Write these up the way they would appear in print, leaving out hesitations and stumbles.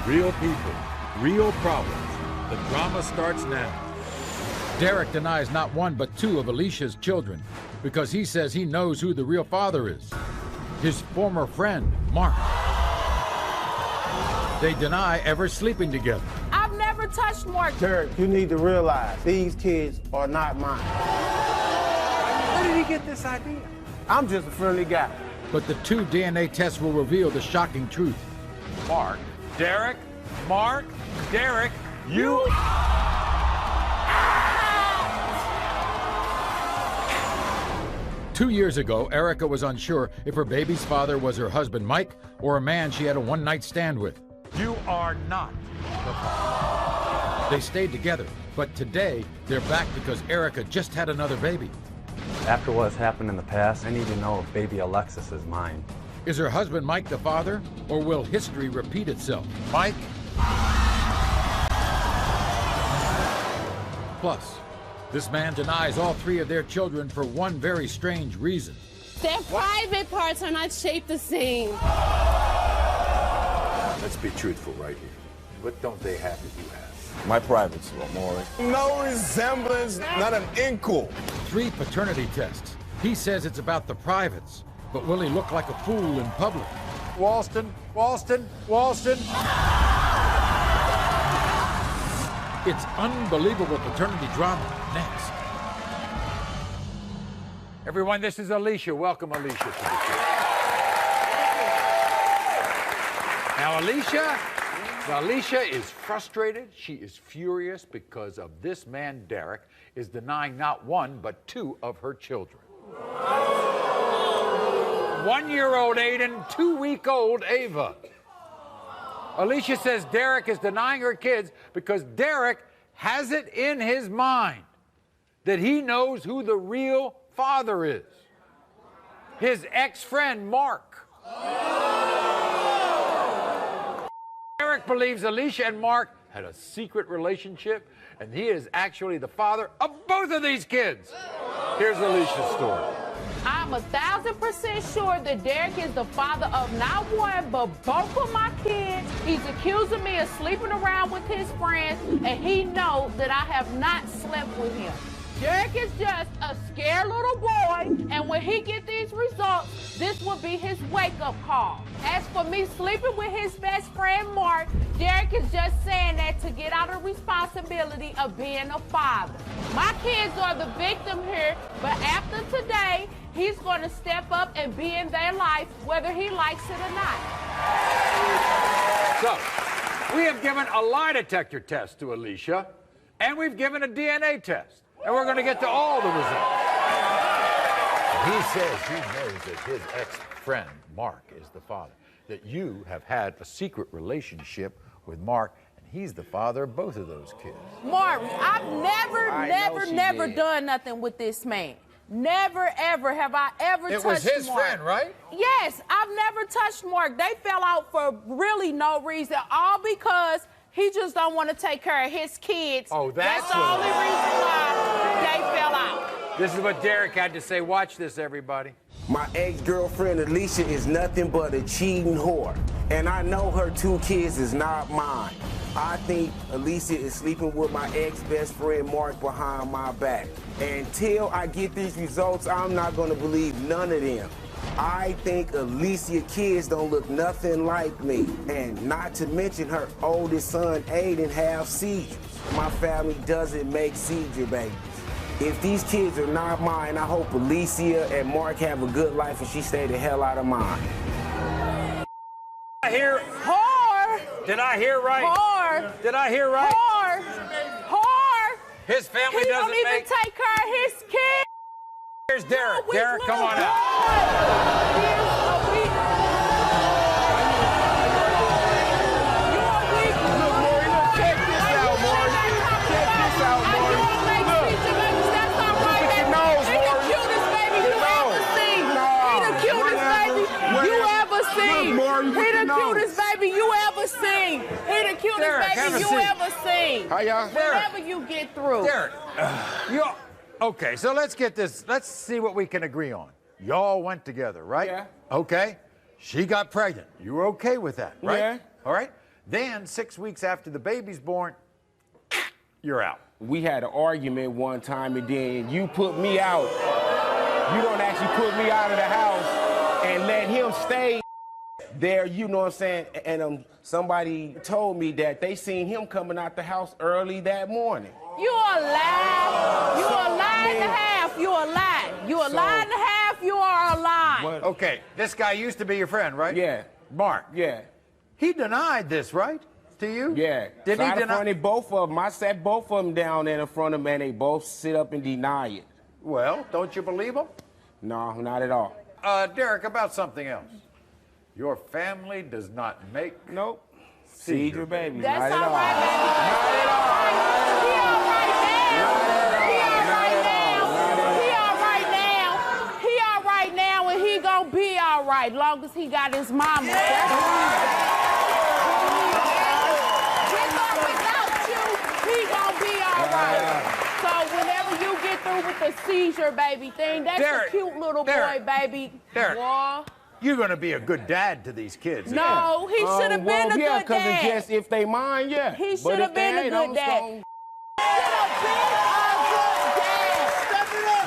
Real people, real problems. The drama starts now. Derek denies not one but two of Alicia's children because he says he knows who the real father is. His former friend, Mark. They deny ever sleeping together. I've never touched Mark. Derek, you need to realize these kids are not mine. Where did he get this idea? I'm just a friendly guy. But the two DNA tests will reveal the shocking truth. Mark, Derek, Mark, Derek, you... 2 years ago, Erica was unsure if her baby's father was her husband, Mike, or a man she had a one-night stand with. You are not the father. They stayed together, but today they're back because Erica just had another baby. After what's happened in the past, I need to know if baby Alexis is mine. Is her husband Mike the father, or will history repeat itself? Mike? Plus, this man denies all three of their children for one very strange reason. Their private parts are not shaped the same. Let's be truthful right here. What don't they have that you have? My privates, Maury. No resemblance, not an inkle. 3 paternity tests. He says it's about the privates, but will he look like a fool in public? Walston, Walston, Walston. It's unbelievable paternity drama next. Everyone, this is Alicia. Welcome, Alicia, to the show. Now, Alicia is frustrated. She is furious because of this man, Derek, is denying not one, but 2 of her children. 1-year-old Aiden, 2-week-old Ava. Alicia says Derek is denying her kids because Derek has it in his mind that he knows who the real father is. His ex-friend, Mark. Derek believes Alicia and Mark had a secret relationship, and he is actually the father of both of these kids. Here's Alicia's story. I'm 1,000% sure that Derek is the father of not one, but both of my kids. He's accusing me of sleeping around with his friends, and he knows that I have not slept with him. Derek is just a scared little boy, and when he gets these results, this will be his wake-up call. As for me sleeping with his best friend, Mark, Derek is just saying that to get out of responsibility of being a father. My kids are the victim here, but after today, he's going to step up and be in their life, whether he likes it or not. So, we have given a lie detector test to Alicia, and we've given a DNA test. And we're going to get to all the results. He says he knows that his ex-friend, Mark, is the father. That you have had a secret relationship with Mark, and he's the father of both of those kids. Maury, I've never done nothing with this man. Never, ever have I ever touched Mark. It was his friend, right? Yes, I've never touched Mark. They fell out for really no reason, all because he just don't want to take care of his kids. Oh, that's the only reason why they fell out. This is what Derek had to say. Watch this, everybody. My ex-girlfriend Alicia is nothing but a cheating whore. And I know her 2 kids is not mine. I think Alicia is sleeping with my ex-best friend Mark behind my back. Until I get these results, I'm not gonna believe none of them. I think Alicia kids don't look nothing like me. And not to mention her oldest son, Aiden, have seizures. My family doesn't make seizure babies. If these kids are not mine, I hope Alicia and Mark have a good life and she stay the hell out of mine. I hear... Whore! Did I hear right? Whore! Did I hear right? Whore! Whore! His family He doesn't don't even make... take care of his kids! Here's Derek. Derek, come on out. How y'all? Whatever you get through. Derek, okay, so let's get this. Let's see what we can agree on. Y'all went together, right? Yeah. Okay. She got pregnant. You were okay with that, right? Yeah. All right. Then 6 weeks after the baby's born, you're out. We had an argument one time, and then you put me out. You don't actually put me out of the house and let him stay there, you know what I'm saying? And somebody told me that they seen him coming out the house early that morning. You a lie. You a lie and a half. You a lie. You a lie and a half. You are a lie. Okay, this guy used to be your friend, right? Yeah. Mark. Yeah. He denied this, right? To you? Yeah. Did he deny? In both of them. I sat both of them down there in front of them, and they both sit up and deny it. Well, don't you believe him? No, not at all. Derek, about something else. Your family does not make... Nope. Seizure baby. That's not all at right, baby. Not at all. He all right now. He all right now. He all right now, and he gonna be all right, long as he got his mama. That's right. With or without you, he gonna be all right. So whenever you get through with the seizure baby thing, that's Derek, a cute little boy, baby. Derek. Boy. You're going to be a good dad to these kids. No, he should have been a good because dad. it's just if they mind, yeah. He should have been a good dad.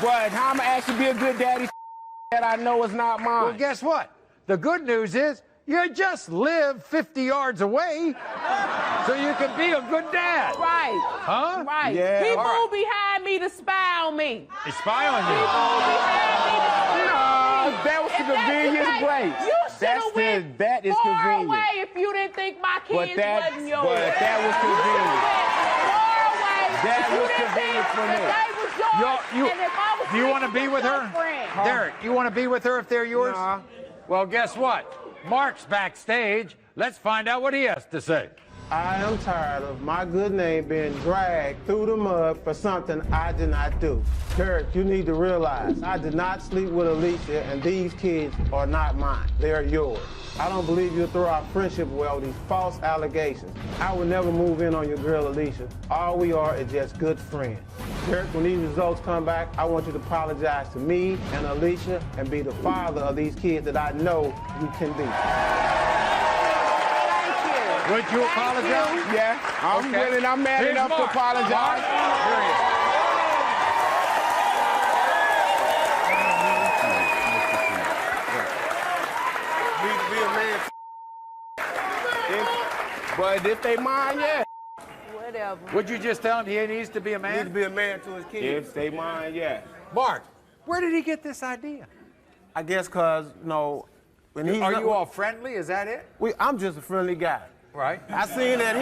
But how am I actually be a good daddy that I know is not mine? Well, guess what? The good news is you just live 50 yards away, so you can be a good dad. Right. Huh? Right. Yeah. He All moved behind me to spy on me. He's spying on He you. moved behind me to spy on me. That was the If that's convenient case, place. You should have went that is far convenient. away if you didn't think my kids wasn't yours. But that was convenient. Far away. That if you was didn't convenient think for me. that they was yours, and if I was Do you want to sleeping be with your her? friend. Derek, you want to be with her if they're yours? Nah. Well, guess what? Mark's backstage. Let's find out what he has to say. I am tired of my good name being dragged through the mud for something I did not do. Derek, you need to realize I did not sleep with Alicia, and these kids are not mine. They are yours. I don't believe you'll throw our friendship away with these false allegations. I would never move in on your girl, Alicia. All we are is just good friends. Derek, when these results come back, I want you to apologize to me and Alicia and be the father of these kids that I know you can be. Would you apologize? Yeah, I'm willing. I'm mad Here's enough Mark. to apologize. Mark, here he is. Need to be a man. But if they mind, yeah. Whatever. Would you just tell him he needs to be a Need to man? be a man to his kids. If they mind, yeah. Mark, where did he get this idea? I guess because, when he's Are you all friendly? Is that it? I'm just a friendly guy. Right. I seen that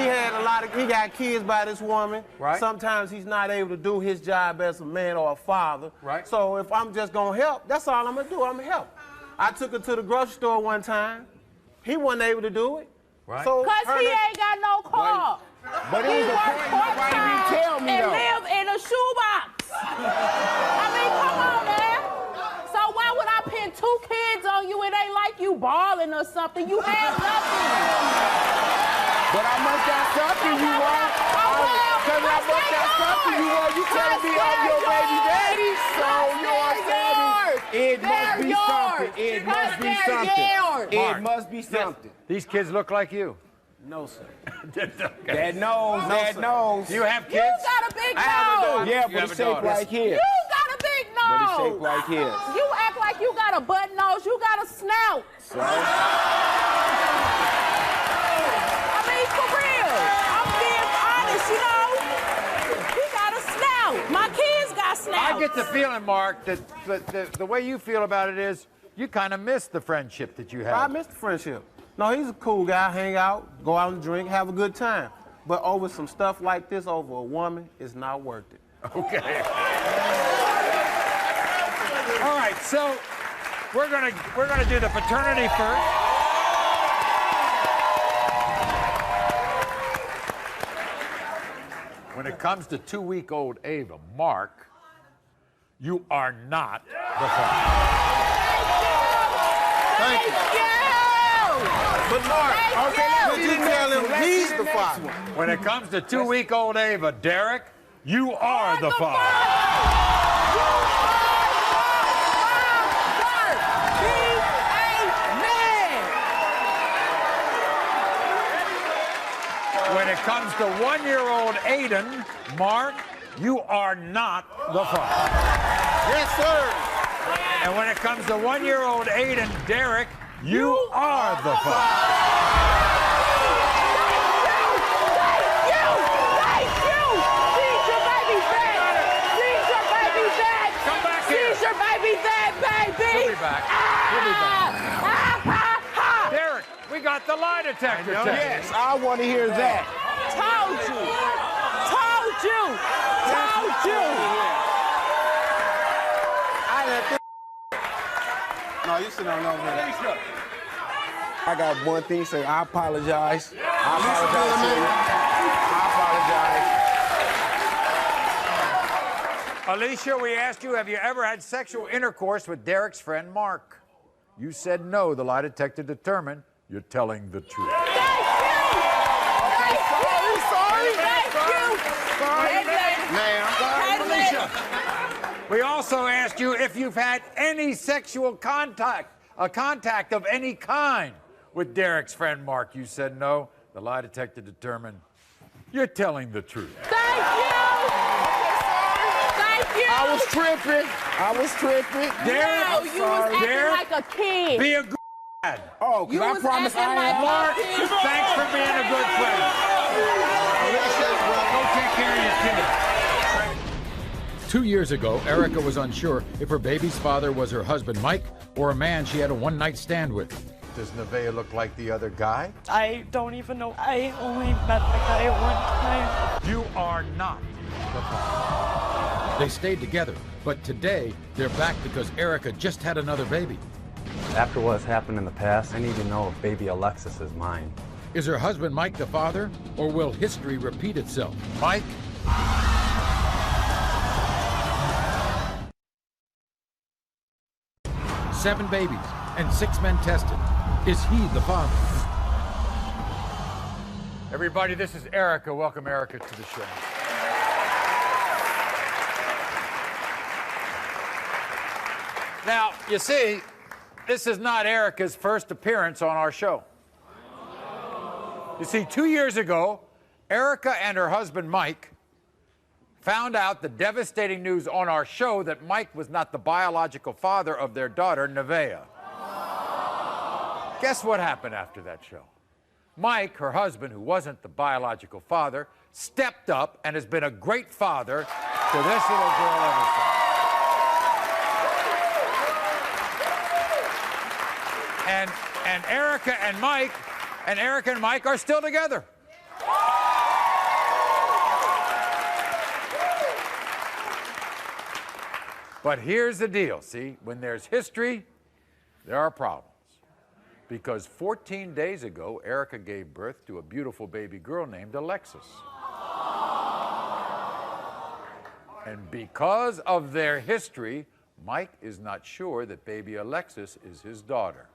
he got kids by this woman. Right. Sometimes he's not able to do his job as a man or a father. Right. So if I'm just gonna help, that's all I'm gonna do. I'm gonna help. I took her to the grocery store one time. He wasn't able to do it. Right. So Because he ain't got no car. But He it was a work point nobody didn't tell me and though. live in a shoebox. I mean, come on, man. So why would I pin 2 kids on you? It ain't like you balling or something. You have nothing. But I must got something you want. Because I must got something you want. You telling me I'm your baby daddy? So you know what I'm saying? It must be something. It must be something. It must be something. These kids look like you. No, sir. That knows. You have kids? You got a big nose. Yeah, You but have it's a shaped daughter. like his. You got a big But it's shaped nose. like his. You act like you got a button nose. You got a snout. So, I mean, for real. I'm being honest, He got a snout. My kids got snouts. I get the feeling, Mark, that the way you feel about it is you kind of miss the friendship that you I had. miss the friendship. No, he's a cool guy. Hang out, go out and drink, have a good time. But over some stuff like this, over a woman, it's not worth it. Okay. All right, so we're gonna do the paternity first. When it comes to 2-week-old Ava, Mark, you are not the father. Thank you. But Mark, okay, would you tell him he's the father? When it comes to 2-week-old Ava, Derek, you are the father. when it comes to one-year-old Aiden, Mark, you are not the father. Yes, sir. And when it comes to one-year-old Aiden, Derek, you are the father. He'll be back. He'll be back. Derek, we got the lie detector test. Yes, I want to hear that. Told you. Told you. Told you. I let this. No, you sit on over there. I got one thing to say. I apologize. I apologize to you. I apologize. Alicia, we asked you, have you ever had sexual intercourse with Derek's friend Mark? You said no. The lie detector determined you're telling the truth. We also asked you if you've had any sexual contact, a contact of any kind with Derek's friend Mark. You said no. The lie detector determined you're telling the truth. Thank you. Thank you. I was tripping. Derek, No, you was acting Derek, like a kid. be a good dad. Oh, because I was promise I acting am. like Mark, thanks for being a good friend. Go take care of your kids. 2 years ago, Erica was unsure if her baby's father was her husband, Mike, or a man she had a one-night stand with. Does Nevaeh look like the other guy? I don't even know. I only met the guy one time. You are not the father. They stayed together, but today they're back because Erica just had another baby. After what has happened in the past, I need to know if baby Alexis is mine. Is her husband Mike the father, or will history repeat itself? Mike? 7 babies and 6 men tested. Is he the father? Everybody, this is Erica. Welcome Erica to the show. Now, you see, this is not Erica's first appearance on our show. You see, 2 years ago, Erica and her husband, Mike, found out the devastating news on our show that Mike was not the biological father of their daughter, Nevaeh. Guess what happened after that show? Mike, her husband, who wasn't the biological father, stepped up and has been a great father to this little girl ever since. And Erica and Mike are still together. But here's the deal, see, when there's history, there are problems. Because 14 days ago, Erica gave birth to a beautiful baby girl named Alexis. And because of their history, Mike is not sure that baby Alexis is his daughter.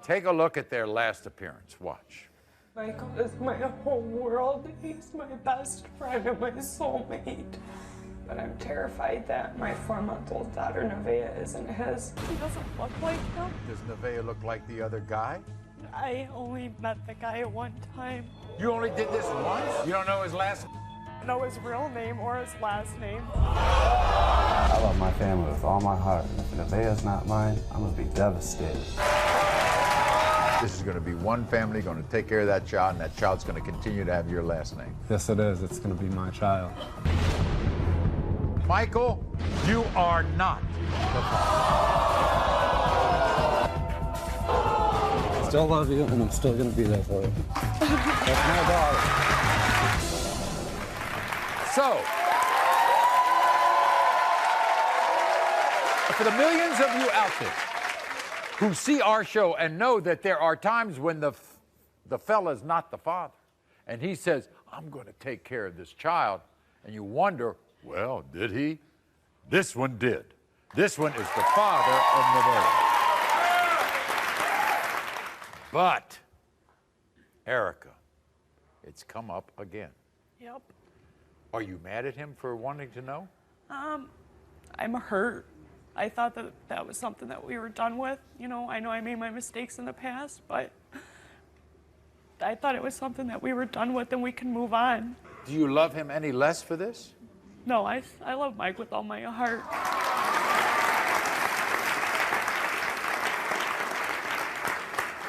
Take a look at their last appearance. Watch. Michael is my whole world. He's my best friend and my soulmate. But I'm terrified that my 4-month-old daughter, Nevaeh, isn't his. He doesn't look like him. Does Nevaeh look like the other guy? I only met the guy one time. You only did this once? You don't know his last name? I don't know his real name or his last name. I love my family with all my heart. If Nevaeh's not mine, I'm gonna be devastated. This is going to be one family going to take care of that child, and that child's going to continue to have your last name. Yes, it is. It's gonna be my child. Michael, you are not the father. I still love you, and I'm still gonna be there for you. That's my daughter. So, for the millions of you out there who see our show and know that there are times when the fella's not the father, and he says, I'm going to take care of this child, and you wonder, well, did he? This one did. This one is the father of Nevaeh. But, Erica, it's come up again. Yep. Are you mad at him for wanting to know? I'm hurt. I thought that that was something that we were done with. You know I made my mistakes in the past, but I thought it was something that we were done with and we can move on. Do you love him any less for this? No, I love Mike with all my heart.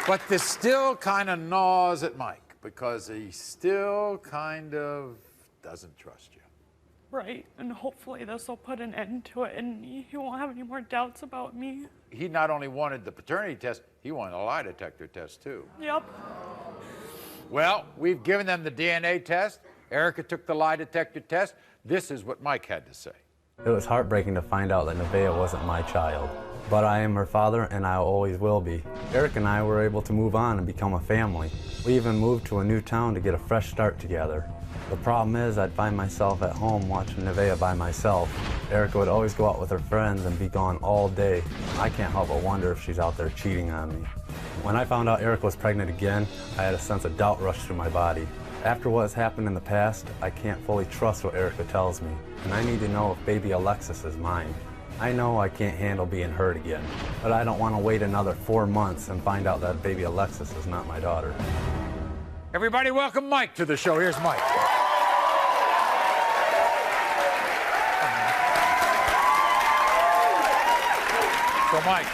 But this still kind of gnaws at Mike because he still kind of doesn't trust you. Right, and hopefully this will put an end to it and he won't have any more doubts about me. He not only wanted the paternity test, he wanted a lie detector test too. Yep. Well, we've given them the DNA test. Erica took the lie detector test. This is what Mike had to say. It was heartbreaking to find out that Nevaeh wasn't my child, but I am her father and I always will be. Eric and I were able to move on and become a family. We even moved to a new town to get a fresh start together. The problem is I'd find myself at home watching Nevaeh by myself. Erica would always go out with her friends and be gone all day. I can't help but wonder if she's out there cheating on me. When I found out Erica was pregnant again, I had a sense of doubt rush through my body. After what has happened in the past, I can't fully trust what Erica tells me, and I need to know if baby Alexis is mine. I know I can't handle being hurt again, but I don't want to wait another 4 months and find out that baby Alexis is not my daughter. Everybody welcome Mike to the show. Here's Mike. So, Mike,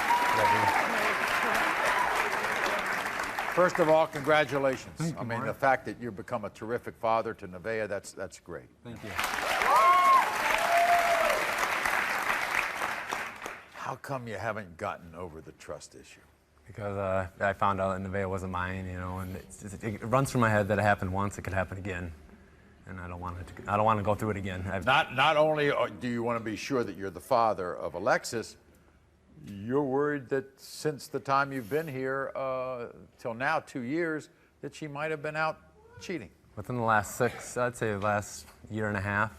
first of all, congratulations. Thank you, I mean, Maury. the fact that you've become a terrific father to Nevaeh, that's great. Thank you. How come you haven't gotten over the trust issue? Because I found out that Nevaeh wasn't mine, you know, and it runs through my head that it happened once, it could happen again, and I don't want to go through it again. Not only do you want to be sure that you're the father of Alexis, you're worried that since the time you've been here till now, 2 years, that she might have been out cheating. Within the last I'd say the last year and a half.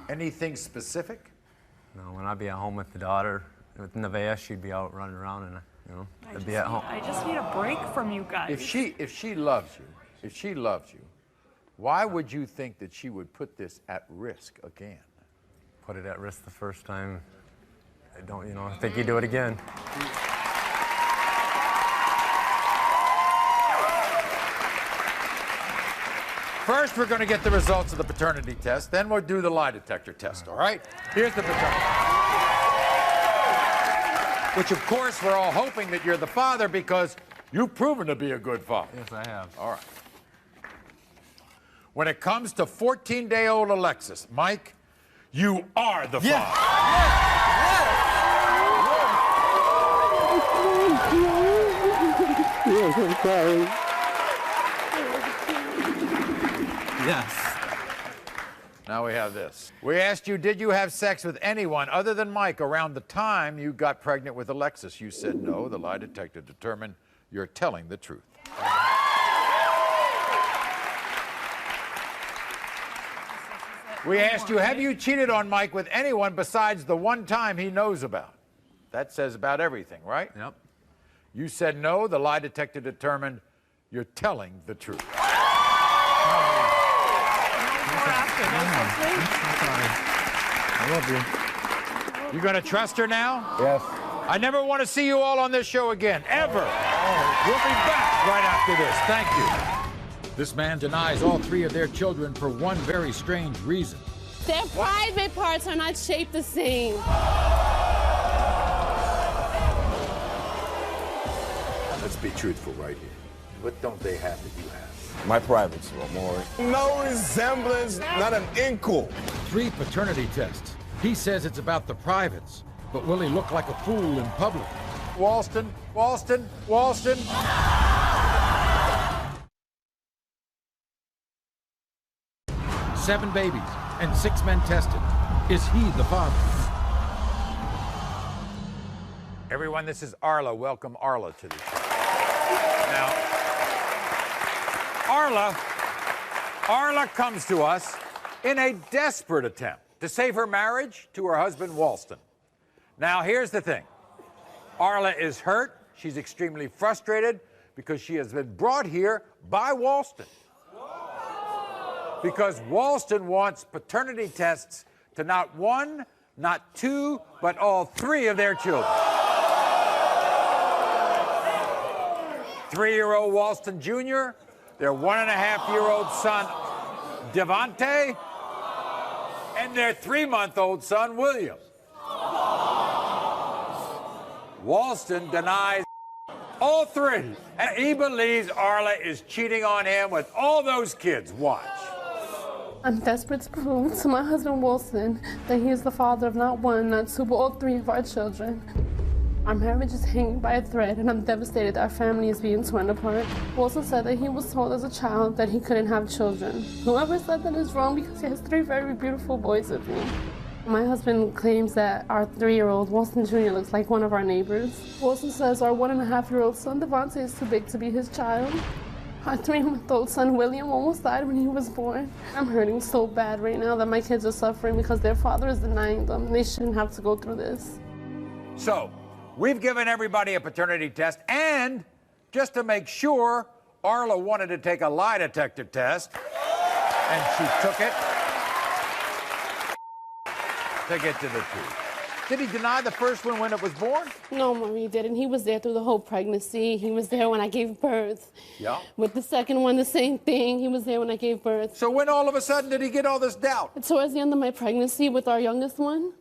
Anything specific? You know, when I'd be at home with the daughter, with Nevaeh, she'd be out running around, and you know, I'd be at home. I just need a break from you guys. If she loves you, why would you think that she would put this at risk again? Put it at risk the first time. I don't, you know, I think you do it again. First, we're going to get the results of the paternity test. Then we'll do the lie detector test, all right? Here's the paternity test. Which, of course, we're all hoping that you're the father because you've proven to be a good father. Yes, I have. All right. When it comes to 14-day-old Alexis, Mike, you are the father. Yes, I'm sorry. Yes. Now we have this. We asked you, did you have sex with anyone other than Mike around the time you got pregnant with Alexis? You said no. The lie detector determined you're telling the truth. We asked you, have you cheated on Mike with anyone besides the one time he knows about? That says about everything, right? Yep. You said no. The lie detector determined you're telling the truth. I love you. You gonna trust her now? Yes. I never want to see you all on this show again, ever. We'll be back right after this. Thank you. This man denies all 3 of their children for one very strange reason. Their private parts are not shaped the same. Let's be truthful right here. What don't they have that you have? My privates, Maury. No resemblance, not an inkle. 3 paternity tests. He says it's about the privates, but will he look like a fool in public? Walston, Walston, Walston. 7 babies and 6 men tested. Is he the father? Everyone, this is Arla. Welcome Arla to the show. Now, Arla comes to us in a desperate attempt to save her marriage to her husband, Walston. Now, here's the thing. Arla is hurt. She's extremely frustrated because she has been brought here by Walston. Because Walston wants paternity tests to not 1, not 2, but all 3 of their children. 3-year-old Walston Jr., their 1.5-year-old son, Devontae, and their 3-month-old son, William. Walston denies all three, and he believes Arla is cheating on him with all those kids. Watch. I'm desperate to prove to my husband Wilson that he is the father of not one, not two, but all three of our children. Our marriage is hanging by a thread, and I'm devastated that our family is being torn apart. Wilson said that he was told as a child that he couldn't have children. Whoever said that is wrong because he has 3 very beautiful boys with me. My husband claims that our 3-year-old, Walston Jr., looks like one of our neighbors. Wilson says our 1.5-year-old son, Devontae, is too big to be his child. Our 3-month-old son, William, almost died when he was born. I'm hurting so bad right now that my kids are suffering because their father is denying them. They shouldn't have to go through this. So, we've given everybody a paternity test, and just to make sure, Arla wanted to take a lie detector test, and she took it to get to the truth. Did he deny the first one when it was born? No, Maury, he didn't. He was there through the whole pregnancy. He was there when I gave birth. Yeah. With the second one, the same thing. He was there when I gave birth. So when all of a sudden did he get all this doubt? Towards the end of my pregnancy with our youngest one,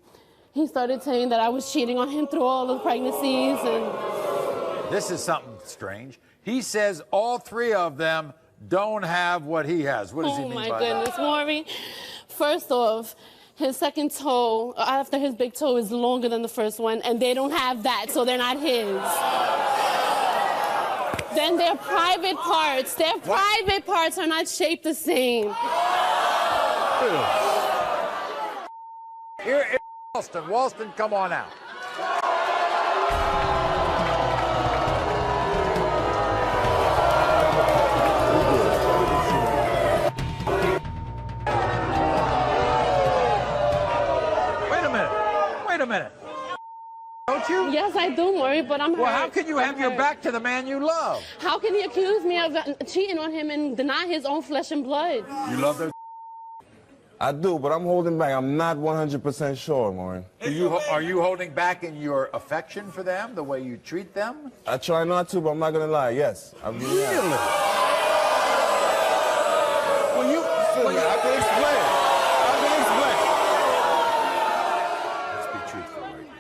he started saying that I was cheating on him through all the pregnancies. And This is something strange. He says all 3 of them don't have what he has. What does he mean by that? Oh, my goodness, Maury. First off, his second toe, after his big toe, is longer than the first one, and they don't have that, so they're not his. Then their private parts, private parts are not shaped the same. Here is Walston. Walston, come on out. Wait a minute. Don't you? Yes, I do, Maury, but I'm hurt. Well, how can you have your back to the man you love? How can he accuse me of cheating on him and deny his own flesh and blood? You love those? I do, but I'm holding back. I'm not 100% sure, Maury. Are you holding back in your affection for them, the way you treat them? I try not to, but I'm not going to lie. Yes. I really am. I can explain. Let's be truthful right now.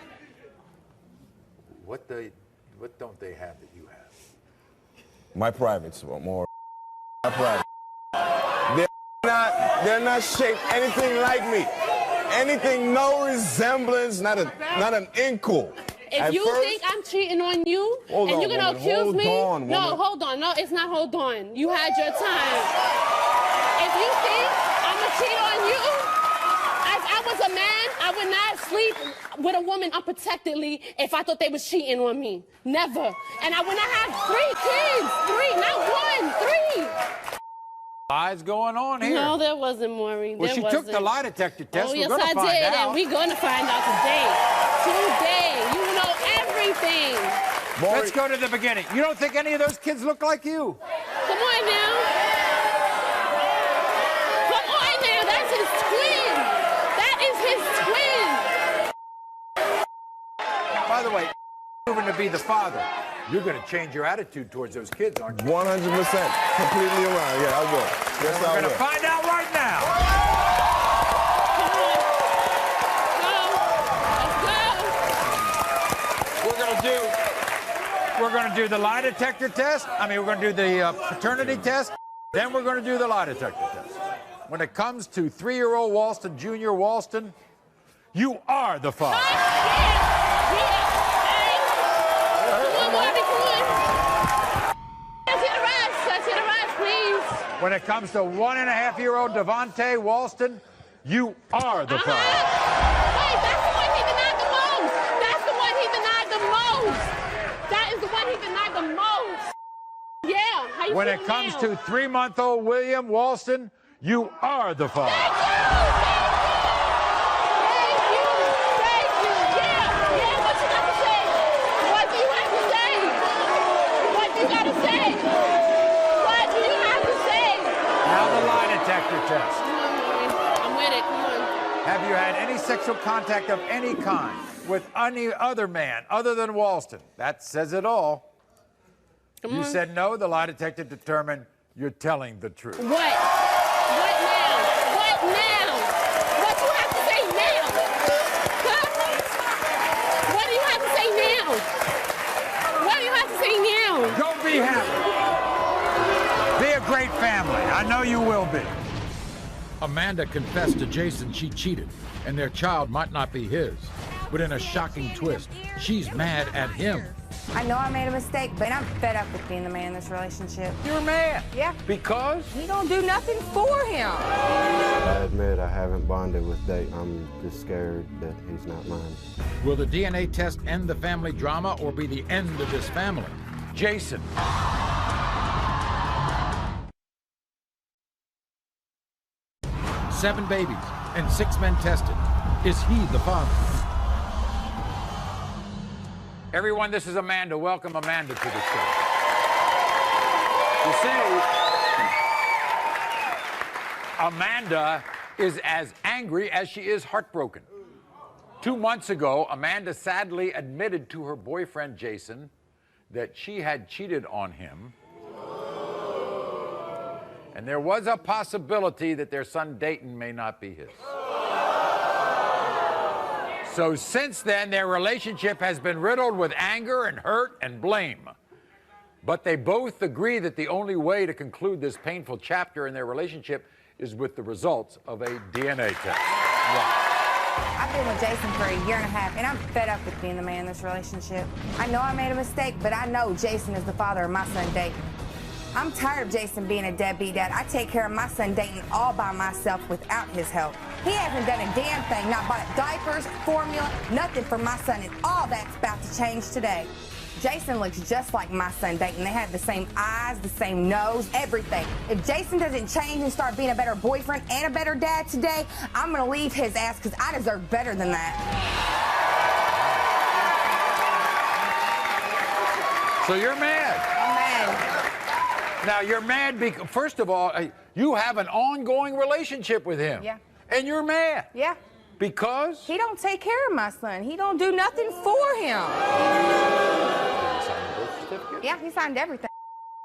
What don't they have that you have? My privates, more. My private. They're not shaped anything like me. Anything, no resemblance, not an inkle. If you think I'm cheating on you and you're gonna accuse me, no, hold on, no, it's not hold on. You had your time. If you think I'm gonna cheat on you, if I was a man, I would not sleep with a woman unprotectedly if I thought they was cheating on me. Never. And I would not have 3 kids. 3, not 1, 3. Lies going on here. No, there wasn't, Maury. Well, she took the lie detector test. Oh, yes, we're I gonna find did, out. and we're going to find out today. Today. You know everything. Maury. Let's go to the beginning. You don't think any of those kids look like you? Come on now. Come on now. That's his twin. That is his twin. By the way, proven to be the father. You're going to change your attitude towards those kids, aren't you? 100%. Completely around. Yeah, I will. Yes, I will. We're going to find out right now. We're going to do the lie detector test. We're going to do the paternity test. Then we're going to do the lie detector test. When it comes to 3-year-old Walston, Junior Walston, you are the father. When it comes to 1.5-year-old Devontae Walston, you are the father. Wait, that's the one he denied the most. That's the one he denied the most. That is the one he denied the most. Yeah. How you when feel it comes now? to 3-month-old William Walston, you are the father. Thank you. Thank you. Yeah. Yeah. What you got to say? What do you have to say? What do you got to say? What do you have to say? Now the lie detector test. I'm with it. Come on. Have you had any sexual contact of any kind with any other man other than Walston? That says it all. You said no. The lie detector determined You're telling the truth. What? What now? What now? What do you have to say now? Huh? What do you have to say now? What do you have to say now? Go be happy. Be a great family. I know you will be. Amanda confessed to Jason she cheated, and their child might not be his. But in a shocking twist, she's mad at him. I know I made a mistake, but I'm fed up with being the man in this relationship. You're mad? Yeah. Because? He don't do nothing for him. I admit I haven't bonded with Dayton. I'm just scared that he's not mine. Will the DNA test end the family drama or be the end of this family? Jason. 7 babies and 6 men tested. Is he the father? Everyone, this is Amanda. Welcome Amanda to the show. You see, Amanda is as angry as she is heartbroken. 2 months ago, Amanda sadly admitted to her boyfriend, Jason, that she had cheated on him. And there was a possibility that their son, Dayton, may not be his. So since then, their relationship has been riddled with anger and hurt and blame. But they both agree that the only way to conclude this painful chapter in their relationship is with the results of a DNA test. I've been with Jason for a year and a half, and I'm fed up with being the man in this relationship. I know I made a mistake, but I know Jason is the father of my son, Dayton. I'm tired of Jason being a deadbeat dad. I take care of my son, Dayton, all by myself without his help. He hasn't done a damn thing, not bought diapers, formula, nothing for my son, and all that's about to change today. Jason looks just like my son, Dayton. They have the same eyes, the same nose, everything. If Jason doesn't change and start being a better boyfriend and a better dad today, I'm gonna leave his ass because I deserve better than that. So you're mad? I'm mad. Now, you're mad because, first of all, you have an ongoing relationship with him. Yeah. And you're mad. Yeah. Because? He don't take care of my son. He don't do nothing for him. Yeah, he signed everything.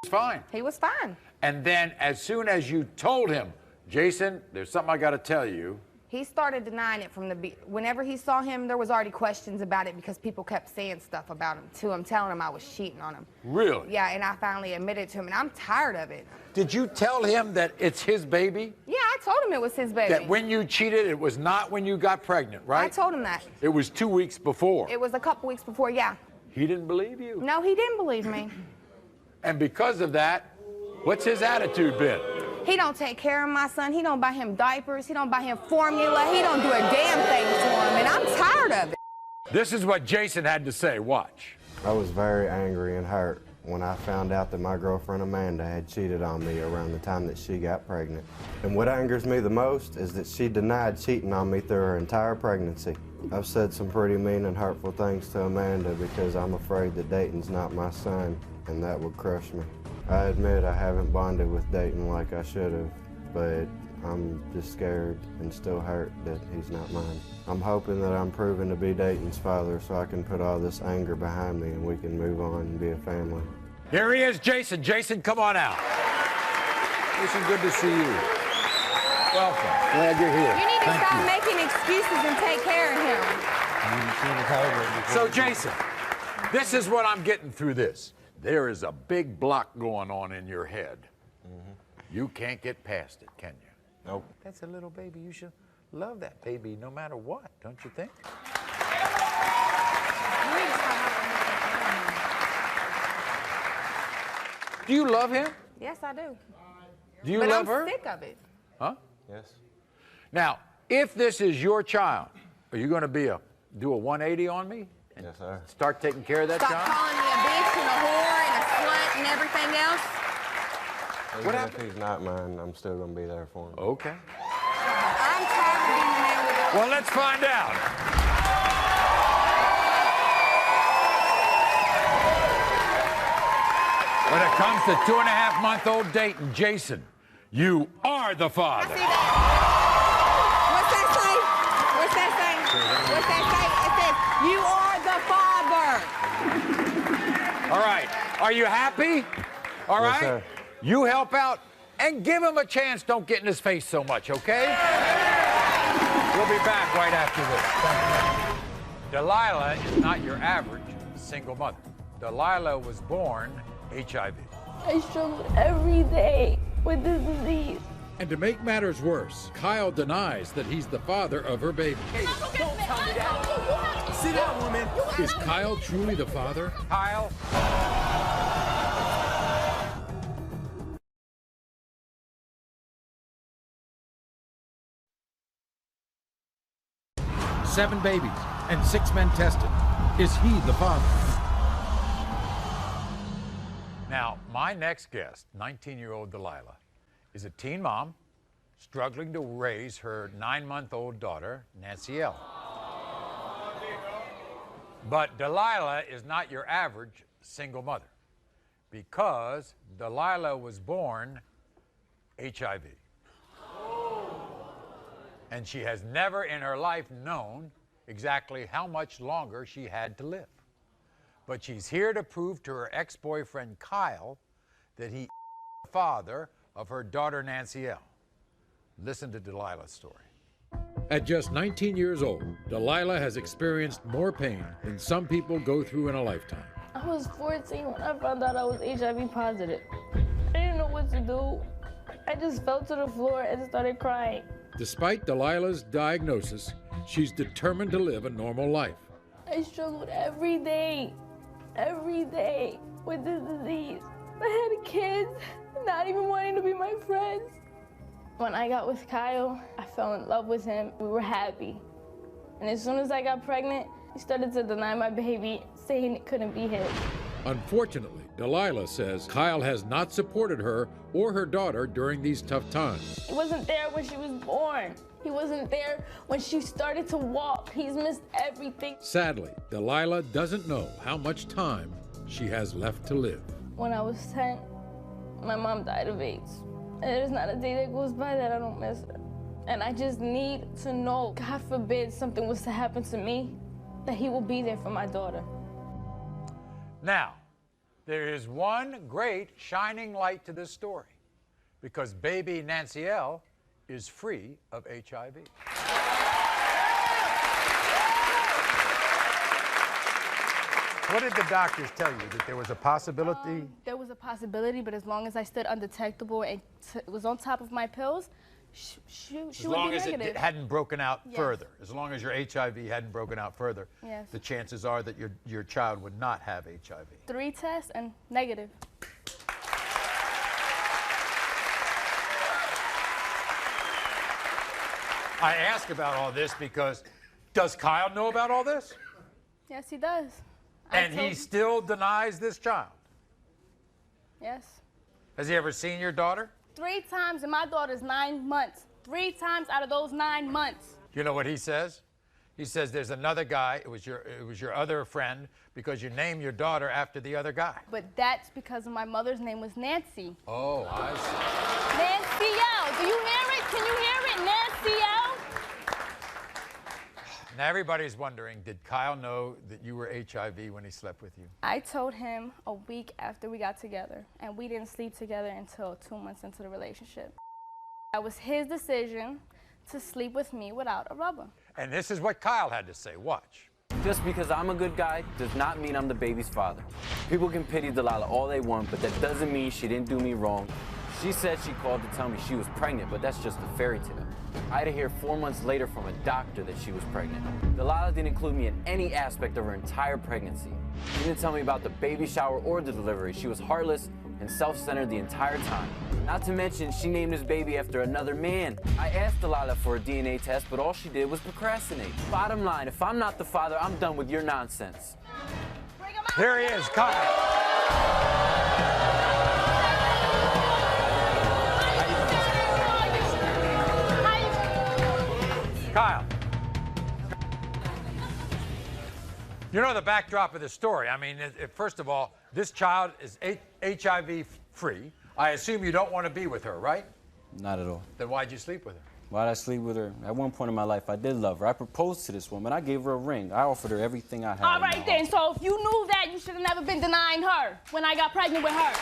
It's fine. He was fine. And then as soon as you told him, Jason, there's something I got to tell you. He started denying it from the whenever he saw him, there was already questions about it because people kept saying stuff about him to him, telling him I was cheating on him. Really? Yeah, and I finally admitted to him, and I'm tired of it. Did you tell him that it's his baby? Yeah, I told him it was his baby. That when you cheated, it was not when you got pregnant, right? I told him that. It was 2 weeks before. It was a couple weeks before, yeah. He didn't believe you? No, he didn't believe me. And because of that, what's his attitude been? He don't take care of my son. He don't buy him diapers. He don't buy him formula. He don't do a damn thing for him, and I'm tired of it. This is what Jason had to say. Watch. I was very angry and hurt when I found out that my girlfriend Amanda had cheated on me around the time that she got pregnant. And what angers me the most is that she denied cheating on me through her entire pregnancy. I've said some pretty mean and hurtful things to Amanda because I'm afraid that Dayton's not my son, and that would crush me. I admit I haven't bonded with Dayton like I should have, but I'm just scared and still hurt that he's not mine. I'm hoping that I'm proven to be Dayton's father so I can put all this anger behind me and we can move on and be a family. Here he is, Jason. Jason, come on out. Jason, good to see you. Welcome. Glad you're here. You need to Thank stop you. making excuses and take care of him. So, Jason, this is what I'm getting through this. There is a big block going on in your head. You can't get past it, can you? Nope. That's a little baby. You should love that baby no matter what, don't you think? Do you love him? Yes, I do. Do you But love I'm her? sick of it. Huh? Yes. Now, if this is your child, are you going to do a 180 on me? And Yes, sir. start taking care of that Stop child? calling me a bitch and a whore and a slut and everything else. Even if he's not mine, I'm still going to be there for him. Okay. I'm tired of being the man with it. Well, let's find out. When it comes to 2.5-month-old Dayton, Jason, you are the I father. see that. What's that say? What's that say? What's that say? It says, you are the father. All right. Are you happy? All Yes, right. sir. You help out and give him a chance. Don't get in his face so much, okay? We'll be back right after this. Delilah is not your average single mother. Delilah was born HIV. I struggle every day with this disease. And to make matters worse, Kyle denies that he's the father of her baby. Hey, don't tell me that. Sit down, woman. Is Kyle truly the father? Kyle. 7 babies and 6 men tested. Is he the father? Now, my next guest, 19-year-old Delilah, is a teen mom struggling to raise her 9-month-old daughter, Nancy L. But Delilah is not your average single mother because Delilah was born HIV. And she has never in her life known exactly how much longer she had to live. But she's here to prove to her ex-boyfriend Kyle that he is the father of her daughter Nancy L. Listen to Delilah's story. At just 19 years old, Delilah has experienced more pain than some people go through in a lifetime. I was 14 when I found out I was HIV positive. I didn't know what to do. I just fell to the floor and started crying. Despite Delilah's diagnosis, she's determined to live a normal life. I struggled every day with this disease. I had kids, not even wanting to be my friends. When I got with Kyle, I fell in love with him. We were happy. And as soon as I got pregnant, he started to deny my baby, saying it couldn't be his. Unfortunately, Delilah says Kyle has not supported her or her daughter during these tough times. He wasn't there when she was born. He wasn't there when she started to walk. He's missed everything. Sadly, Delilah doesn't know how much time she has left to live. When I was 10, my mom died of AIDS. And there's not a day that goes by that I don't miss her. And I just need to know, God forbid something was to happen to me, that he will be there for my daughter. Now, there is one great shining light to this story, because baby Nancy L. is free of HIV. What did the doctors tell you? That there was a possibility? There was a possibility, but as long as I stood undetectable and was on top of my pills, she would be negative. As long as it hadn't broken out further, as long as your HIV hadn't broken out further, the chances are that your child would not have HIV. 3 tests and negative. I ask about all this because, does Kyle know about all this? Yes, he does. And he still denies this child? Yes. Has he ever seen your daughter? 3 times, and my daughter's 9 months. 3 times out of those 9 months. You know what he says? He says there's another guy. It was your other friend because you named your daughter after the other guy. But that's because my mother's name was Nancy. Oh, I see. Nancy L. Do you hear it? Can you hear it? Nancy L. Now everybody's wondering, did Kyle know that you were HIV when he slept with you? I told him a week after we got together, and we didn't sleep together until 2 months into the relationship. That was his decision to sleep with me without a rubber. And this is what Kyle had to say. Watch. Just because I'm a good guy does not mean I'm the baby's father. People can pity Delilah all they want, but that doesn't mean she didn't do me wrong. She said she called to tell me she was pregnant, but that's just a fairy tale. I had to hear 4 months later from a doctor that she was pregnant. Delilah didn't include me in any aspect of her entire pregnancy. She didn't tell me about the baby shower or the delivery. She was heartless and self-centered the entire time. Not to mention, she named this baby after another man. I asked Delilah for a DNA test, but all she did was procrastinate. Bottom line, if I'm not the father, I'm done with your nonsense. Here he is, Kyle. Kyle, you know the backdrop of the story. I mean, first of all, this child is HIV-free. I assume you don't want to be with her, right? Not at all. Then why'd you sleep with her? Why'd I sleep with her? At one point in my life, I did love her. I proposed to this woman. I gave her a ring. I offered her everything I had. All right then, so if you knew that, you should have never been denying her when I got pregnant with her.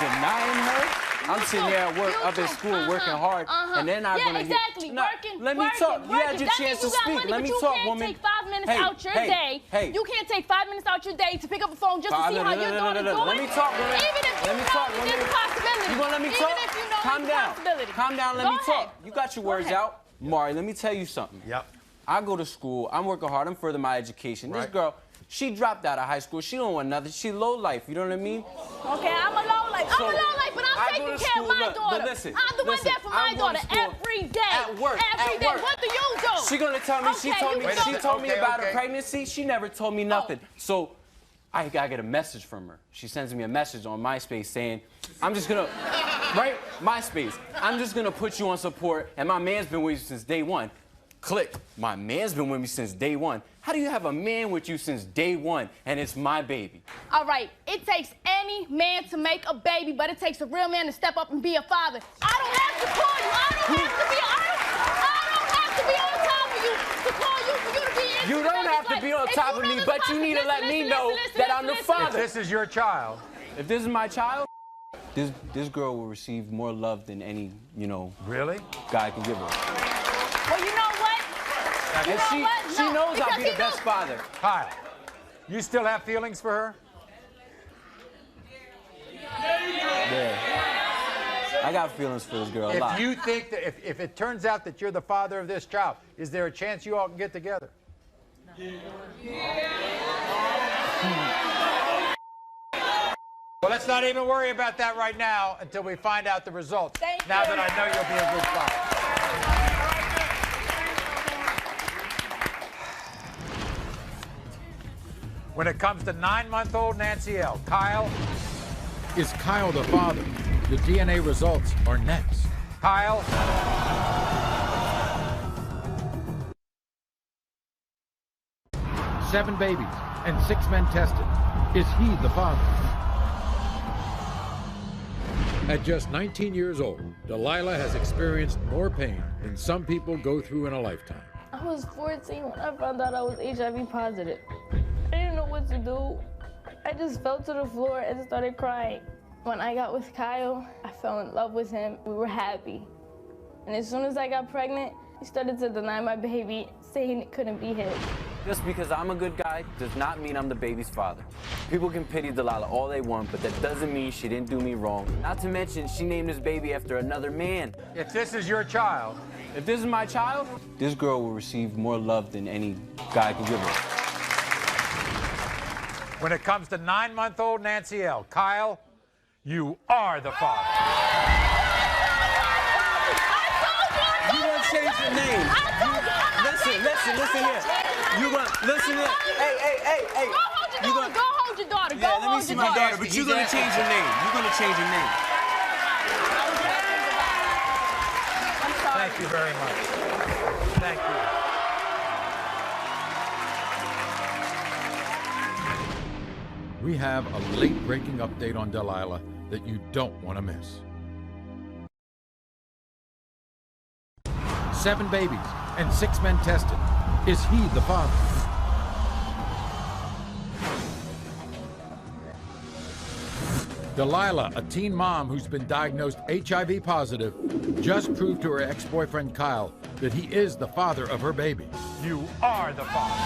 denying her? I'm sitting here at work, up at school, working hard, and they're not gonna exactly. Working. Let me talk. You had your chance to speak. Let me talk, woman. You can't take 5 minutes out your day. You can't take 5 minutes out your day to pick up the phone just to see how your daughter's doing. Let me talk, woman. Even if you know there's a possibility. You gonna let me talk? Even if you know Calm there's a down. possibility. Calm down. Let me talk. You got your words out, Maury. Let me tell you something. Yep. I go to school. I'm working hard. I'm furthering my education. This girl. She dropped out of high school. She don't want nothing. She low life. You know what I mean? Okay, I'm a low life. I'm a low life, but I'm taking care of my daughter. I'm the one there for my daughter every day. At work. Every day. What do you do? She gonna tell me. She told me about her pregnancy. She never told me nothing. So I get a message from her. She sends me a message on MySpace saying, I'm just gonna, right? MySpace. I'm just gonna put you on support, and my man's been with you since day one. Click. My man's been with me since day one. How do you have a man with you since day one, and it's my baby? All right, it takes any man to make a baby, but it takes a real man to step up and be a father. I don't have to call you. I don't have to be on top of you to call you for you to be in. You don't have to be on top of me, but you need to let me know that I'm the father. If this is your child. If this is my child, this girl will receive more love than any, really? guy can give her. Well, you know what? And she knows I'll be the best father. Kyle, you still have feelings for her? Yeah. I got feelings for this girl a lot. If you think that if it turns out that you're the father of this child, is there a chance you all can get together? Well, let's not even worry about that right now until we find out the results. Now that I know you'll be a good father. When it comes to 9-month-old Nancy L., Kyle? Is Kyle the father? The DNA results are next. Kyle? Seven babies and 6 men tested. Is he the father? At just 19 years old, Delilah has experienced more pain than some people go through in a lifetime. I was 14 when I found out I was HIV positive. I didn't know what to do. I just fell to the floor and started crying. When I got with Kyle, I fell in love with him. We were happy. And as soon as I got pregnant, he started to deny my baby, saying it couldn't be his. Just because I'm a good guy does not mean I'm the baby's father. People can pity Delilah all they want, but that doesn't mean she didn't do me wrong. Not to mention, she named this baby after another man. If this is your child. If this is my child, this girl will receive more love than any guy can give her. When it comes to 9-month-old Nancy L., Kyle, you are the father. You gonna change your name. Listen here. You gonna listen here. Hey. Go hold your daughter. Yeah, let me see my daughter, but you're gonna change your name. You're gonna change your name. I'm sorry. Thank you very much. Thank you. We have a late-breaking update on Delilah that you don't want to miss. 7 babies and 6 men tested. Is he the father? Delilah, a teen mom who's been diagnosed HIV positive, just proved to her ex-boyfriend Kyle that he is the father of her baby. You are the father.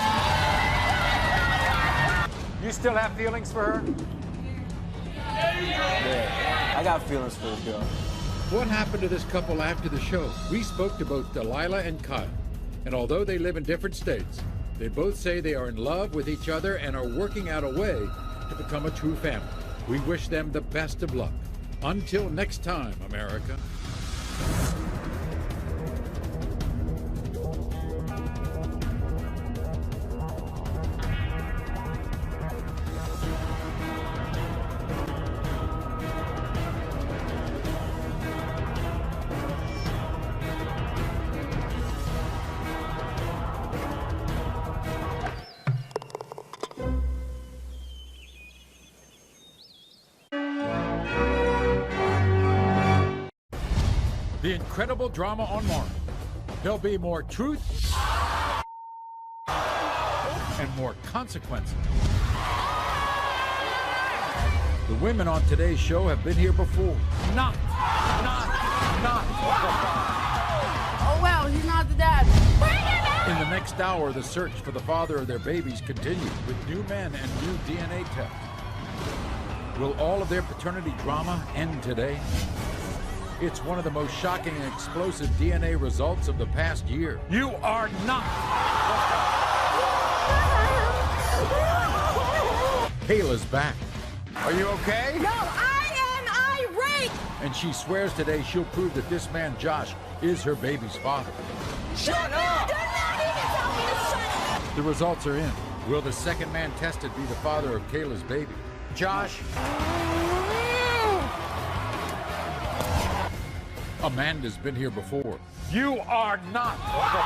You still have feelings for her? Yeah, I got feelings for this girl. What happened to this couple after the show? We spoke to both Delilah and Kyle, and although they live in different states, they both say they are in love with each other and are working out a way to become a true family. We wish them the best of luck. Until next time, America. The incredible drama on Maury. There'll be more truth and more consequences. The women on today's show have been here before. Oh, well, he's not the dad. Bring him in! In the next hour, the search for the father of their babies continues with new men and new DNA tests. Will all of their paternity drama end today? It's one of the most shocking and explosive DNA results of the past year. You are not. Kayla's back. Are you okay? No, I am irate! And she swears today she'll prove that this man, Josh, is her baby's father. Shut up! Do not even tell me to shut up! The results are in. Will the second man tested be the father of Kayla's baby? Josh? Amanda's been here before. You are not the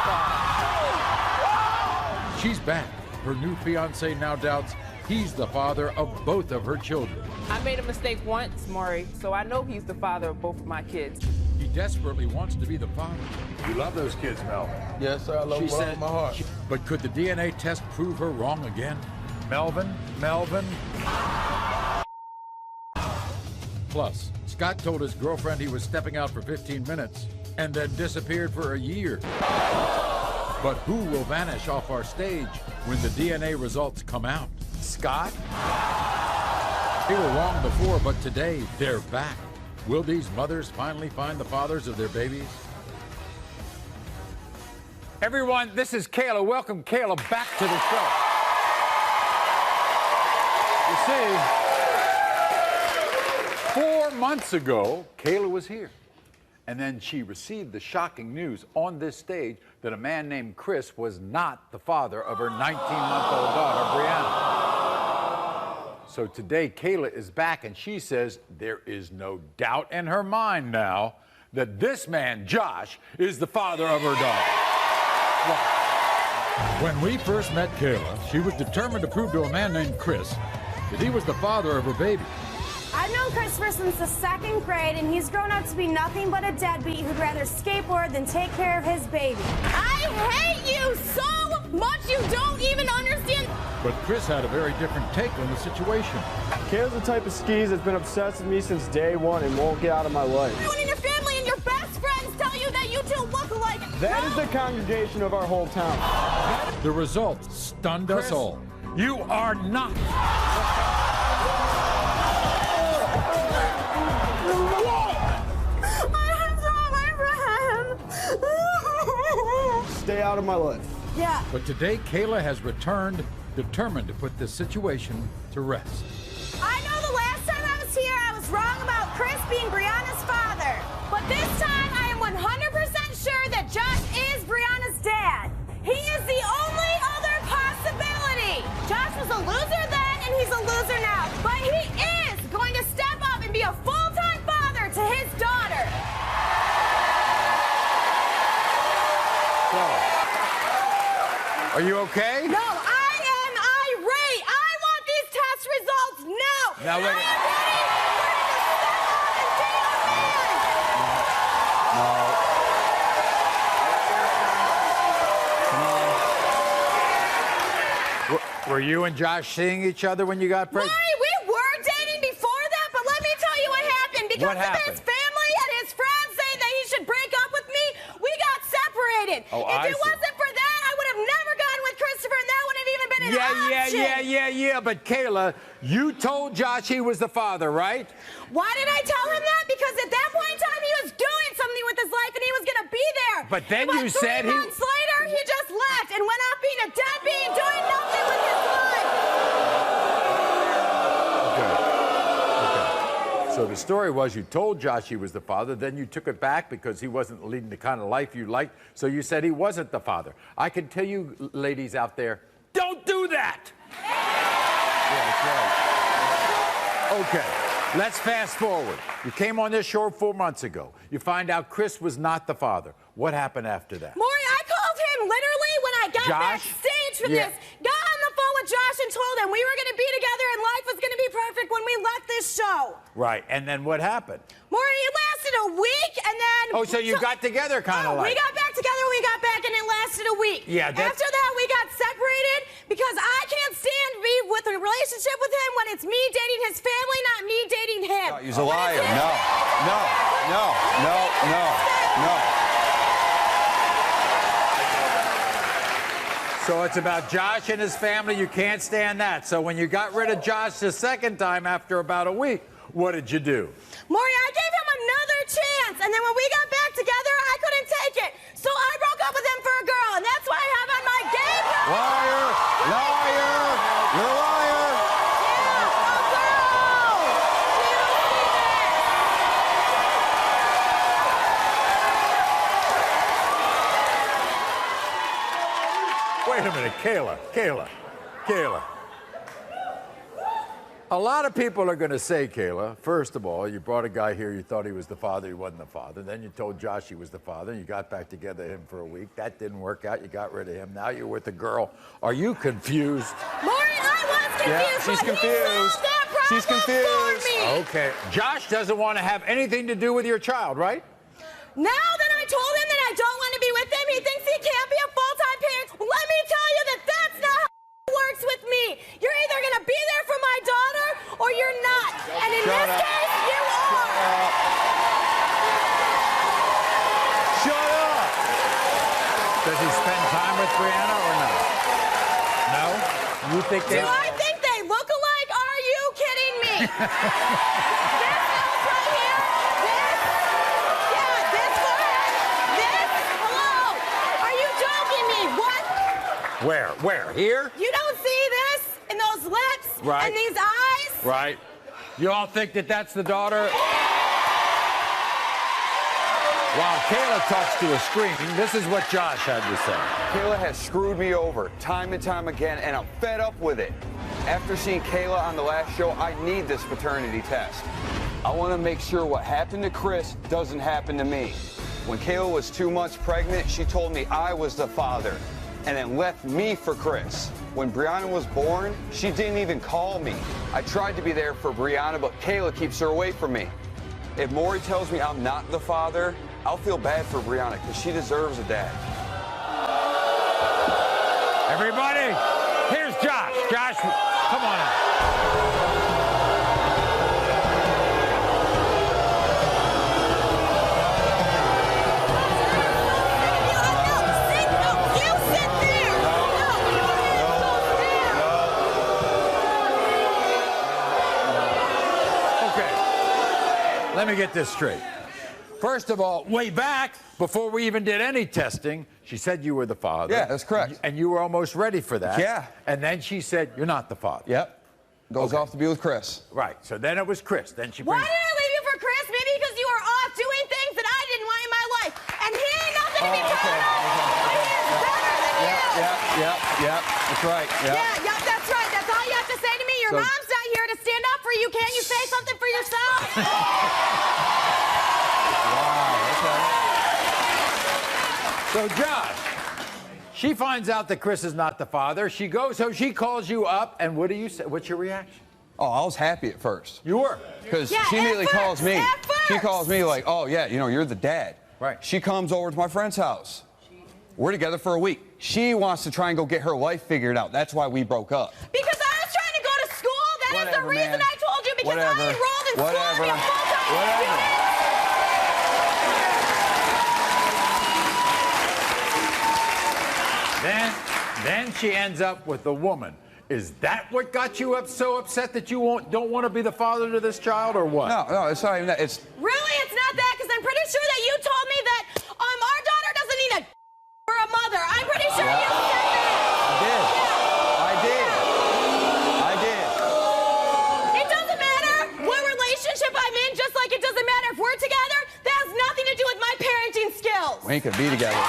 father. She's back. Her new fiancé now doubts he's the father of both of her children. I made a mistake once, Maury, so I know he's the father of both of my kids. He desperately wants to be the father. You love those kids, Melvin. Yes, sir. I love them with all my heart. But could the DNA test prove her wrong again? Melvin. Plus, Scott told his girlfriend he was stepping out for 15 minutes and then disappeared for a year. But who will vanish off our stage when the DNA results come out? Scott? They were wrong before, but today they're back. Will these mothers finally find the fathers of their babies? Everyone, this is Kayla. Welcome Kayla back to the show. You see, 4 months ago, Kayla was here. And then she received the shocking news on this stage that a man named Chris was not the father of her 19-month-old daughter, Brianna. So today, Kayla is back, and she says there is no doubt in her mind now that this man, Josh, is the father of her daughter. When we first met Kayla, she was determined to prove to a man named Chris that he was the father of her baby. I've known Christopher since the 2nd grade, and he's grown up to be nothing but a deadbeat who'd rather skateboard than take care of his baby. I hate you so much you don't even understand. But Chris had a very different take on the situation. Kayla's the type of skis that's been obsessed with me since day one and won't get out of my life. Everyone in your family and your best friends tell you that you two look alike. That is the congregation of our whole town. The results stunned us all. You are not. Stay out of my life. Yeah. But today, Kayla has returned, determined to put this situation to rest. I know the last time I was here, I was wrong about Chris being Brianna's father. But this time, I am 100% sure that Josh is Brianna's dad. He is the only other possibility. Josh was a loser then, and he's a loser now. But he is going to step up and be a full-time father to his daughter. Are you okay? No, I am irate. I want these test results now. Now, wait. I am ready No. Were you and Josh seeing each other when you got pregnant? Maury, we were dating before that, but let me tell you what happened. Because What happened? of his family and his friends saying that he should break up with me, we got separated. Oh, if I it see. wasn't for that, I would have never gotten with Christopher, and that wouldn't have even been an option. Yeah. But Kayla, you told Josh he was the father, right? Why did I tell him that? Because at that point in time, he was doing something with his life, and he was going to be there. But then About you said 3 months later, he just left and went off being a deadbeat, doing nothing with his life. Okay. So the story was you told Josh he was the father, then you took it back because he wasn't leading the kind of life you liked, so you said he wasn't the father. I can tell you, ladies out there, don't do that! Yeah, that's right. Okay, let's fast forward. You came on this show 4 months ago. You find out Chris was not the father. What happened after that? Maury, I called him literally when I got backstage from this. Got on the phone with Josh and told him we were going to be together and life was going to be perfect when we left this show. Right, and then what happened? Maury, it lasted a week and then... Oh, so you got together kind of like... We got back together, we got back, and it lasted a week. Yeah, that's... After that, we got separated Because I can't stand to be with a relationship with him when it's me dating his family, not me dating him. No, he's a liar. No. So it's about Josh and his family. You can't stand that. So when you got rid of Josh the second time after about a week, what did you do? Maury, I gave him another chance, and then when we got back together, I couldn't take it. So I broke up with him for a girl, and that's why I have on my gay brother. Liar! Liar! You're a liar! Wait a minute, Kayla. A lot of people are going to say, Kayla, first of all, you brought a guy here, you thought he was the father, he wasn't the father. Then you told Josh he was the father, you got back together with him for a week. That didn't work out, you got rid of him. Now you're with a girl. Are you confused? Maury, I was confused. Yeah, she's confused. She's confused. Okay. Josh doesn't want to have anything to do with your child, right? Now that I told him that I don't want to be with him, he thinks he can't be a full-time parent. Let me tell you that that's not how it works with me. You're either going to be there for my daughter or you're not. And in this case, you are. Shut up! Does he spend time with Brianna or not? No? You think they... Do I think they look alike? Are you kidding me? This house right here, this forehead, this, hello. Are you joking me? What? Where? Here? You don't see this? And those lips? Right. And these eyes? Right. You all think that that's the daughter? While Kayla talks to a screen, this is what Josh had to say. Kayla has screwed me over time and time again, and I'm fed up with it. After seeing Kayla on the last show, I need this paternity test. I want to make sure what happened to Chris doesn't happen to me. When Kayla was 2 months pregnant, she told me I was the father and then left me for Chris. When Brianna was born, she didn't even call me. I tried to be there for Brianna, but Kayla keeps her away from me. If Maury tells me I'm not the father, I'll feel bad for Brianna because she deserves a dad. Everybody, here's Josh. Josh, come on out. Let me get this straight. First of all, way back, before we even did any testing, she said you were the father. Yeah, that's correct. And you were almost ready for that. Yeah. And then she said, you're not the father. Yep. Goes off to be with Chris. Right. So then it was Chris. Then she Why brings... did I leave you for Chris? Maybe because you were off doing things that I didn't want in my life. And he ain't nothing to be proud of. But he is better than you. Yeah. That's right. Yeah, that's right. That's all you have to say to me. Your mom's not here to stand up for you. Can't you say something for yourself? So, Josh, she finds out that Chris is not the father. She goes home, she calls you up, and what do you say? What's your reaction? Oh, I was happy at first. You were? Because she immediately calls me. She calls me like, oh, yeah, you know, you're the dad. Right. She comes over to my friend's house. We're together for a week. She wants to try and go get her life figured out. That's why we broke up. Because I was trying to go to school. That is the reason I told you. Because I enrolled in school to be a full-time student. Then she ends up with a woman. Is that what got you so upset that you don't want to be the father to this child, or what? No, it's not even that. It's really, it's not that, because I'm pretty sure that you told me that our daughter doesn't need a or a mother. I'm pretty sure you said that. I did. It doesn't matter what relationship I'm in, just like it doesn't matter if we're together. That has nothing to do with my parenting skills. We ain't gonna be together.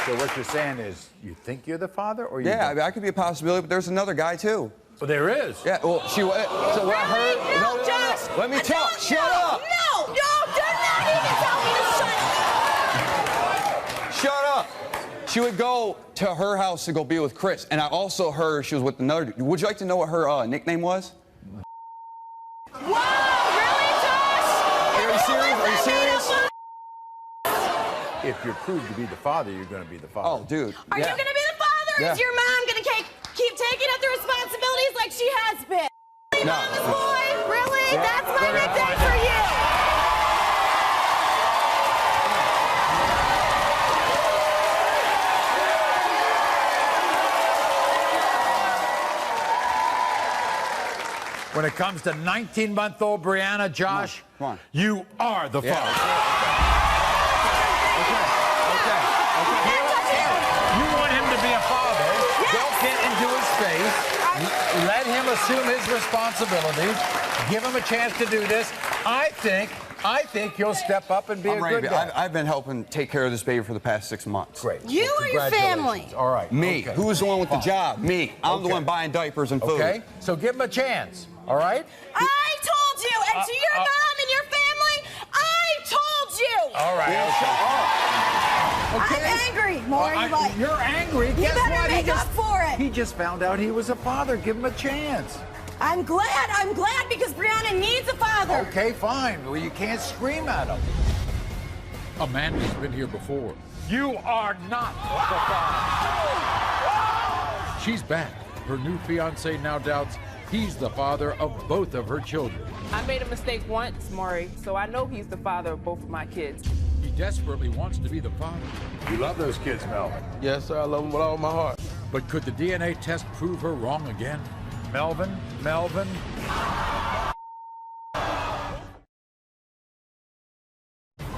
So what you're saying is, you think you're the father, or you? Yeah, don't? I mean, I could be a possibility, but there's another guy too. Well, there is. Yeah. Well, so what I heard. No, Josh. Let me talk. Shut up. No, do not even tell me to shut up. Shut up. She would go to her house to go be with Chris, and I also heard she was with another dude. Would you like to know what her nickname was? Wow, really, Josh? Are you serious? Are you serious? if you're proved to be the father, you're going to be the father. Oh, dude. Are you going to be the father? Or Yeah. is your mom going to keep taking up the responsibilities like she has been? No. Boy, really? Yeah, That's my we're gonna nickname find for out. you. When it comes to 19-month-old Brianna, Josh, Come on. you are the father. You want him to be a father. Don't get into his face. Let him assume his responsibility. Give him a chance to do this. I think you'll step up and be a good guy. I've been helping take care of this baby for the past 6 months. Great. You or your family? All right. Me. Okay. Who's the one with the Fine. job? Me. I'm the Okay. one buying diapers and food. Okay, so give him a chance. All right? I told you, and to your mom and your family, I told you. All right. Okay. I'm angry, Maury. You're angry. You Guess better what? make up for it. He just found out he was a father. Give him a chance. I'm glad because Brianna needs a father. Okay, fine. Well, you can't scream at him. Amanda's been here before. You are not the father. She's back. Her new fiance now doubts he's the father of both of her children. I made a mistake once, Maury, so I know he's the father of both of my kids. He desperately wants to be the father. You love those kids, Melvin. Yes, sir. I love them with all my heart. But could the DNA test prove her wrong again? Melvin.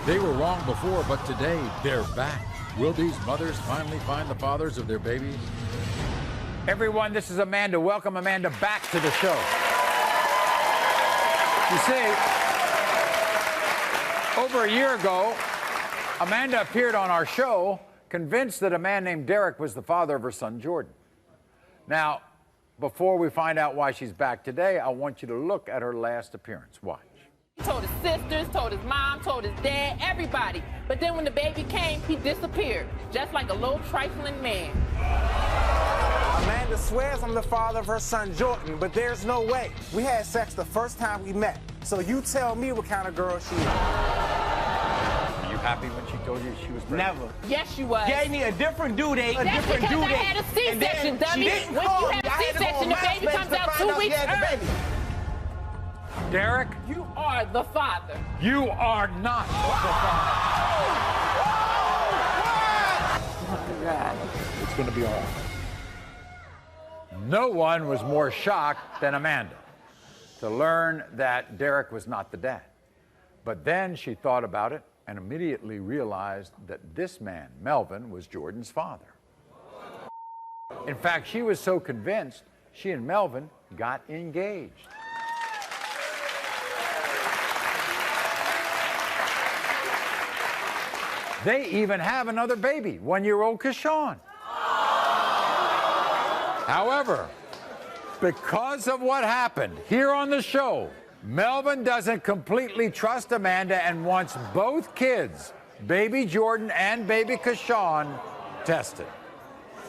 They were wrong before, but today they're back. Will these mothers finally find the fathers of their babies? Everyone, this is Amanda. Welcome Amanda back to the show. You see, over a year ago, Amanda appeared on our show convinced that a man named Derek was the father of her son Jordan. Now, before we find out why she's back today, I want you to look at her last appearance. Watch. He told his sisters, told his mom, told his dad, everybody. But then when the baby came, he disappeared, just like a little trifling man. Amanda swears I'm the father of her son Jordan, but there's no way. We had sex the first time we met. So you tell me what kind of girl she is. Are you happy when she told you she was pregnant? Never. Yes, you was. Gave me a different due date. That's because I had a C-section, dummy. When you have a C-section, the baby comes out 2 weeks early. Derek? You are the father. You are not the father. Oh, God. It's going to be all right. No one was more shocked than Amanda to learn that Derek was not the dad. But then she thought about it and immediately realized that this man, Melvin, was Jordan's father. In fact, she was so convinced, she and Melvin got engaged. They even have another baby, 1-year-old Kashawn. However, because of what happened here on the show, Melvin doesn't completely trust Amanda and wants both kids, baby Jordan and baby Kashawn, tested.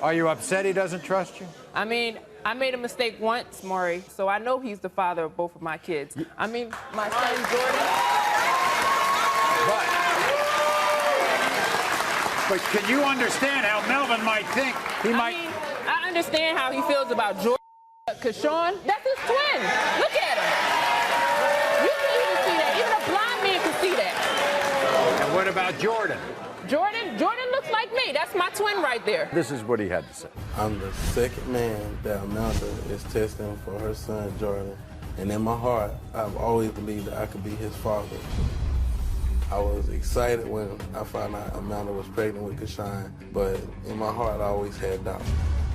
Are you upset he doesn't trust you? I mean, I made a mistake once, Maury, so I know he's the father of both of my kids. I mean, my son Jordan. But can you understand how Melvin might think I mean, I understand how he feels about Jordan. Kashawn, that's his twin. Look at him. You can even see that. Even a blind man can see that. And what about Jordan? Jordan looks like me. That's my twin right there. This is what he had to say. I'm the second man that Amanda is testing for her son, Jordan. And in my heart, I've always believed that I could be his father. I was excited when I found out Amanda was pregnant with Kashawn, but in my heart, I always had doubt.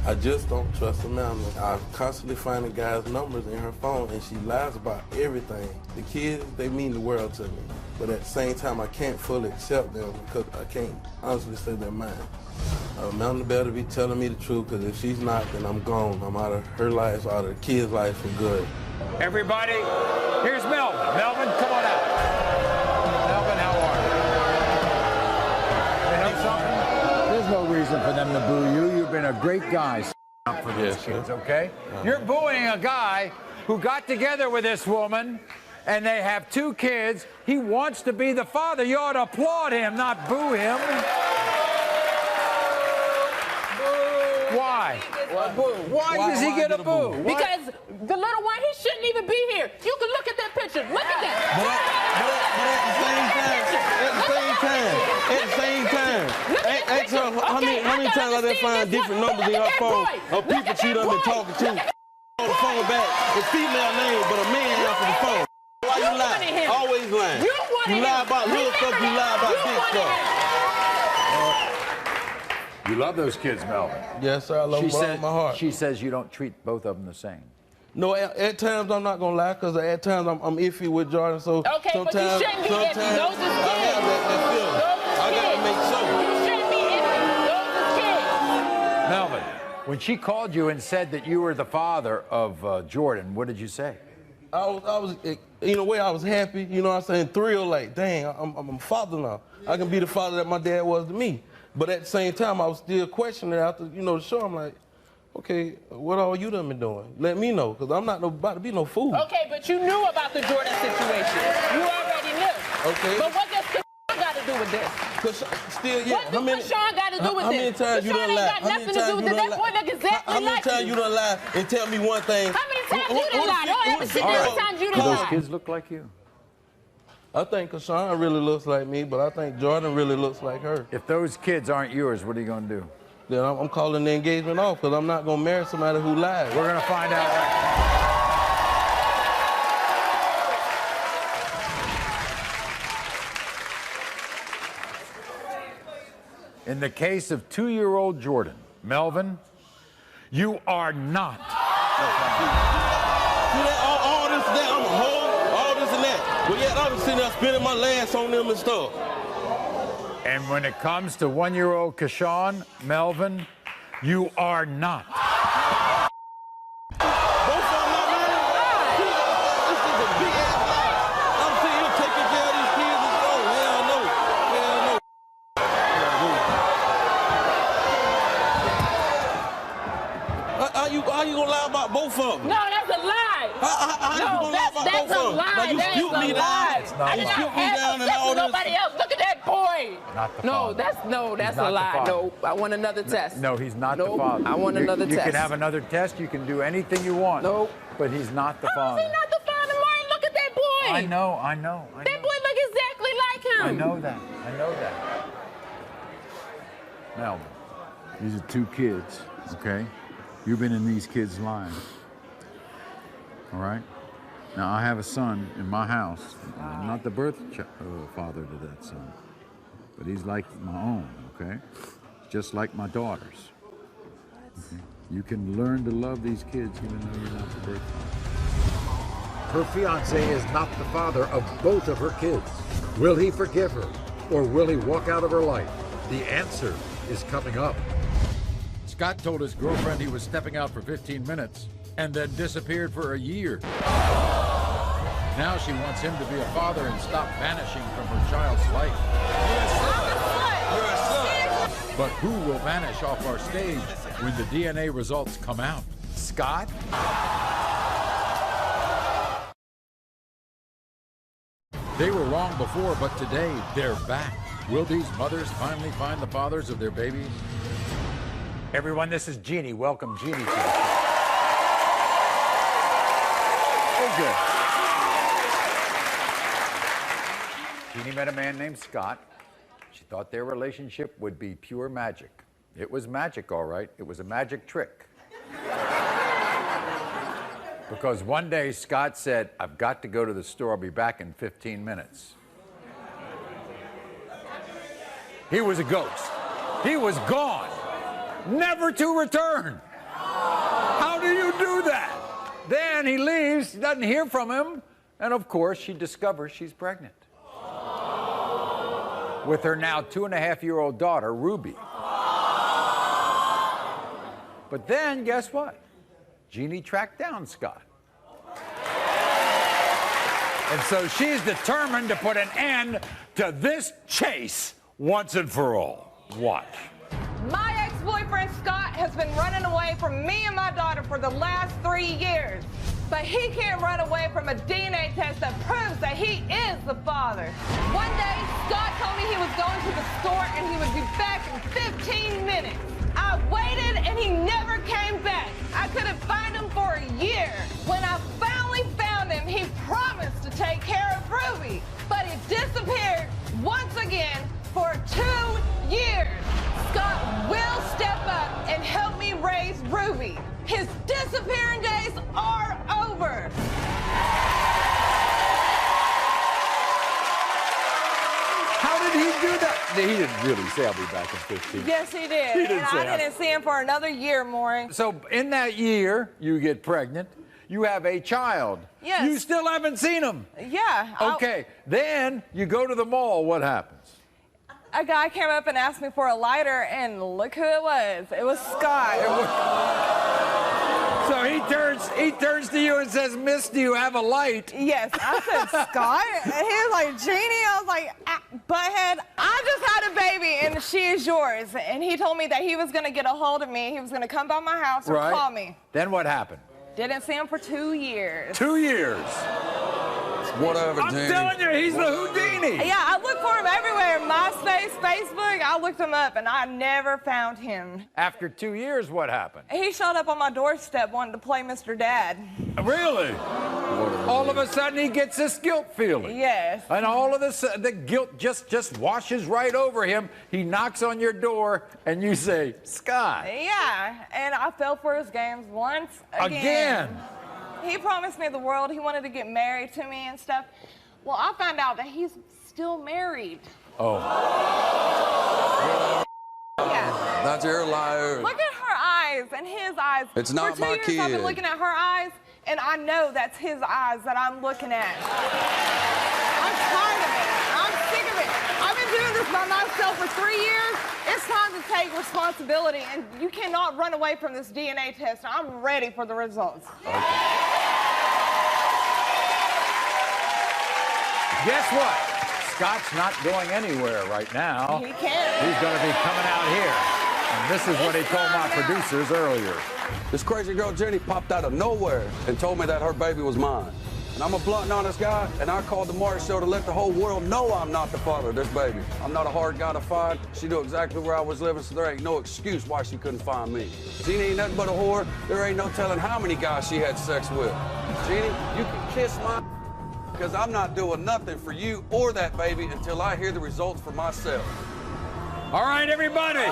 I just don't trust Amanda. I constantly find the guy's numbers in her phone, and she lies about everything. The kids, they mean the world to me. But at the same time, I can't fully accept them because I can't honestly say they're mine. Amanda better be telling me the truth, because if she's not, then I'm gone. I'm out of her life, out of the kids' life for good. Everybody, here's Melvin. Melvin, come on out. Melvin, how are you? You know something? There's no reason for them to boo you. You've been a great guy up for these kids, okay? You're booing a guy who got together with this woman and they have 2 kids. He wants to be the father. You ought to applaud him, not boo him. Why? Why does he get a boo? Because the little one, he shouldn't even be here. You can look at that picture. Look at that. But at the same time, ask her how many times I done find different numbers in her phone of people she done been talking to. On the phone back, it's female name, but a man answer the phone. Why you lie? Always lying. You lie about little stuff, you lie about big stuff. You love those kids, Melvin. Yes, sir. I love them all in my heart. She says you don't treat both of them the same. No, at times I'm not gonna lie, because at times I'm iffy with Jordan. So okay, sometimes, but you shouldn't be iffy. Those is kids. I have that feeling. I gotta make sure. You shouldn't be iffy. Those is kids. Melvin, when she called you and said that you were the father of Jordan, what did you say? I was, in a way, I was happy. You know what I'm saying? Thrilled, like, dang, I'm a father now. I can be the father that my dad was to me. But at the same time, I was still questioning after, the show. I'm like, okay, what all you done been doing? Let me know, because I'm not about to be no fool. Okay, but you knew about the Jordan situation. You already knew. Okay. But what does Kashawn got to do with this? Still, yeah. What does Kashawn got to do with this? How many times you done lied? Kashawn ain't got nothing to do with this. That boy look exactly like you. How many times you done lied and tell me one thing? How many times you done lied? Don't ever sit there and times you done Do lied. those kids look like you? I think Kashawn really looks like me, but I think Jordan really looks like her. If those kids aren't yours, what are you going to do? Then I'm calling the engagement off, because I'm not going to marry somebody who lied. We're going to find out right now. In the case of 2-year-old Jordan, Melvin, you are not. See that, all this, that, I'm a hoe, all this and that. But yet I'm sitting there spending my last on them and stuff. And when it comes to 1-year-old Kashawn, Melvin, you are not. Both of them not married. This is a big ass lie. I'm sitting here taking care of these kids and stuff. Hell no. How you gonna lie about both of them? No, that's a lie. How you gonna lie about both of them? Now you shoot me down. I did not have sex with nobody else. Look at that boy. Not the father. That's a lie. No, I want another test. No, he's not the father. I want another test. You can have another test. You can do anything you want. Nope. But he's not the father. How is he not the father, Maury? Look at that boy. I know. That boy look exactly like him. I know that. Melvin, these are 2 kids, okay? You've been in these kids' lives, all right? Now, I have a son in my house. I'm not the birth father to that son, but he's like my own, okay? Just like my daughters. Okay? You can learn to love these kids even though you're not the birth father. Her fiancé is not the father of both of her kids. Will he forgive her, or will he walk out of her life? The answer is coming up. Scott told his girlfriend he was stepping out for 15 minutes and then disappeared for a year. Now she wants him to be a father and stop vanishing from her child's life. But who will vanish off our stage when the DNA results come out? Scott? They were wrong before, but today they're back. Will these mothers finally find the fathers of their babies? Everyone, this is Jeannie. Welcome, Jeannie, to the show. Oh, good. Jeannie met a man named Scott. She thought their relationship would be pure magic. It was magic, all right. It was a magic trick. Because one day Scott said, I've got to go to the store. I'll be back in 15 minutes. He was a ghost. He was gone. Never to return. How do you do that? Then he leaves, doesn't hear from him, and of course she discovers she's pregnant. With her now 2.5-year-old daughter, Ruby. But then, guess what? Jeannie tracked down Scott. And so she's determined to put an end to this chase once and for all. Watch. My ex-boyfriend Scott has been running away from me and my daughter for the last 3 years. But he can't run away from a DNA test that proves the father. One day, Scott told me he was going to the store and he would be back in 15 minutes. I waited and he never came back. I couldn't find him for a year. When I finally found him, he promised to take care of Ruby, but he disappeared once again for 2 years. Scott will step up and help me raise Ruby. His disappearing days are over. How did he do that? He didn't really say I'll be back in 15. Yes, he did. He didn't and say I didn't see him for another year, Maury. So in that year, you get pregnant. You have a child. Yes. You still haven't seen him. Yeah. Okay. Then you go to the mall. What happens? A guy came up and asked me for a lighter, and look who it was. It was Scott. So he turns to you and says, "Miss, do you have a light?" Yes. I said, "Scott?" And he was like, "Jeannie." I was like, "Butthead, I just had a baby, and she is yours." And he told me that he was going to get a hold of me. He was going to come by my house or call me. Then what happened? Didn't see him for 2 years. 2 years. Whatever, I'm telling you, he's the Houdini. Yeah, I looked for him everywhere. MySpace, Facebook. I looked him up, and I never found him. After 2 years, what happened? He showed up on my doorstep wanting to play Mr. Dad. Really? All of a sudden, he gets this guilt feeling. Yes. And all of a sudden, the guilt just washes right over him. He knocks on your door, and you say, "Scott." Yeah, and I fell for his games once Again? He promised me the world. He wanted to get married to me and stuff. Well, I found out that he's still married. Oh. Yeah. That's your liar. Look at her eyes and his eyes. It's not for 2 my years, kid. I've been looking at her eyes, and I know that's his eyes that I'm looking at. I'm tired of it. I'm sick of it. I've been doing this by myself for 3 years. It's time to take responsibility, and you cannot run away from this DNA test. I'm ready for the results. Guess what? Scott's not going anywhere right now. He can't. He's going to be coming out here. And this is what he told my producers earlier. This crazy girl Jenny popped out of nowhere and told me that her baby was mine. And I'm a blunt and honest guy, and I called the Maury show to let the whole world know I'm not the father of this baby. I'm not a hard guy to find. She knew exactly where I was living, so there ain't no excuse why she couldn't find me. Jeannie ain't nothing but a whore. There ain't no telling how many guys she had sex with. Jeannie, you can kiss my because I'm not doing nothing for you or that baby until I hear the results for myself. All right, everybody.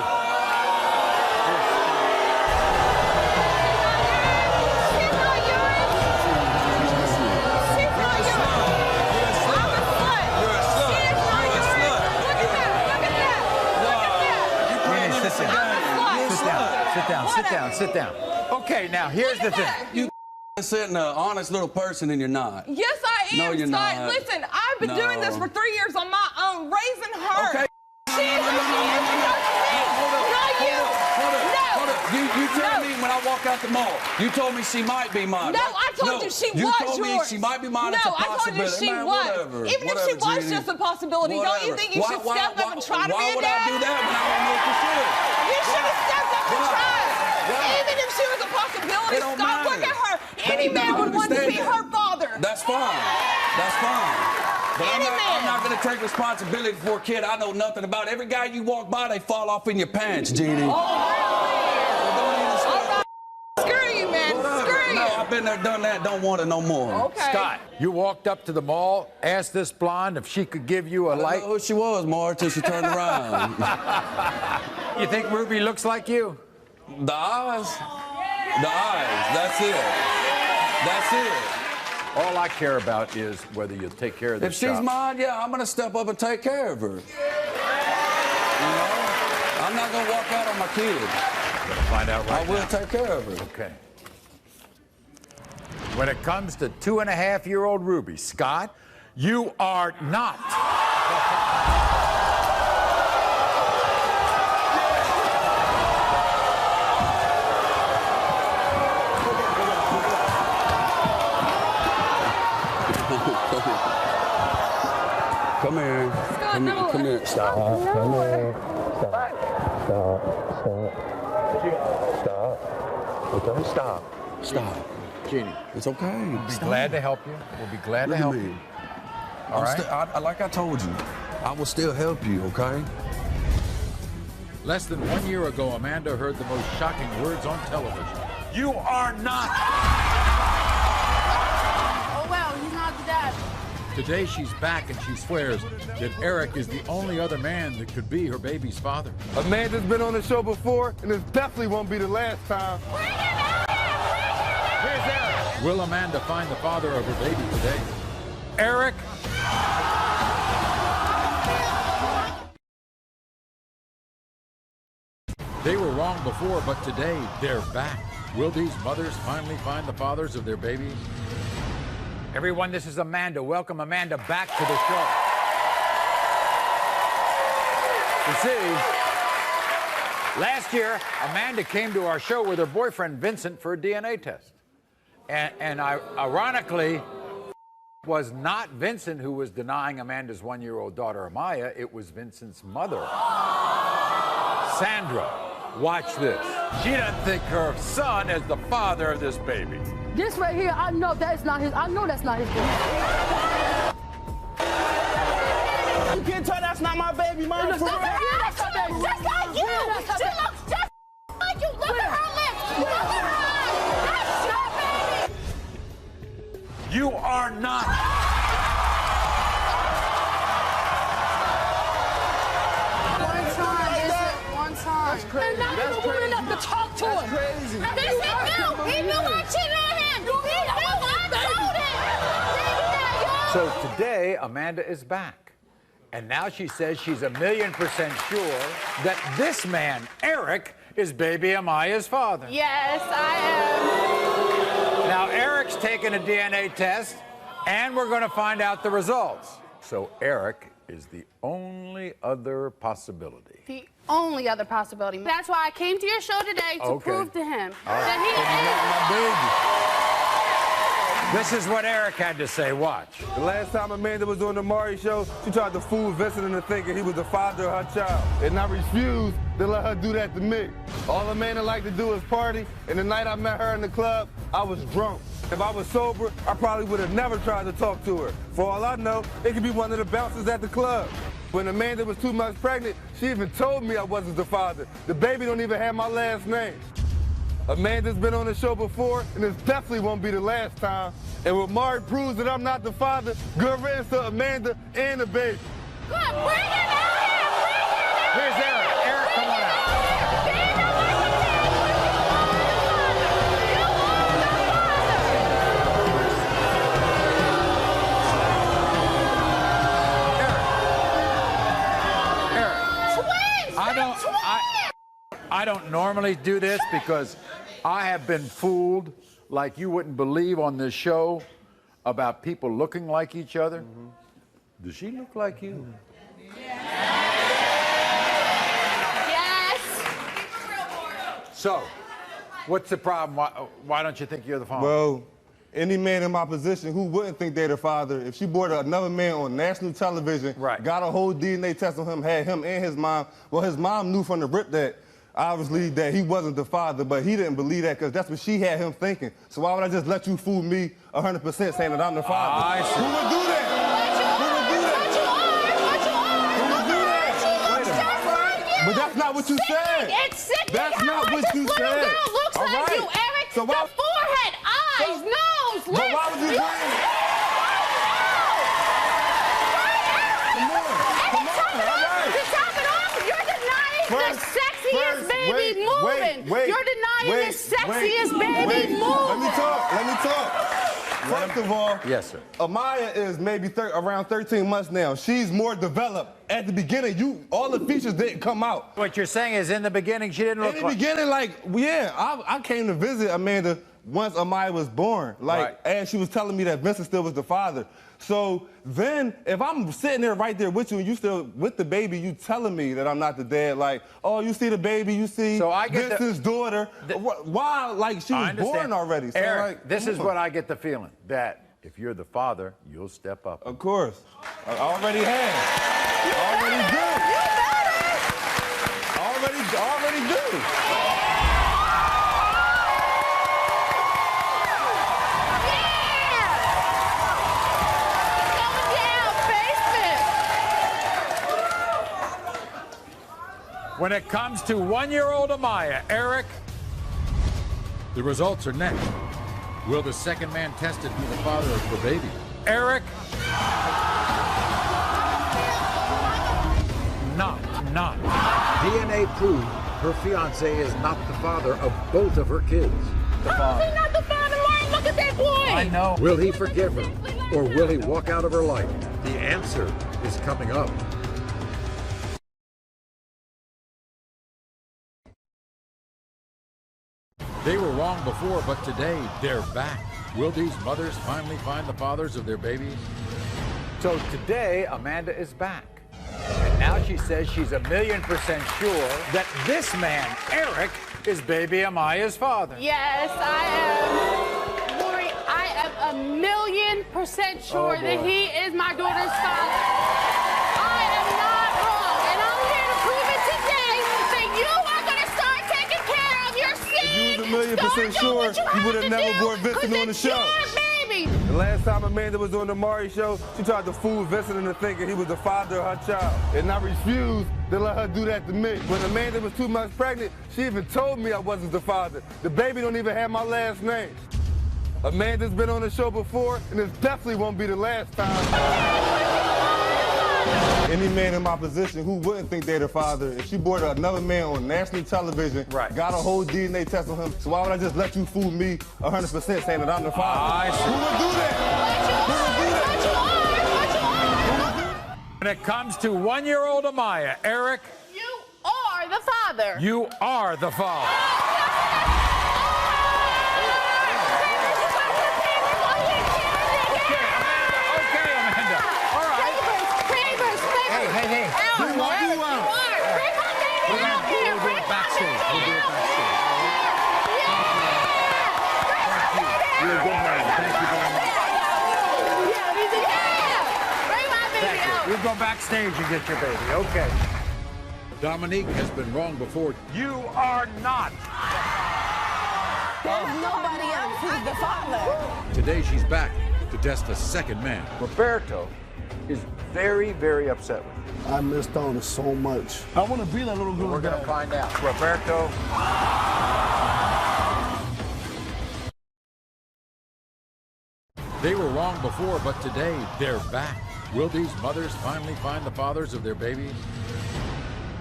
Sit down. Okay, now here's the thing. You sitting an honest little person and you're not. Yes, I am, No, you're Scott. not. Listen, I've been doing this for 3 years on my own, raising her. Okay. She is who she is. Not you. Hold up. You told me when I walked out the mall, you told me she might be mine. No, I told you she was yours. You told me yours. she might be mine. No, It's a I told you possibility. she Man, was. whatever. Even if she was Jeannie. just a possibility, don't you think you should step up and try to be a dad? Why would I do that when I don't know for sure? You should have stepped up and tried. Even if she was a possibility, It don't Scott, look matter. at her. Any man would want to be her father. That's fine. That's fine. But I'm not going to take responsibility for a kid I know nothing about. Every guy you walk by, they fall off in your pants, Jeannie. Oh, really? Screw you, man. Screw you. No, I've been there, done that. Don't want it no more. Okay. Scott, you walked up to the mall, asked this blonde if she could give you a light. I didn't know who she was, Maury, till she turned around. You think Ruby looks like you? The eyes. The eyes. That's it. That's it. All I care about is whether you take care of this If she's mine, yeah, I'm going to step up and take care of her. You know? I'm not going to walk out on my kid. I'm going to find out right I will now. take care of her. Okay. When it comes to 2.5-year-old Ruby, Scott, you are not. Come here. Scott, Come no. here. Come here. Stop. No. Come here. Stop. Stop. Stop. Okay. Stop. Stop. Jeannie. It's okay. We'll be glad to help you. We'll be glad to help you. All right? Like I told you, I will still help you, okay? Less than 1 year ago, Amanda heard the most shocking words on television. You are not. Oh, well, he's not the dad. Today, she's back and she swears that Eric is the only other man that could be her baby's father. Amanda's been on the show before, and this definitely won't be the last time. Here's Eric. Will Amanda find the father of her baby today? Eric. They were wrong before, but today they're back. Will these mothers finally find the fathers of their babies? Everyone, this is Amanda. Welcome Amanda back to the show. You see, last year, Amanda came to our show with her boyfriend, Vincent, for a DNA test. And ironically, was not Vincent who was denying Amanda's 1-year-old daughter, Amaya. It was Vincent's mother, Sandra. Watch this. She doesn't think her son is the father of this baby. This right here, I know that's not his. I know that's not his baby. You can't tell that's not my baby, Mom. Just like you. She looks just like you. Look at her lips. Look at her eyes. That's your baby. You are not. One time. That's crazy. And not even woman enough to talk to him. That's crazy. He knew I cheated on him. He knew I told him. So today, Amanda is back. And now she says she's 1,000,000% sure that this man, Eric, is baby Amaya's father. Yes, I am. Now, Eric's taking a DNA test, and we're going to find out the results. So Eric is the only other possibility. The only other possibility. That's why I came to your show today to prove to him that This is what Eric had to say. Watch. The last time Amanda was on the Maury show, she tried to fool Vincent into thinking he was the father of her child. And I refused to let her do that to me. All Amanda liked to do is party, and the night I met her in the club, I was drunk. If I was sober, I probably would have never tried to talk to her. For all I know, it could be one of the bouncers at the club. When Amanda was 2 months pregnant, she even told me I wasn't the father. The baby don't even have my last name. Amanda's been on the show before, and this definitely won't be the last time. And when Maury proves that I'm not the father, good riddance to Amanda and the baby. Good, bring him out here! Here's Eric. Eric, come on out. I don't normally do this because I have been fooled like you wouldn't believe on this show about people looking like each other. Does she look like you? Yes. So, what's the problem? Why don't you think you're the father? Well, any man in my position who wouldn't think they're the father, if she brought another man on national television, got a whole DNA test on him, had him and his mom, well, his mom knew from the rip that obviously that he wasn't the father, but he didn't believe that because that's what she had him thinking. So why would I just let you fool me 100% saying that I'm the father? I see. Who would do that? Who would do that? Who would do that? But that's not what you said. It's sickening. That's not what you this said. little girl looks All like right. you, Eric. So why, the forehead, eyes, nose, lips. But why would you bring it? The sexiest baby moving. You're denying the sexiest baby moving. Let me talk. First of all, yes, sir. Amaya is maybe around 13 months now. She's more developed. At the beginning, all the features didn't come out. What you're saying is in the beginning, she didn't look like... In the beginning, I came to visit Amanda once Amaya was born. As she was telling me that Vincent still was the father. So then, if I'm sitting there right there with you and you still with the baby, you telling me that I'm not the dad, oh, you see the baby, you see Vincent's daughter. Why? She was born already. So Eric, this is what I get the feeling, that if you're the father, you'll step up. Of course. I already have. Already do. When it comes to one-year-old Amaya, Eric, the results are next. Will the second man tested be the father of the baby? Eric? Not. DNA proved her fiancé is not the father of both of her kids. How is he not the father, Maury? Look at that boy. I know. Will he forgive her, or will he walk out of her life? The answer is coming up. They were wrong before, but today they're back. Will these mothers finally find the fathers of their babies? So today, Amanda is back. And now she says she's 1,000,000% sure that this man, Eric, is baby Amaya's father. Yes, I am. Maury, I am 1,000,000% sure that he is my daughter's father. I am not wrong, and I'm here to prove it today that you are going to start taking care of your seed. If you was 1,000,000% sure, you would have never brought Vincent on the show. The last time Amanda was on the Maury show, she tried to fool Vincent into thinking he was the father of her child. And I refused to let her do that to me. When Amanda was 2 months pregnant, she even told me I wasn't the father. The baby don't even have my last name. Amanda's been on the show before, and this definitely won't be the last time. Any man in my position who wouldn't think they're the father, if she brought another man on national television, got a whole DNA test on him, so why would I just let you fool me 100% saying that I'm the father? Who would do that? When it comes to one-year-old Amaya, Eric, You are the father. you are the father. Hey. We'll do it backstage. You're a good man. Thank you very much. We'll go backstage and get your baby. Okay. Dominique has been wrong before. You are not. There's nobody else who's the father. Today she's back to test a second man. Roberto is very, very upset with you. I missed on so much. I want to be that little girl. We're going to find out. Roberto. They were wrong before, but today they're back. Will these mothers finally find the fathers of their babies?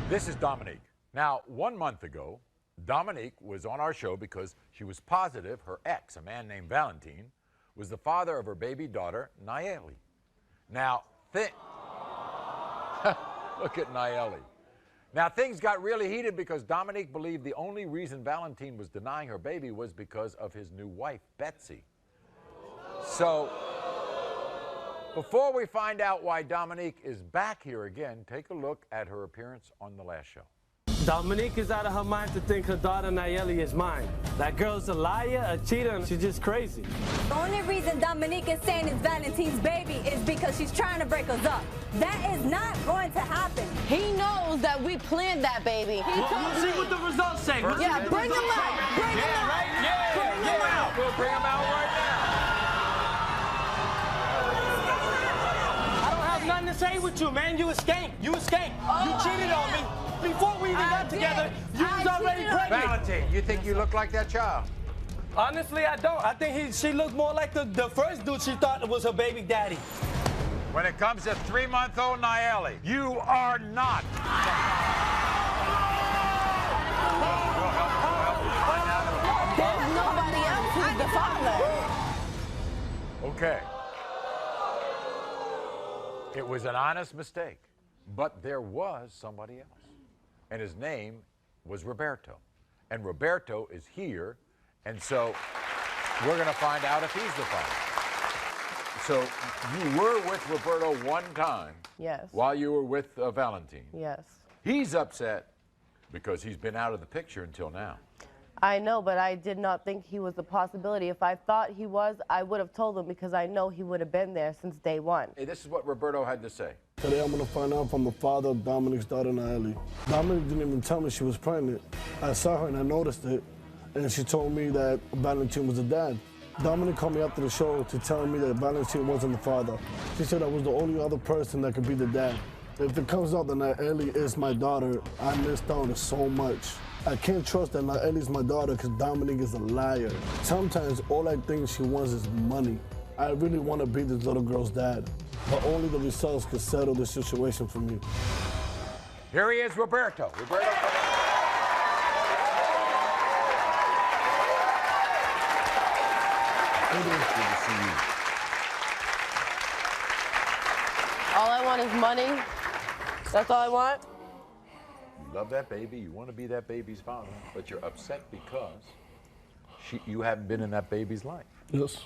This is Dominique. Now, 1 month ago, Dominique was on our show because she was positive her ex, a man named Valentine, was the father of her baby daughter, Nayeli. Now, look at Nayeli. Now, things got really heated because Dominique believed the only reason Valentine was denying her baby was because of his new wife, Betsy. So, before we find out why Dominique is back here again, take a look at her appearance on the last show. Dominique is out of her mind to think her daughter Nayeli is mine. That girl's a liar, a cheater, and she's just crazy. The only reason Dominique is saying it's Valentine's baby is because she's trying to break us up. That is not going to happen. He knows that we planned that baby. We'll see what the results say. Yeah, bring him out. Bring him out. Bring him out. We'll bring him out right now. I don't have nothing to say with you, man. You escaped. You escaped. You cheated on me. Before we even got together, you was already pregnant. Valentine, you think you look like that child? Honestly, I don't. I think she looked more like the first dude she thought was her baby daddy. When it comes to 3-month-old Nayeli, you are not. There's nobody else who's the father. Okay. It was an honest mistake, but there was somebody else. And his name was Roberto. And Roberto is here, and so we're going to find out if he's the father. So you were with Roberto one time. Yes. While you were with Valentine. Yes. He's upset because he's been out of the picture until now. I know, but I did not think he was a possibility. If I thought he was, I would have told him because I know he would have been there since day one. Hey, this is what Roberto had to say. Today I'm going to find out if I'm the father of Dominique's daughter, Nayeli. Dominique didn't even tell me she was pregnant. I saw her and I noticed it, and she told me that Valentine was the dad. Dominique called me after the show to tell me that Valentine wasn't the father. She said I was the only other person that could be the dad. If it comes out that Naeli is my daughter, I missed out on so much. I can't trust that Naeli's my daughter because Dominic is a liar. Sometimes all I think she wants is money. I really want to be this little girl's dad, but only the results can settle the situation for me. Here he is, Roberto. Roberto. All I want is money. That's all I want. You love that baby. You want to be that baby's father, but you're upset because you haven't been in that baby's life. Yes.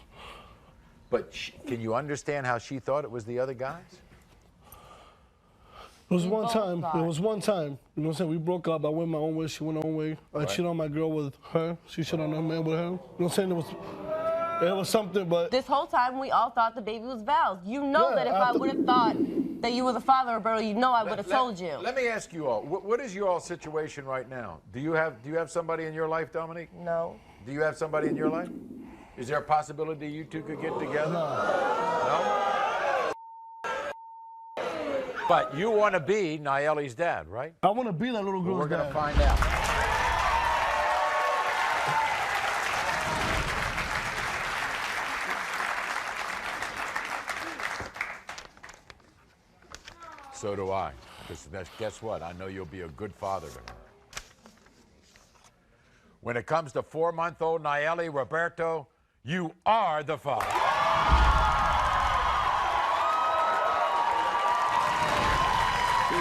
But can you understand how she thought it was the other guys? It was one time. It was one time. You know what I'm saying? We broke up. I went my own way. She went her own way. I cheated on my girl with her. She cheated on her man with her. You know what I'm saying? It was something, but... This whole time, we all thought the baby was Val's. You know that if I would have thought that you were the father, Roberto, you know I would have told you. Let me ask you all, what is your all situation right now? Do you have somebody in your life, Dominique? No. Do you have somebody in your life? Is there a possibility you two could get together? No? But you want to be Naeli's dad, right? I want to be that little girl's dad. We're going to find out. So do I. Guess what? I know you'll be a good father to her. When it comes to 4-month-old Naeli, Roberto, you are the father. You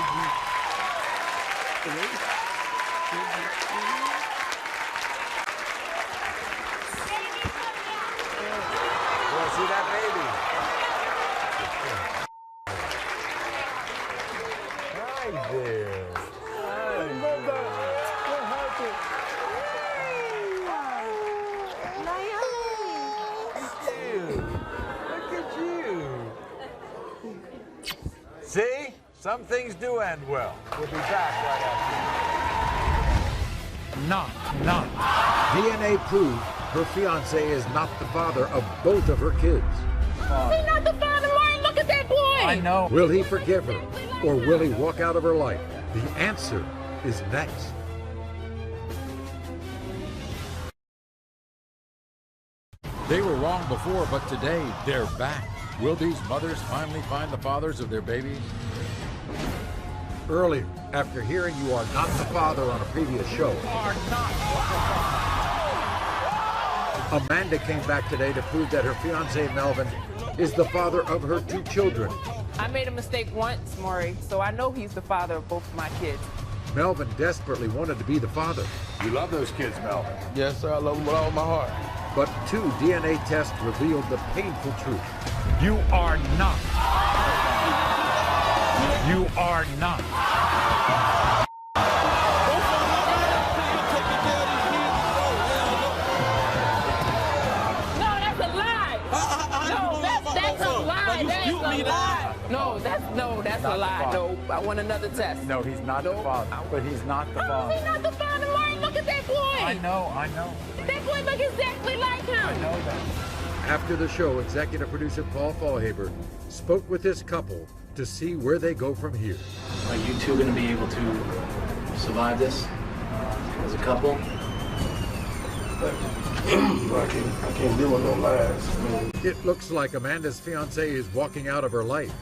see that baby? Hi there. See? Some things do end well. We'll be back right after. Not. DNA proved her fiancé is not the father of both of her kids. He's not the father, Maury. Look at that boy. I know. Will he forgive her, or will he walk out of her life? The answer is next. They were wrong before, but today they're back. Will these mothers finally find the fathers of their babies? Earlier, after hearing you are not the father on a previous show, Amanda came back today to prove that her fiancé Melvin is the father of her 2 children. I made a mistake once, Maury, so I know he's the father of both of my kids. Melvin desperately wanted to be the father. You love those kids, Melvin. Yes, sir. I love them with all my heart. But 2 DNA tests revealed the painful truth. You are not. You are not. No, that's a lie. No, that's a lie. That's a lie. No, I want another test. No, he's not the father. But he's not the father. He's not the father, Maury. Look at that boy. I know. That boy look exactly like him. I know that. After the show, executive producer Paul Fallhaber spoke with this couple to see where they go from here. Are you two going to be able to survive this as a couple? I can't deal with no lies. It looks like Amanda's fiancé is walking out of her life.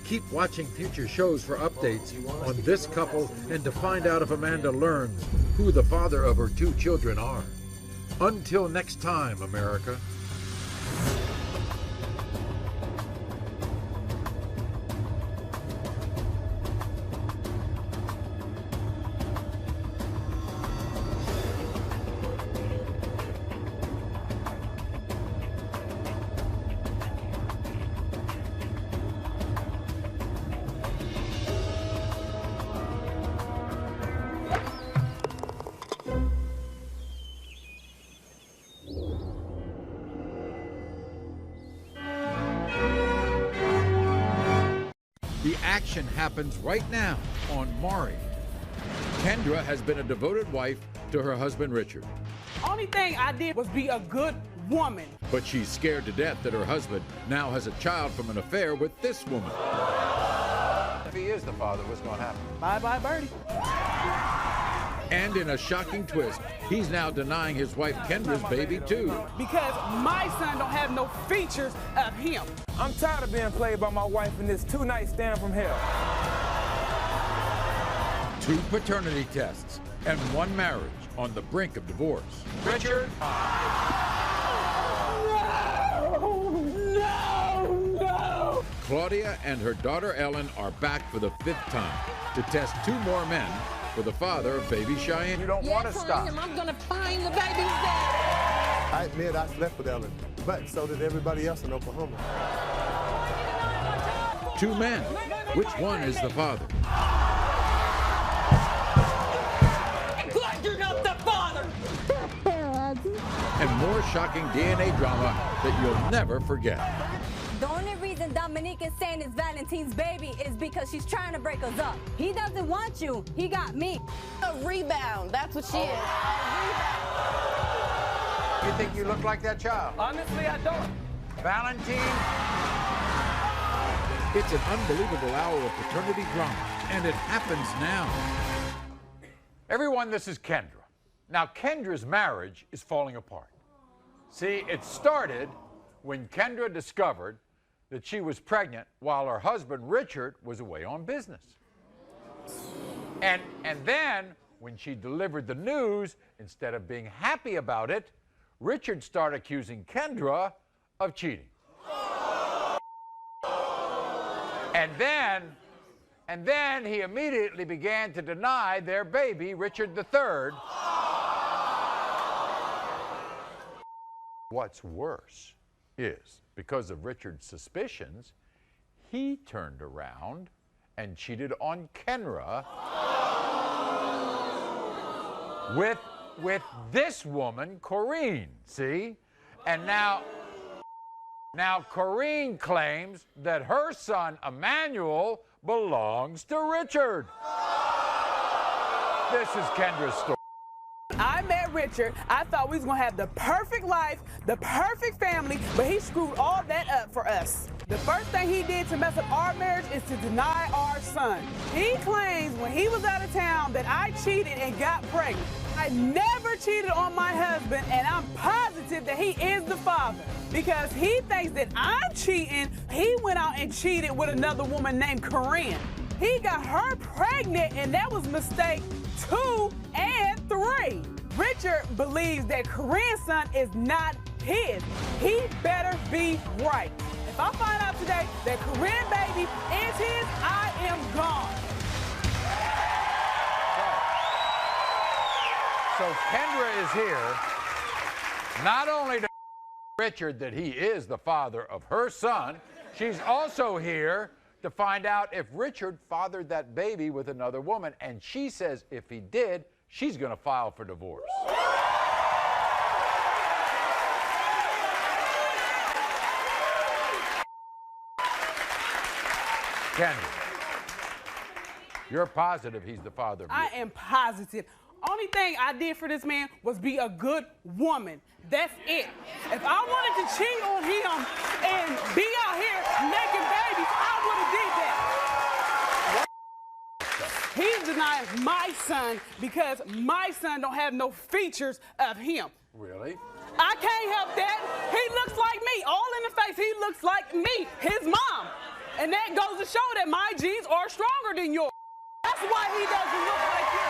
Keep watching future shows for updates on this couple and to find out if Amanda learns who the father of her 2 children are. Until next time, America. The action happens right now on Maury. Kendra has been a devoted wife to her husband, Richard. Only thing I did was be a good woman. But she's scared to death that her husband now has a child from an affair with this woman. If he is the father, what's going to happen? Bye-bye, Birdie. And in a shocking twist, he's now denying his wife Kendra's baby too. Because my son don't have no features of him. I'm tired of being played by my wife in this two-night stand from hell. 2 paternity tests and 1 marriage on the brink of divorce. Richard? No! Claudia and her daughter Ellen are back for the 5th time to test 2 more men for the father of baby Cheyenne. You don't want to stop. I'm gonna find the baby's dad. I admit I slept with Ellen, but so did everybody else in Oklahoma. 2 men. Which one is the father? I'm glad you're not the father. And more shocking DNA drama that you'll never forget. The only reason Dominique is saying it's Valentine's baby is because she's trying to break us up. He doesn't want you. He got me. A rebound. That's what she is. You think you look like that child? Honestly, I don't. Valentine? It's an unbelievable hour of paternity drama, and it happens now. Everyone, this is Kendra. Now, Kendra's marriage is falling apart. See, it started when Kendra discovered that she was pregnant while her husband, Richard, was away on business. And then, when she delivered the news, instead of being happy about it, Richard started accusing Kendra of cheating. And then he immediately began to deny their baby, Richard III. What's worse is, because of Richard's suspicions, he turned around and cheated on Kendra with this woman, Corinne, see? And now Corinne claims that her son, Emmanuel, belongs to Richard. This is Kendra's story. I met Richard. I thought we was gonna have the perfect life, the perfect family, but he screwed all that up for us. The first thing he did to mess up our marriage is to deny our son. He claims when he was out of town that I cheated and got pregnant. I never cheated on my husband, and I'm positive that he is the father. Because he thinks that I'm cheating, he went out and cheated with another woman named Corinne. He got her pregnant, and that was mistake 2 and 3. Richard believes that Corinne's son is not his. He better be right. If I find out today that Corinne baby is his, I am gone. So Kendra is here, not only to Richard that he is the father of her son, she's also here to find out if Richard fathered that baby with another woman, and she says if he did, she's going to file for divorce. Kendra, you're positive he's the father of I am positive. Only thing I did for this man was be a good woman. That's it. If I wanted to cheat on him and be out here making babies, I would have did that. He denies my son because my son don't have no features of him. Really? I can't help that. He looks like me. All in the face, he looks like me, his mom. And that goes to show that my genes are stronger than yours. That's why he doesn't look like you.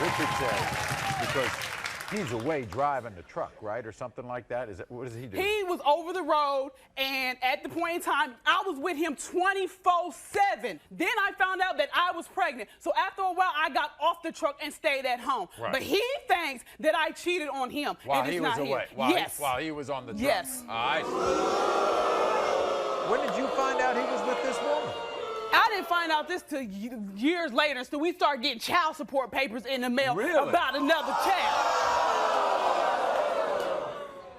Richard says because he's away driving the truck, right, or something like that. What does he do? He was over the road, and at the point in time, I was with him 24/7. Then I found out that I was pregnant. So after a while, I got off the truck and stayed at home. Right. But he thinks that I cheated on him. While and it's he was not away. him. While he was on the truck. Yes. I see. When did you find out he was with this woman? I didn't find out this till years later, so we started getting child support papers in the mail about another child.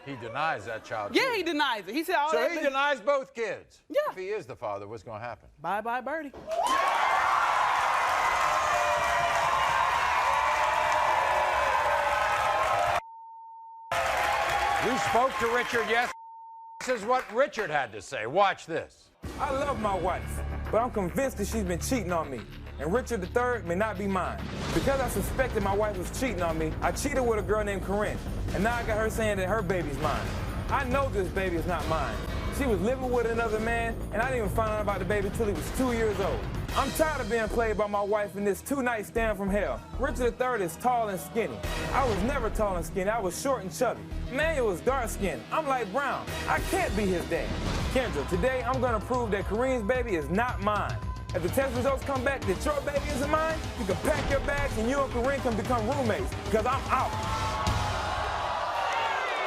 He denies that child. Yeah, he denies it. He said, so he denies both kids. Yeah. If he is the father, what's going to happen? Bye-bye, Birdie. We spoke to Richard yesterday. This is what Richard had to say. Watch this. I love my wife, but I'm convinced that she's been cheating on me. And Richard III may not be mine. Because I suspected my wife was cheating on me, I cheated with a girl named Corinne. And now I got her saying that her baby's mine. I know this baby is not mine. She was living with another man, and I didn't even find out about the baby until he was 2 years old. I'm tired of being played by my wife in this two-night stand from hell. Richard III is tall and skinny. I was never tall and skinny. I was short and chubby. Manuel was dark-skinned. I'm light brown. I can't be his dad. Kendra, today I'm going to prove that Kareem's baby is not mine. If the test results come back that your baby isn't mine, you can pack your bags and you and Kareem can become roommates, because I'm out.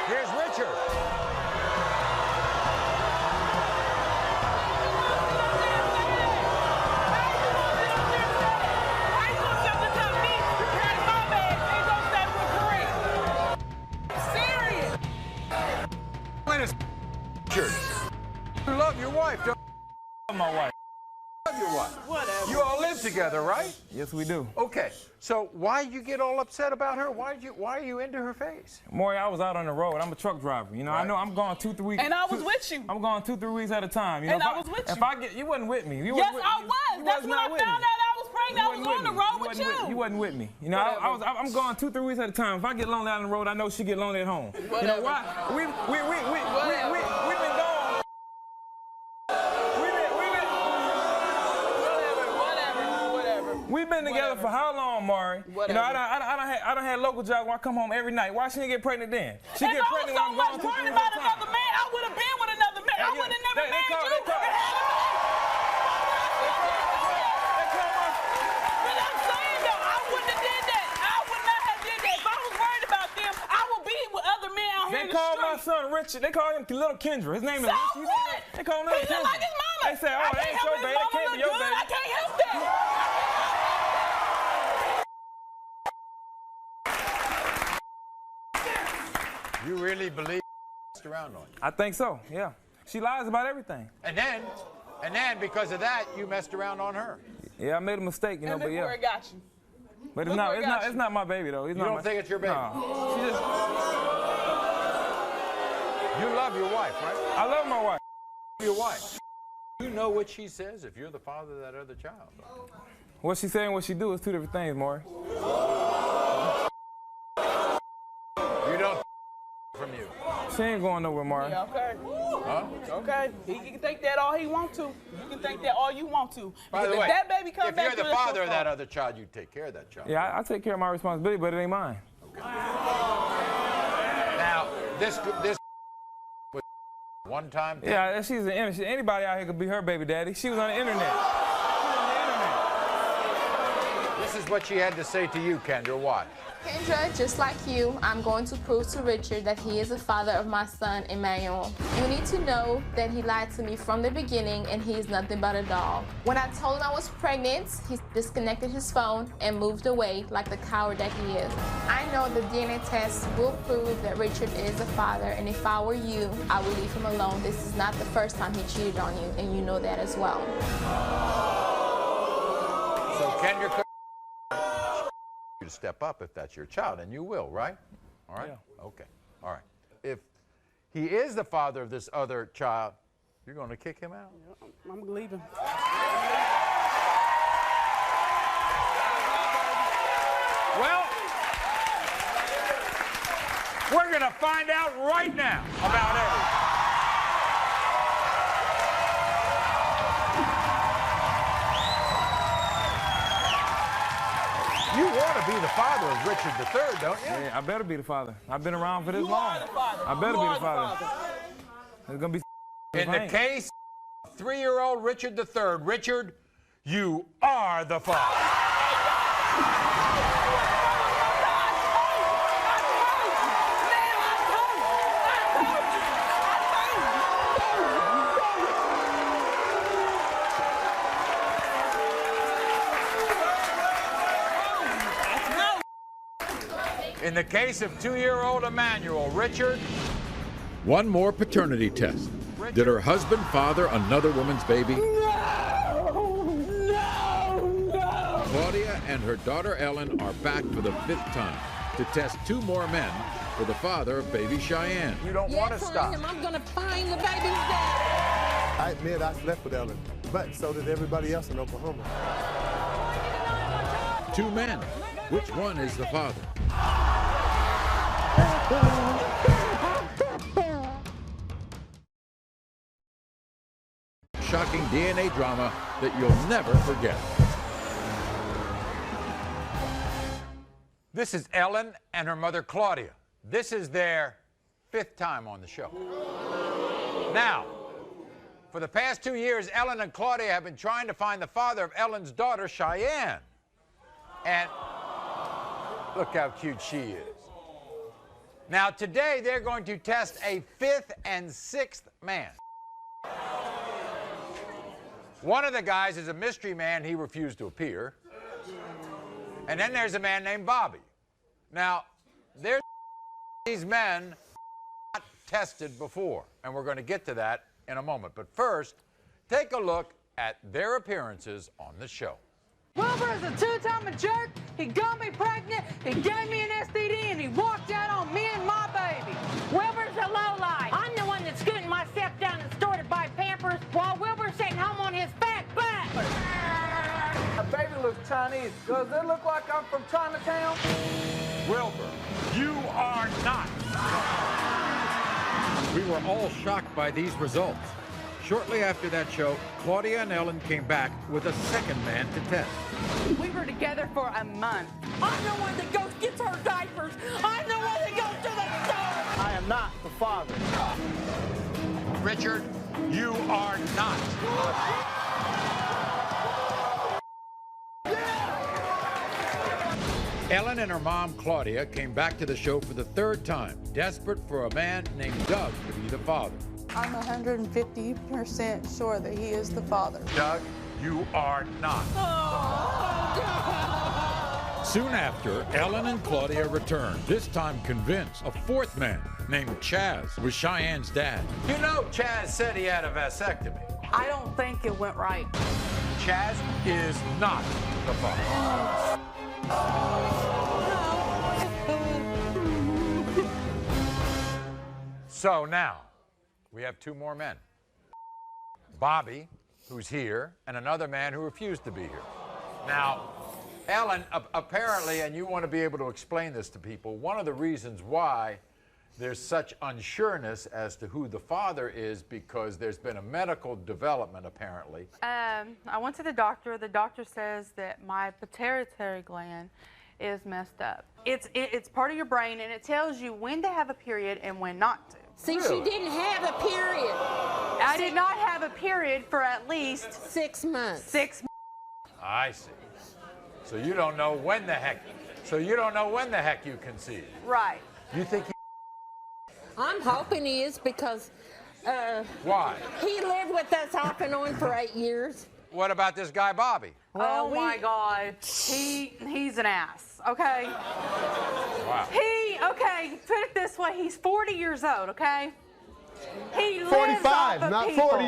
Here's Richard. You love your wife, don't you? Love my wife. Love your wife. Whatever. You all live together, right? Yes, we do. Okay. So why you get all upset about her? Why are you into her face? Maury, I was out on the road. I'm a truck driver. You know, Right. I know I'm gone 2-3 weeks. And I was with you. I'm gone 2-3 weeks at a time. You know, And I was with you. If I get, you wasn't with me. You Yes, wasn't with, I was. That's when I found out I was pregnant. I was on the road with you. You wasn't with me. You know, I'm gone 2-3 weeks at a time. If I get lonely out on the road, I know she get lonely at home. Whatever. You know why? We've been gone. We've been together for how long, Maury? You know, I done had local jobs where I come home every night. Why she didn't get pregnant then? She get pregnant when I'm gone 2-3 worried weeks about at a time. another man, I would have been with another man. I would have never married you. But I'm saying though, I wouldn't have did that. I would not have did that. If I was worried about them, I would be with other men out here They in the call street. my son Richard. They call him Little Kendra. His name is So what? They call him Little He Kendra. look like his mama. They say, oh, I that can't ain't help your his baby. That mama can't be look your good. baby. I can't help that. You really believe around on you? I think so, yeah. She lies about everything. And then because of that, you messed around on her. Yeah, I made a mistake, you know, And but look yeah. where it got you. But Look where it got it's not my baby though. It's You not don't my, think it's your baby? No. She just, You love your wife, right? I love my wife. Your wife. You know what she says if you're the father of that other child. What she say and what she do is two different things, Maury. You don't from you. She ain't going nowhere, Maury. Yeah, okay. Huh? Okay. He can think that all he want to. You can think that all you want to. By the Because way, if that baby come if back you're the to us, father your of that fault. other child, you take care of that child. Yeah, I take care of my responsibility, but it ain't mine. Now, this was one-time thing. Yeah, she's an innocent. Anybody out here could be her baby daddy. She was on the internet. This is what she had to say to you, Kendra. Watch. Kendra, just like you, I'm going to prove to Richard that he is the father of my son, Emmanuel. You need to know that he lied to me from the beginning and he is nothing but a dog. When I told him I was pregnant, he disconnected his phone and moved away like the coward that he is. I know the DNA test will prove that Richard is the father, and if I were you, I would leave him alone. This is not the first time he cheated on you, and you know that as well. So Kendra could you to step up if that's your child, and you will, right? All right? Yeah. Okay. All right. If he is the father of this other child, you're going to kick him out? Yeah, I'm leaving. Well, we're going to find out right now about everything. You want to be the father of Richard III, don't you? Yeah, I better be the father. I've been around for this You long. are the father. I better You be are the father. It's gonna be In the case of 3-year-old Richard III, Richard, you are the father. In the case of 2-year-old Emmanuel, Richard. One more paternity test. Did her husband father another woman's baby? No! Claudia and her daughter Ellen are back for the 5th time to test 2 more men for the father of baby Cheyenne. You don't want to stop. I'm going to find the baby's dad. I admit I slept with Ellen, but so did everybody else in Oklahoma. Two men. Which one is the father? Shocking DNA drama that you'll never forget. This is Ellen and her mother, Claudia. This is their 5th time on the show. Now, for the past 2 years, Ellen and Claudia have been trying to find the father of Ellen's daughter, Cheyenne. And look how cute she is. Now, today, they're going to test a 5th and 6th man. One of the guys is a mystery man. He refused to appear. And then there's a man named Bobby. Now, there's these men not tested before, and we're going to get to that in a moment. But first, take a look at their appearances on the show. Wilbur is a two-time jerk. He got me pregnant, he gave me an STD, and he walked out on me and my baby. Wilbur's a lowlife. I'm the one that's scooting myself down the store to buy Pampers while Wilbur's sitting home on his fat butt. My baby looks Chinese. Does it look like I'm from Chinatown? Wilbur, you are not. We were all shocked by these results. Shortly after that show, Claudia and Ellen came back with a second man to test. We were together for a month. I'm the one that goes gets her diapers. I'm the one that goes to the store. I am not the father. Richard, you are not. Ellen and her mom, Claudia, came back to the show for the 3rd time, desperate for a man named Doug to be the father. I'm 150% sure that he is the father. Doug, you are not. Soon after, Ellen and Claudia returned, this time convinced a 4th man named Chaz was Cheyenne's dad. You know Chaz said he had a vasectomy. I don't think it went right. Chaz is not the father. So now, we have 2 more men. Bobby, who's here, and another man who refused to be here. Now, Ellen, apparently, and you want to be able to explain this to people, one of the reasons why there's such unsureness as to who the father is because there's been a medical development, apparently. I went to the doctor. The doctor says that my pituitary gland is messed up. It's part of your brain, and it tells you when to have a period and when not to. See, she didn't have a period. I did not have a period for at least 6 months. 6 months. I see. So you don't know when the heck. So you don't know when the heck you conceived. Right. You think? I'm hoping he is because. Why? He lived with us off and on for 8 years. What about this guy, Bobby? Well, my God, he's an ass. Okay. Wow. Okay, put it this way, he's 40 years old, okay? He lives 45, off of not people. 40.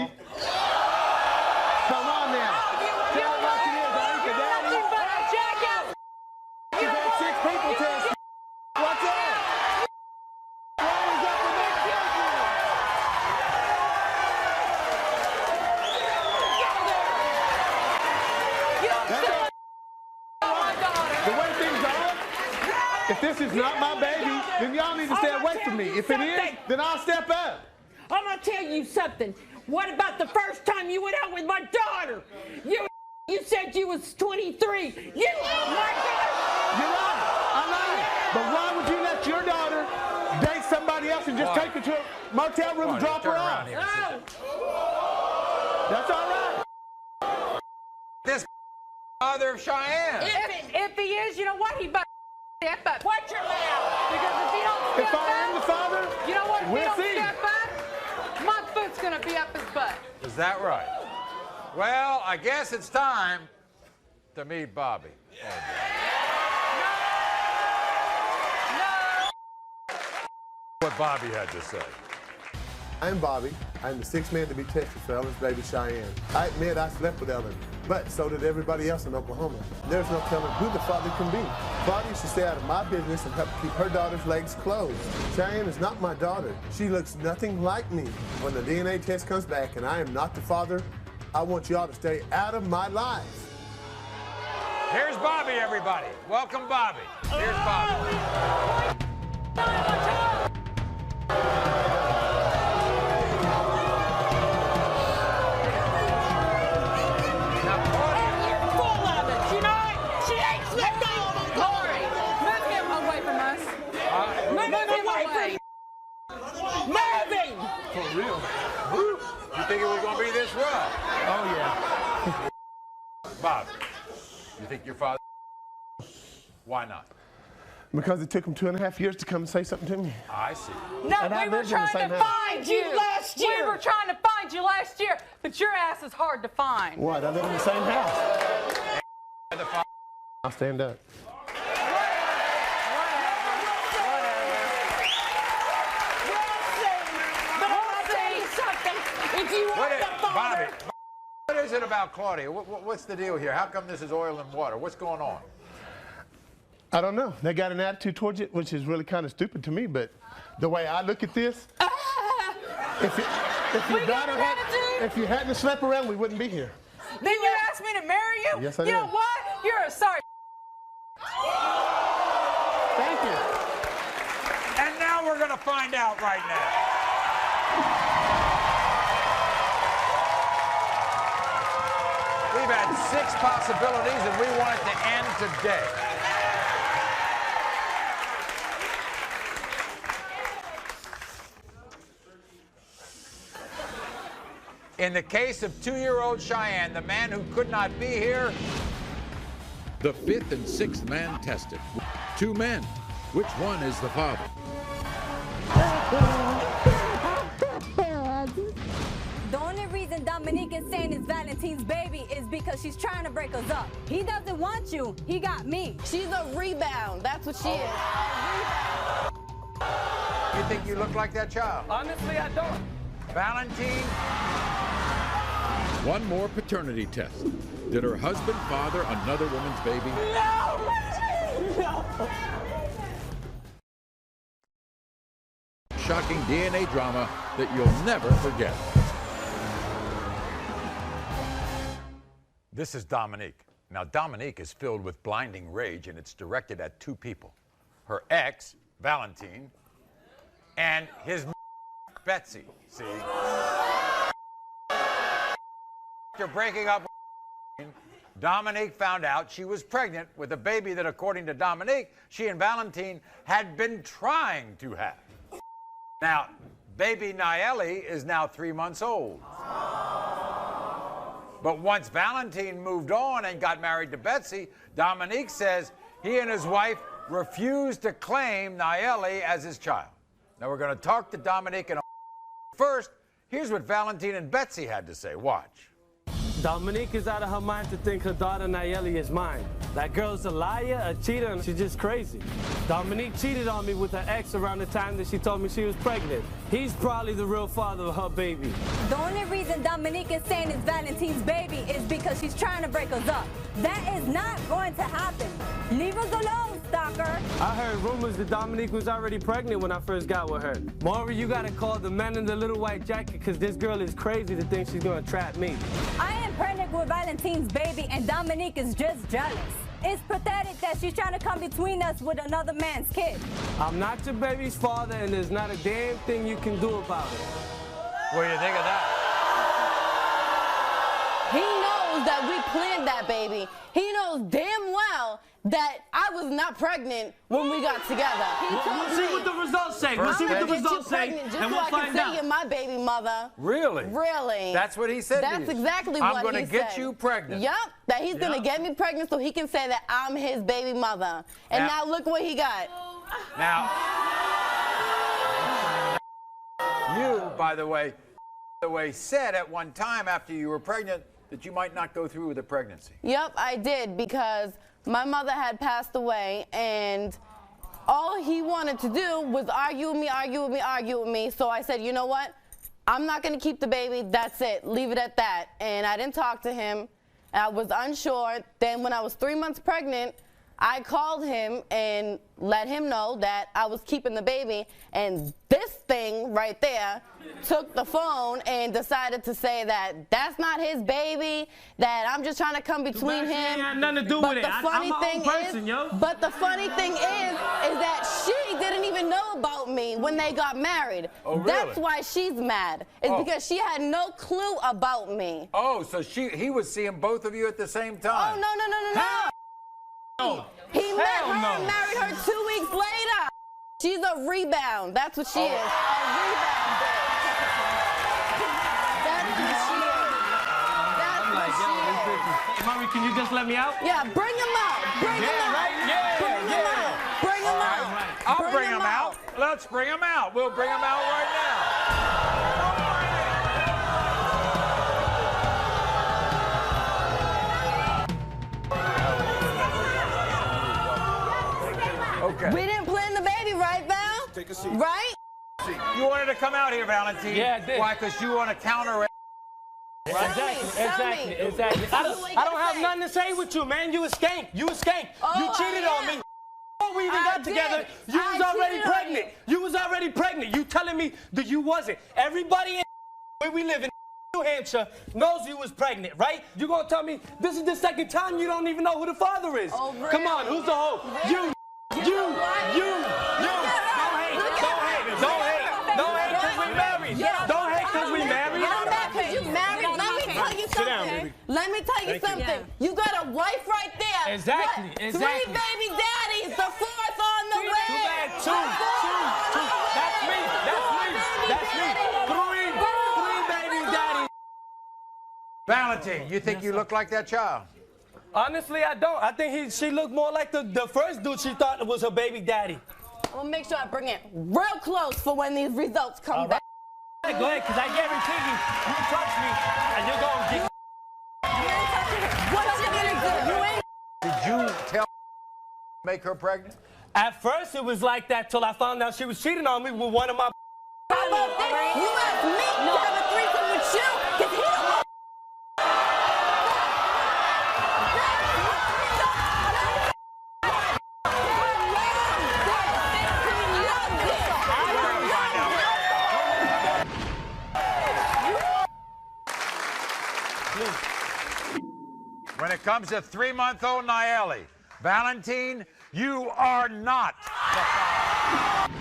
Come on now. Tell me what you is. I ain't your daddy. Nothing but a jackass. You've had 6 people test you. What's up? What is up with that The way things are, if this is not my baby, then y'all need to stay away from me. If it is, then I'll step up. I'm gonna tell you something. What about the first time you went out with my daughter? You said you was 23. You, my daughter. You're right. I'm lying. But why would you let your daughter date somebody else and just take her to a motel room and drop her off? No. That's all right. This father of Cheyenne. If he is, you know what? He better step up. Watch your mouth. Because if he don't step If I am the father, you know what? If we'll he don't see. step up, my foot's gonna be up his butt. Is that right? Well, I guess it's time to meet Bobby. No. What Bobby had to say. I'm Bobby. I'm the 6th man to be tested for Ellen's baby Cheyenne. I admit I slept with Ellen, but so did everybody else in Oklahoma. There's no telling who the father can be. Father should stay out of my business and help keep her daughter's legs closed. Cheyenne is not my daughter. She looks nothing like me. When the DNA test comes back and I am not the father, I want y'all to stay out of my lives. Here's Bobby, everybody. Welcome, Bobby. Here's Bobby. For real? You think it was going to be this rough? Oh, yeah. Bob, you think your father? Why not? Because it took him 2.5 years to come and say something to me. I see. No, And I we were lived in the trying same to house. find you last year. We were trying to find you last year, but your ass is hard to find. What? I live in the same house. I'll stand up. If you want the father. Bobby, what is it about Claudia? What's the deal here? How come this is oil and water? What's going on? I don't know. They got an attitude towards it, which is really kind of stupid to me, but the way I look at this, if you hadn't slept around, we wouldn't be here. Then you asked me to marry you? Yes, I You know did. what? You're a sorry. Thank you. And now we're going to find out right now. We've had 6 possibilities, and we want it to end today. In the case of 2-year-old Cheyenne, the man who could not be here. The 5th and 6th man tested. 2 men. Which one is the father? The only reason Dominique is saying it's Valentine's baby is because she's trying to break us up. He doesn't want you. He got me. She's a rebound. That's what she is. You think you look like that child? Honestly, I don't. Valentine? One more paternity test. Did her husband father another woman's baby? No! Shocking DNA drama that you'll never forget. This is Dominique. Now, Dominique is filled with blinding rage, and it's directed at 2 people. Her ex, Valentine, and his Betsy, see? After breaking up with Dominique found out she was pregnant with a baby that, according to Dominique, she and Valentine had been trying to have. Now, baby Nayeli is now 3 months old. But once Valentine moved on and got married to Betsy, Dominique says he and his wife refused to claim Nayeli as his child. Now, we're going to talk to Dominique in a first. Here's what Valentine and Betsy had to say. Watch. Dominique is out of her mind to think her daughter Nayeli is mine. That girl's a liar, a cheater, and she's just crazy. Dominique cheated on me with her ex around the time that she told me she was pregnant. He's probably the real father of her baby. The only reason Dominique is saying it's Valentine's baby is because she's trying to break us up. That is not going to happen. Leave us alone, stalker. I heard rumors that Dominique was already pregnant when I first got with her. Maury, you gotta call the man in the little white jacket because this girl is crazy to think she's gonna trap me. I am pregnant with Valentine's baby and Dominique is just jealous. It's pathetic that she's trying to come between us with another man's kid. I'm not your baby's father and there's not a damn thing you can do about it. What do you think of that? He knows that we planned that baby. He knows damn well that I was not pregnant when we got together. We'll see what the results say. We'll see what the results say, and we'll find out. You're my baby mother. Really? Really. That's what he said to you. That's exactly I'm what gonna he said. get you pregnant. Yep. That he's gonna get me pregnant so he can say that I'm his baby mother. And now look what he got. Now, you, by the way, said at one time after you were pregnant that you might not go through with the pregnancy. Yep, I did, because my mother had passed away, and all he wanted to do was argue with me. So I said, you know what? I'm not going to keep the baby. That's it. Leave it at that. And I didn't talk to him. I was unsure. Then when I was 3 months pregnant, I called him and let him know that I was keeping the baby, and this thing right there took the phone and decided to say that that's not his baby, that I'm just trying to come between him. Had nothing to do with it. I'm my own person, yo. But the funny thing is that she didn't even know about me when they got married. Oh, really? That's why she's mad. It's because she had no clue about me. Oh, so he was seeing both of you at the same time. Oh, no. No. He met her and married her 2 weeks later. She's a rebound. That's what she is. A rebound bitch. That's what she is. That's what she is. Maury, can you just let me out? Yeah, bring him out. Bring him out. Bring him out. Bring him out. I'll bring him out. Let's bring him out. We'll bring him out right now. Okay. We didn't plan the baby, right, Val? Take a seat. Right? You wanted to come out here, Valentine. Yeah, I did. Why? Because you want to counter. Exactly. I don't have nothing to say with you, man. You a skank. You a skank. You cheated on me. Before we even got together, you was already pregnant. You was already pregnant. You telling me that you wasn't. Everybody in where we live in New Hampshire knows you was pregnant, right? You gonna tell me this is the second time you don't even know who the father is? Oh, really? Come on, who's the hoe? You. Don't hate because we married. Don't hate because we married. You married. Let me tell you something. Sit down, baby. Let me tell you something. You got a wife right there. Exactly. What? 3 baby daddies. The 4th on the way. Too bad. Two. That's me. 3 baby daddies. Valentine, you think you look like that child? Honestly, I don't. I think she looked more like the first dude she thought was her baby daddy. I'm gonna make sure I bring it real close for when these results come back. Go ahead, because I guarantee you touch me, and you're gonna get. What you gonna do? You ain't. Did you tell make her pregnant? At first, it was like that till I found out she was cheating on me with one of my. How about this? You asked me to have a threesome with you, because he don't want. When it comes to 3-month-old Nayeli, Valentine, you are not the father.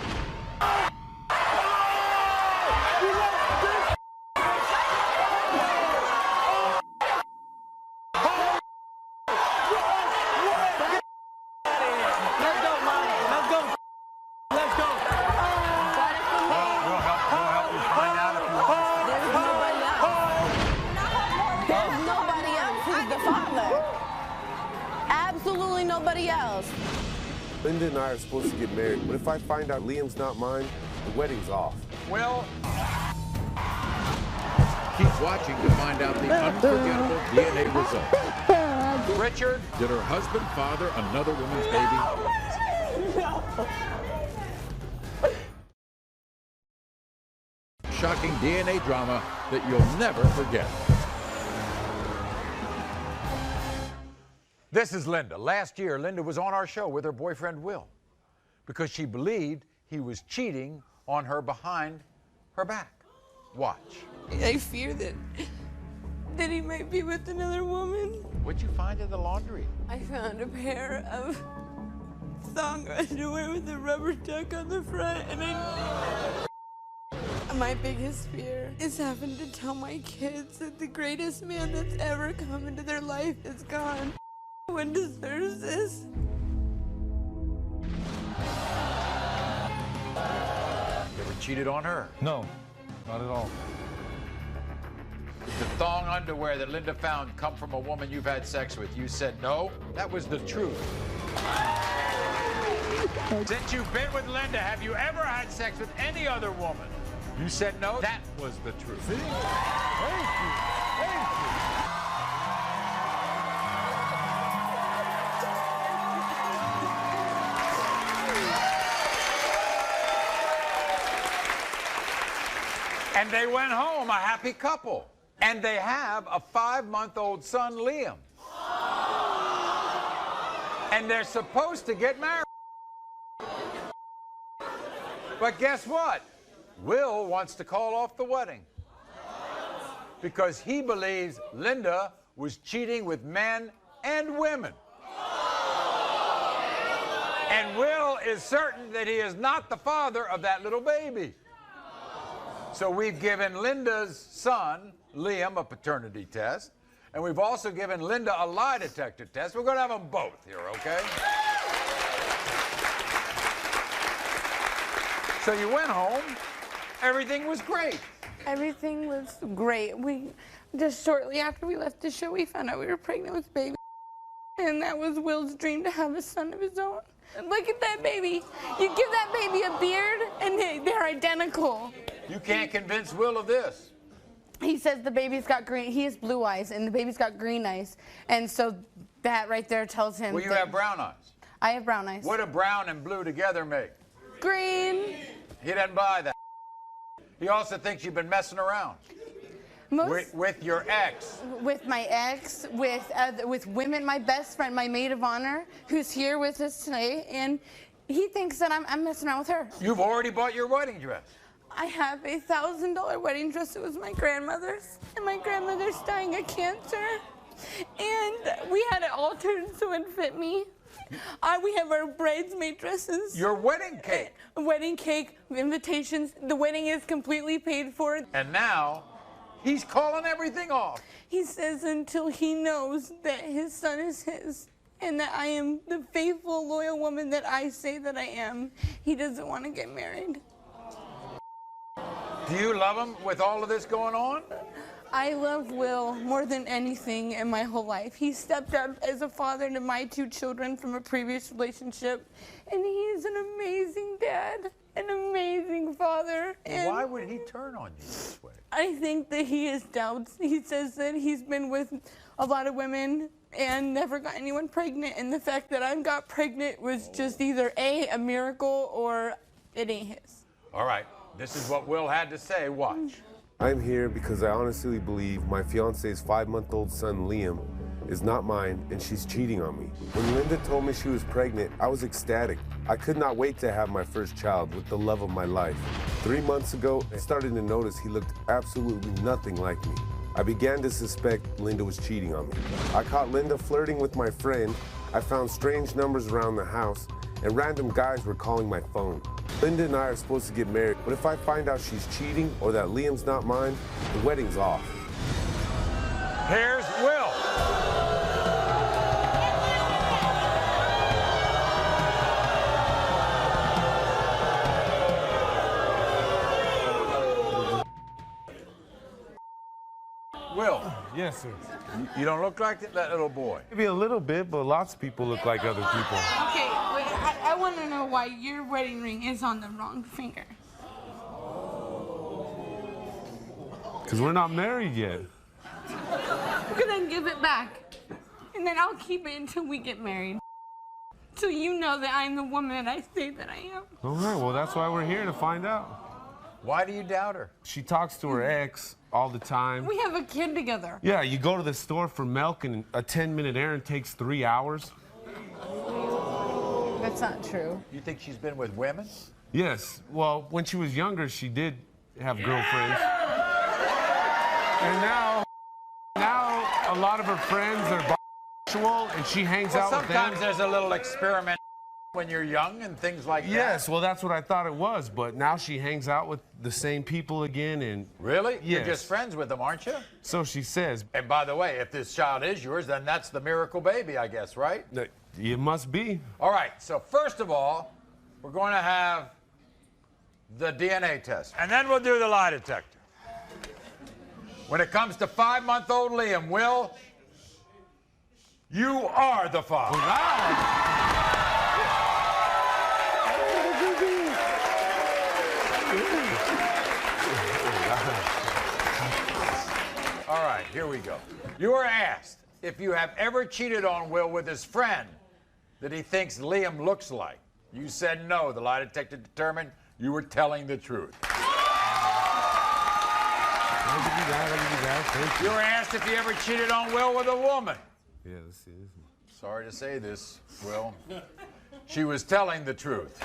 Nobody else. Linda and I are supposed to get married, but if I find out Liam's not mine, the wedding's off. Well, keep watching to find out the unforgettable DNA results. Richard, did her husband father another woman's baby? No. Shocking DNA drama that you'll never forget. This is Linda. Last year, Linda was on our show with her boyfriend, Will, because she believed he was cheating on her behind her back. Watch. I fear that he might be with another woman. What'd you find in the laundry? I found a pair of thong underwear with a rubber duck on the front, and my biggest fear is having to tell my kids that the greatest man that's ever come into their life is gone. One deserves this. You ever cheated on her? No, not at all. Did the thong underwear that Linda found come from a woman you've had sex with? You said no? That was the truth. Since you've been with Linda, have you ever had sex with any other woman? You said no? That was the truth. See? Thank you. Thank you. And they went home a happy couple. And they have a 5-month-old son, Liam. And they're supposed to get married. But guess what? Will wants to call off the wedding. Because he believes Linda was cheating with men and women. And Will is certain that he is not the father of that little baby. So we've given Linda's son, Liam, a paternity test. And we've also given Linda a lie detector test. We're going to have them both here, okay? So you went home. Everything was great. Everything was great. We just shortly after we left the show, we found out we were pregnant with baby. And that was Will's dream, to have a son of his own. And look at that baby. You give that baby a beard, and they're identical. You can't convince Will of this. He says the baby's got green, he has blue eyes, and the baby's got green eyes. And so that right there tells him. Well, you have brown eyes. I have brown eyes. What do brown and blue together make? Green. He doesn't buy that. He also thinks you've been messing around. With your ex. With my ex, with women, my best friend, my maid of honor, who's here with us today, and he thinks that I'm messing around with her. You've already bought your wedding dress. I have a $1,000 wedding dress. It was my grandmother's, and my grandmother's dying of cancer, and we had it altered so it fit me. We have our bridesmaid dresses. Your wedding cake. Wedding cake, invitations. The wedding is completely paid for. And now, he's calling everything off. He says until he knows that his son is his and that I am the faithful, loyal woman that I say that I am, he doesn't want to get married. Do you love him with all of this going on? I love Will more than anything in my whole life. He stepped up as a father to my 2 children from a previous relationship, and he is an amazing dad, an amazing father. And why would he turn on you this way? I think that he has doubts. He says that he's been with a lot of women and never got anyone pregnant, and the fact that I got pregnant was just either a miracle or it ain't his. All right, this is what Will had to say. Watch. I'm here because I honestly believe my fiance's 5-month-old son, Liam, is not mine, and she's cheating on me. When Linda told me she was pregnant, I was ecstatic. I could not wait to have my first child with the love of my life. 3 months ago, I started to notice he looked absolutely nothing like me. I began to suspect Linda was cheating on me. I caught Linda flirting with my friend. I found strange numbers around the house, and random guys were calling my phone. Linda and I are supposed to get married, but if I find out she's cheating or that Liam's not mine, the wedding's off. Here's Will. Will. Yes, sir. You don't look like that little boy. Maybe a little bit, but lots of people look like other people. Okay, wait, I want to know why your wedding ring is on the wrong finger. Because we're not married yet. Okay, then give it back. And then I'll keep it until we get married. So you know that I'm the woman that I say that I am. All right, well, that's why we're here, to find out. Why do you doubt her? She talks to her ex all the time. We have a kid together. Yeah, you go to the store for milk, and a 10-minute errand takes 3 hours. That's not true. You think she's been with women? Yes. Well, when she was younger, she did have girlfriends. And now a lot of her friends are bisexual, and she hangs out with them. Sometimes there's a little experiment when you're young and things like that. Yes, well, that's what I thought it was, but now she hangs out with the same people again, and... Really? Yes. You're just friends with them, aren't you? So she says. And by the way, if this child is yours, then that's the miracle baby, I guess, right? It must be. All right, so first of all, we're going to have the DNA test, and then we'll do the lie detector. When it comes to 5-month-old Liam, Will, you are the father. All right, here we go. You were asked if you have ever cheated on Will with his friend that he thinks Liam looks like. You said no. The lie detector determined you were telling the truth. You were asked if you ever cheated on Will with a woman. Yeah, let's see this. Sorry to say this, Will. She was telling the truth.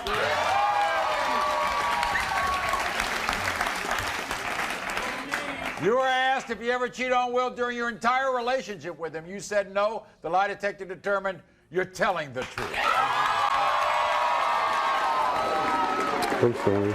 You were asked if you ever cheated on Will during your entire relationship with him. You said no. The lie detector determined you're telling the truth. I'm sorry.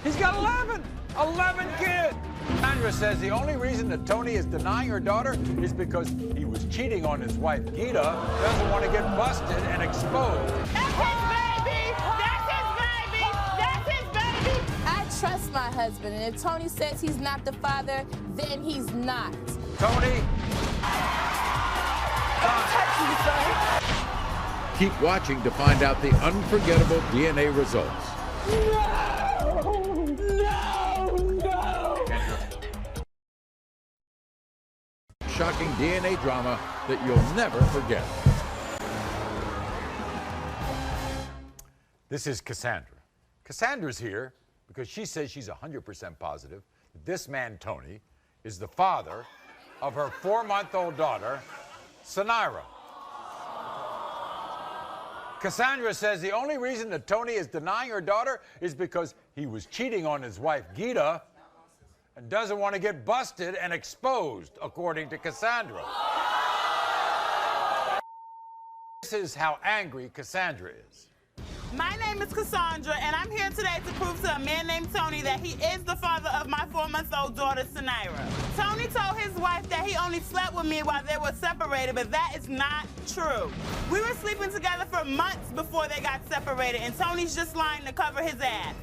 He's got 11 kids. Sandra says the only reason that Tony is denying her daughter is because he was cheating on his wife, Gita, doesn't want to get busted and exposed. That's his baby! That's his baby! That's his baby! I trust my husband, and if Tony says he's not the father, then he's not. Tony? Keep watching to find out the unforgettable DNA results. Shocking DNA drama that you'll never forget. This is Cassandra. Cassandra's here because she says she's 100% positive that this man, Tony, is the father of her 4-month-old daughter, Sanira. Cassandra says the only reason that Tony is denying her daughter is because he was cheating on his wife, Gita, and doesn't want to get busted and exposed, according to Cassandra. This is how angry Cassandra is. My name is Cassandra, and I'm here today to prove to a man named Tony that he is the father of my 4-month-old daughter, Sanira. Tony told his wife that he only slept with me while they were separated, but that is not true. We were sleeping together for months before they got separated, and Tony's just lying to cover his ass.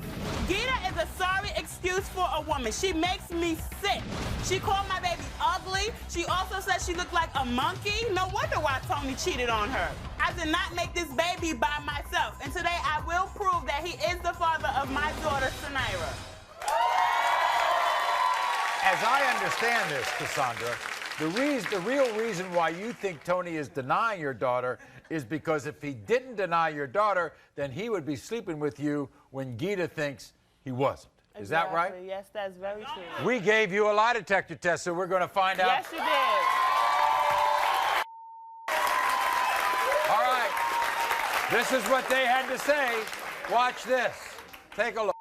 Gita is a sorry excuse for a woman. She makes me sick. She called my baby ugly. She also said she looked like a monkey. No wonder why Tony cheated on her. I did not make this baby by myself, and today I will prove that he is the father of my daughter, Sanira. As I understand this, Cassandra, the real reason why you think Tony is denying your daughter is because if he didn't deny your daughter, then he would be sleeping with you when Gita thinks he wasn't. Is that right? Yes, that's very true. We gave you a lie detector test, so we're going to find out. Yes, you did. All right. This is what they had to say. Watch this. Take a look.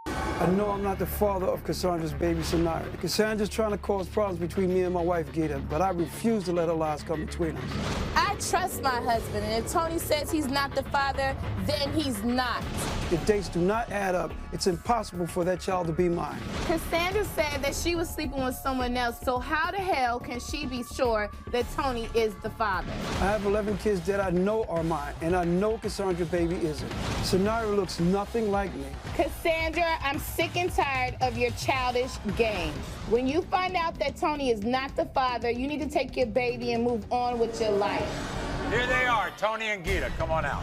I know I'm not the father of Cassandra's baby, Sanira. Cassandra's trying to cause problems between me and my wife, Gita, but I refuse to let her lies come between us. I trust my husband, and if Tony says he's not the father, then he's not. The dates do not add up. It's impossible for that child to be mine. Cassandra said that she was sleeping with someone else, so how the hell can she be sure that Tony is the father? I have 11 kids that I know are mine, and I know Cassandra's baby isn't. Sanira looks nothing like me. Cassandra, I'm sick and tired of your childish games. When you find out that Tony is not the father, you need to take your baby and move on with your life. Here they are, Tony and Gita. Come on out.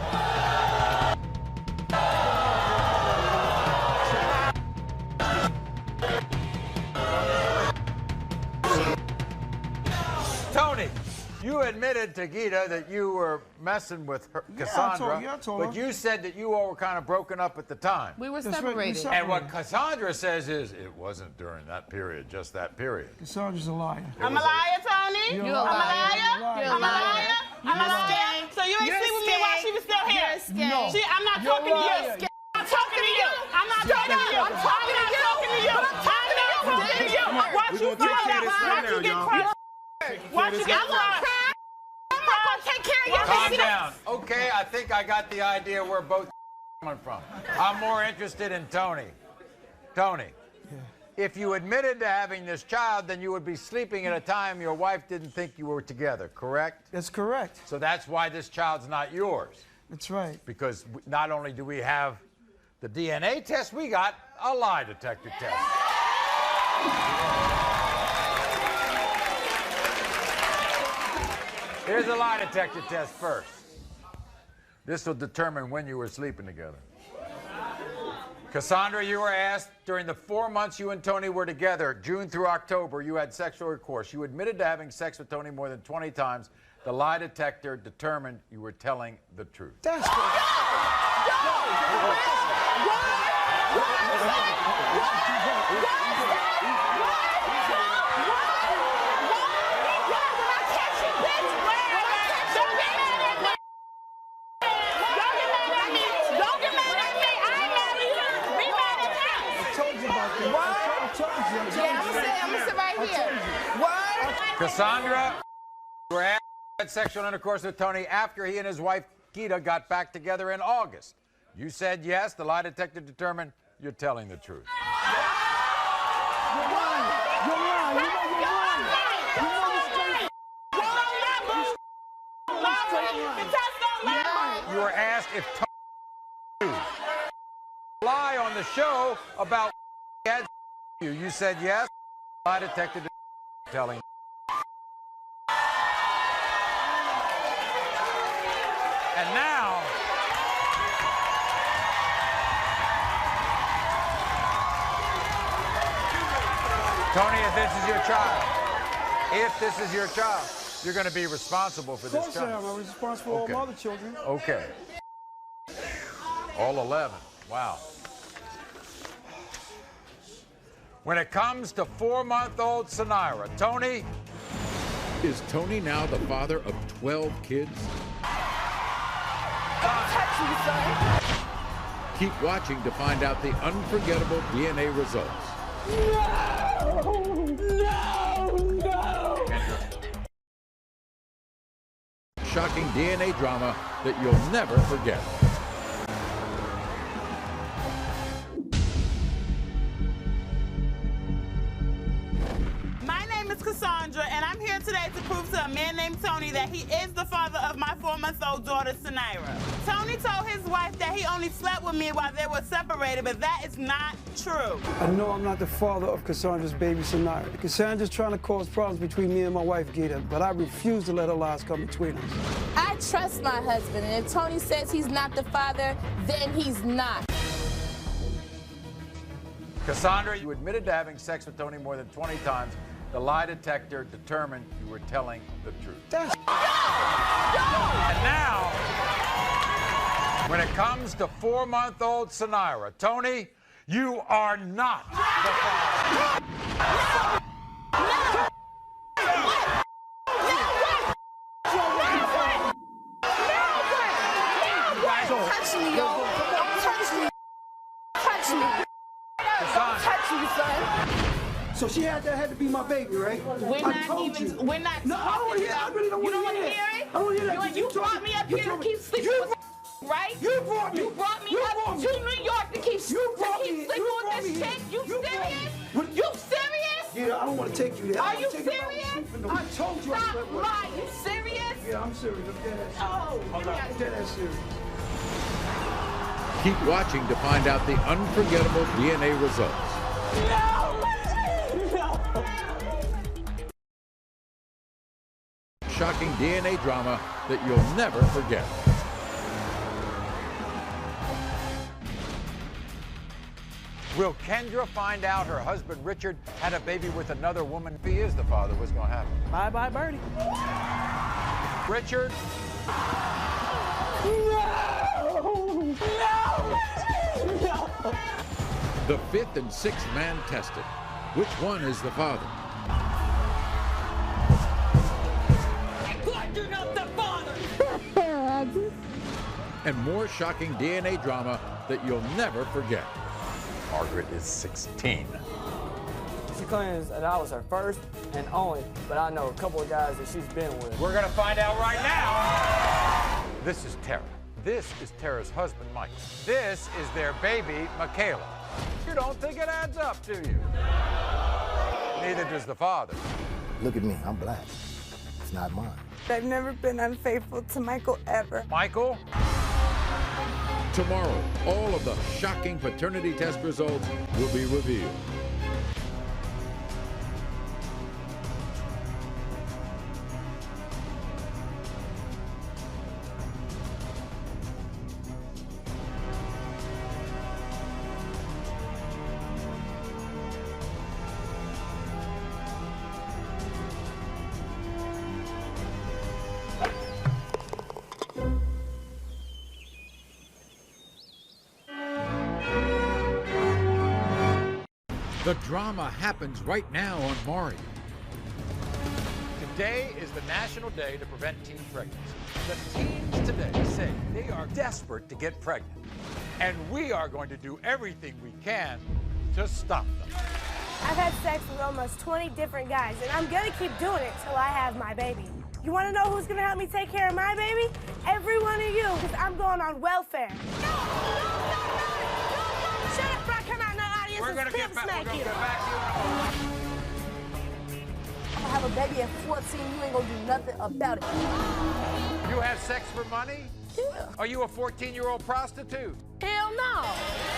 Tony, you admitted to Gita that you were messing with her, Cassandra, I told her. but you said that you all were kind of broken up at the time. We were That's right, we separated. separated. And what Cassandra says is, it wasn't during that period, just that period. Cassandra's a liar. I'm a liar, Tony? You're I'm a a liar. liar? You're a I'm a liar? I'm a liar? So you ain't sleep with me while she was still here? No. See, I'm not talking to you. I'm talking to you. I'm not talking to you. I'm talking to you. I'm talking to you. Watch you find out. Watch you get crushed. Watch you get crushed. I'm not going to take care of your Calm baby. down. Okay, I think I got the idea where both coming from. I'm more interested in Tony. Tony, if you admitted to having this child, then you would be sleeping at a time your wife didn't think you were together, correct? That's correct. So that's why this child's not yours. That's right. Because not only do we have the DNA test, we got a lie detector test. Here's a lie detector test first. This will determine when you were sleeping together. Cassandra, you were asked during the 4 months you and Tony were together, June through October, you had sexual intercourse. You admitted to having sex with Tony more than 20 times. The lie detector determined you were telling the truth. That's Cassandra, you were asked had sexual intercourse with Tony after he and his wife, Gita, got back together in August. You said yes. The lie detector determined you're telling the truth. You were asked if Tony lie on the show about had you. You said yes. The lie detector determined telling. And now, Tony, if this is your child, you're going to be responsible for this child. Of course I am. I'm responsible for all my other children. Okay. All 11. Wow. When it comes to 4-month-old Sanira, Tony. Is Tony now the father of 12 kids? Don't touch me, son. Keep watching to find out the unforgettable DNA results. No! Shocking DNA drama that you'll never forget. My name is Cassandra, and I'm here today to prove to a man named Tony that he is the father of my 4-month-old daughter, Sanira. Tony told his wife that he only slept with me while they were separated, but that is not true. I know I'm not the father of Cassandra's baby, Sanira. Cassandra's trying to cause problems between me and my wife, Gita, but I refuse to let her lies come between us. I trust my husband, and if Tony says he's not the father, then he's not. Cassandra, you admitted to having sex with Tony more than 20 times. The lie detector determined you were telling the truth. And now, when it comes to 4-month-old Sanira, Tony, you are not the father. Touch me, yo. Don't touch me. Touch me. Don't touch me, son. So she had to be my baby, right? We're not No, I don't hear it. I really don't You don't want to hear it? it. I don't hear that. You brought me up here to keep sleeping with right? You brought me. You brought me up to New York to keep sleeping with this chick. You serious? You serious? Yeah, I don't want to take you there. Are you serious? I told you I slept Stop with lying. You serious? Yeah, I'm serious. I'm dead ass serious. Oh, I'm dead ass serious. Keep watching to find out the unforgettable DNA results. No! Shocking DNA drama that you'll never forget. Will Kendra find out her husband Richard had a baby with another woman? If he is the father, what's going to happen? Bye-bye, Birdie. Richard? No! The 5th and 6th man tested. Which one is the father? You're not the father! And more shocking DNA drama that you'll never forget. Margaret is 16. She claims that I was her first and only, but I know a couple of guys that she's been with. We're going to find out right now. This is Tara. This is Tara's husband, Mike. This is their baby, Michaela. You don't think it adds up, do you? Neither does the father. Look at me, I'm black. It's not mine. I've never been unfaithful to Michael ever. Michael? Tomorrow, all of the shocking paternity test results will be revealed. The drama happens right now on Maury. Today is the National Day to prevent teen pregnancy. The teens today say they are desperate to get pregnant, and we are going to do everything we can to stop them. I've had sex with almost 20 different guys, and I'm gonna keep doing it till I have my baby. You wanna know who's gonna help me take care of my baby? Every one of you, because I'm going on welfare. No! Shut up, bro, come out in the audience. We're gonna get back to you. I'm gonna have a baby at 14, you ain't gonna do nothing about it. You have sex for money? Yeah. Are you a 14-year-old prostitute? Hell no.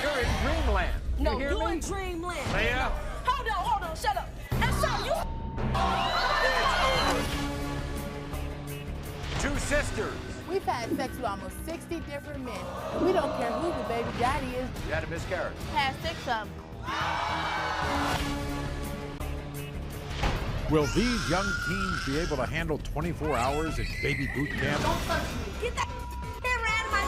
You're in dreamland. No, you hear you're me? in dreamland. Leah? Hold on, shut up. And so you... Two sisters. We've had sex with almost 60 different men, and we don't care who the baby daddy is. You had a miscarriage. Had 6 of them. Will these young teens be able to handle 24 hours at baby boot camp? Don't touch me. Get that camera out of my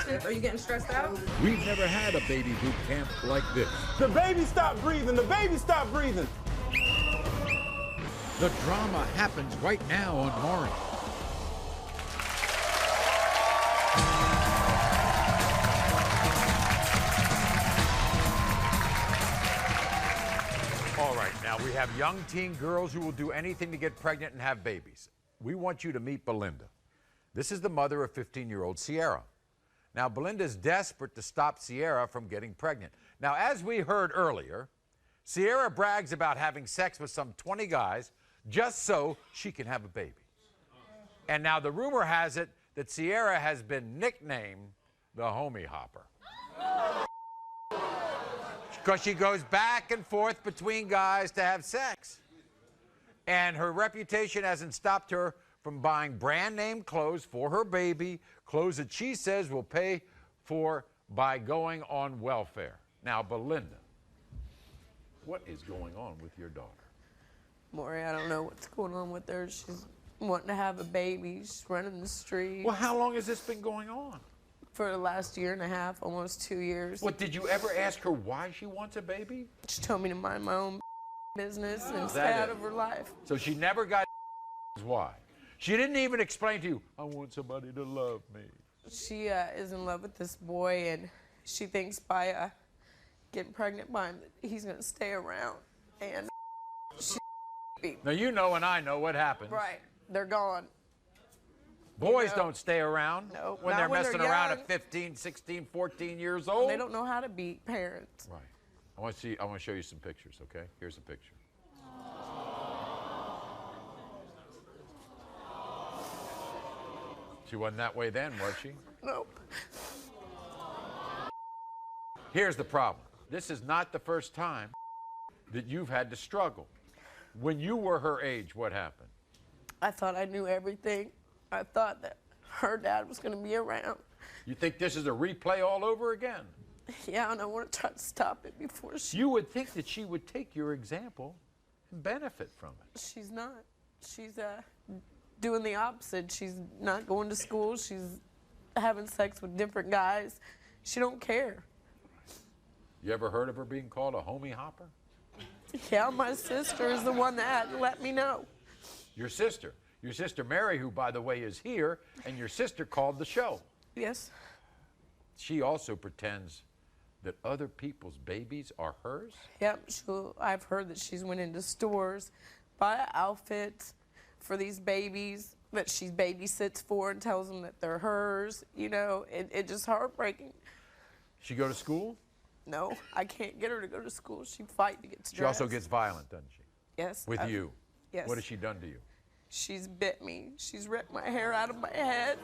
face. Are you getting stressed out? We've never had a baby boot camp like this. The baby stopped breathing. The baby stopped breathing. The drama happens right now on Maury. All right, now we have young teen girls who will do anything to get pregnant and have babies. We want you to meet Belinda. This is the mother of 15-year-old Sierra. Now, Belinda's desperate to stop Sierra from getting pregnant. Now, as we heard earlier, Sierra brags about having sex with some 20 guys just so she can have a baby. And now the rumor has it that Sierra has been nicknamed the Homie Hopper. Because she goes back and forth between guys to have sex. And her reputation hasn't stopped her from buying brand name clothes for her baby, clothes that she says will pay for by going on welfare. Now, Belinda, what is going on with your daughter? Maury, I don't know what's going on with her. She's wanting to have a baby. She's running the street. Well, how long has this been going on? For the last 1.5 years, almost 2 years. What, did you ever ask her why she wants a baby? She told me to mind my own business and Is stay that out it? of her life. So she never got why? She didn't even explain to you, I want somebody to love me. She is in love with this boy, and she thinks by getting pregnant by him that he's going to stay around. And she... Now, you know and I know what happens. Right. They're gone. Boys don't stay around when not they're when messing they're around young. at 15, 16, 14 years old. They don't know how to be parents. Right. I want to show you some pictures, okay? Here's a picture. She wasn't that way then, was she? Nope. Here's the problem. This is not the first time that you've had to struggle. When you were her age, what happened? I thought I knew everything. I thought that her dad was going to be around. You think this is a replay all over again? Yeah, and I want to try to stop it before she... You would think that she would take your example and benefit from it. She's not. She's doing the opposite. She's not going to school. She's having sex with different guys. She don't care. You ever heard of her being called a homie hopper? Yeah, my sister is the one that had to let me know. Your sister Maury, who, by the way, is here, and your sister called the show. Yes. She also pretends that other people's babies are hers? Yep, I've heard that she's went into stores, bought outfits for these babies that she babysits for and tells them that they're hers. You know, it's just heartbreaking. She go to school? No, I can't get her to go to school. She fight to get to She also gets violent, doesn't she? Yes. With you? Yes. What has she done to you? She's bit me. She's ripped my hair out of my head.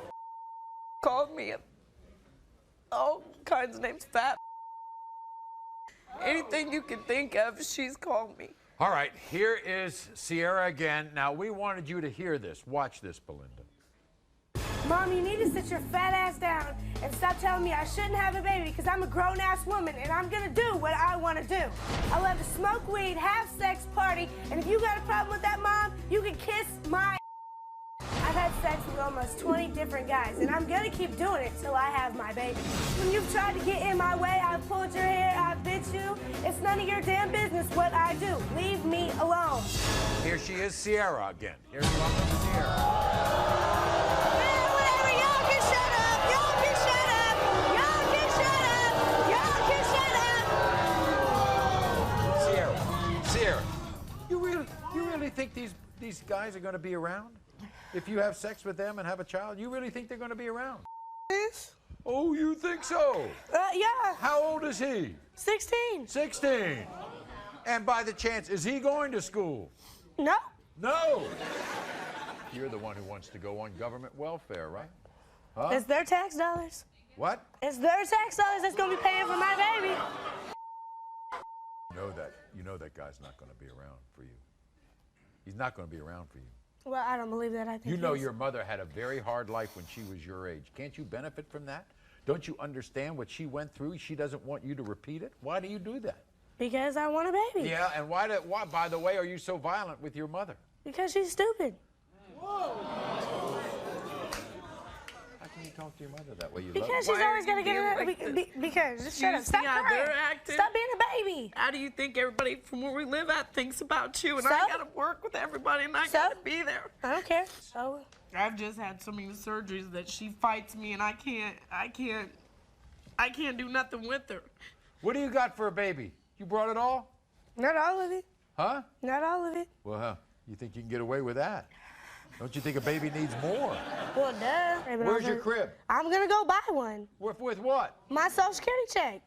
Called me all kinds of names, fat. Anything you can think of, she's called me. All right, here is Sierra again. Now, we wanted you to hear this. Watch this, Belinda. Mom, you need to sit your fat ass down and stop telling me I shouldn't have a baby because I'm a grown-ass woman and I'm gonna do what I want to do. I love to smoke weed, have sex, party, and if you got a problem with that, Mom, you can kiss my... I've had sex with almost 20 different guys, and I'm gonna keep doing it till I have my baby. When you've tried to get in my way, I've pulled your hair, I've bit you. It's none of your damn business what I do. Leave me alone. Here she is, Sierra again. Here's welcome Sierra. Sierra, you really think these guys are going to be around? If you have sex with them and have a child, you really think they're going to be around? Yes. Oh, you think so? Yeah. How old is he? 16. 16. And by the chance, is he going to school? No. No. You're the one who wants to go on government welfare, right? Huh? It's their tax dollars. What? It's their tax dollars that's gonna be paying for my baby. You know that guy's not going to be around for you. He's not going to be around for you. Well, I don't believe that. I think you know your mother had a very hard life when she was your age. Can't you benefit from that? Don't you understand what she went through? She doesn't want you to repeat it. Why do you do that? Because I want a baby. Yeah, and why, by the way, are you so violent with your mother? Because she's stupid. Whoa. How can you talk to your mother that way? You because love she's always got to get it. Because just shut up. Stop crying. Stop being a baby. How do you think everybody from where we live at thinks about you? And I gotta work with everybody, and I gotta be there. I don't care. So I've just had so many surgeries that she fights me, and I can't do nothing with her. What do you got for a baby? You brought it all? Not all of it. Huh? Not all of it. Well, you think you can get away with that? Don't you think a baby needs more? Well, duh. Where's your crib? I'm gonna go buy one. With what? My Social Security check.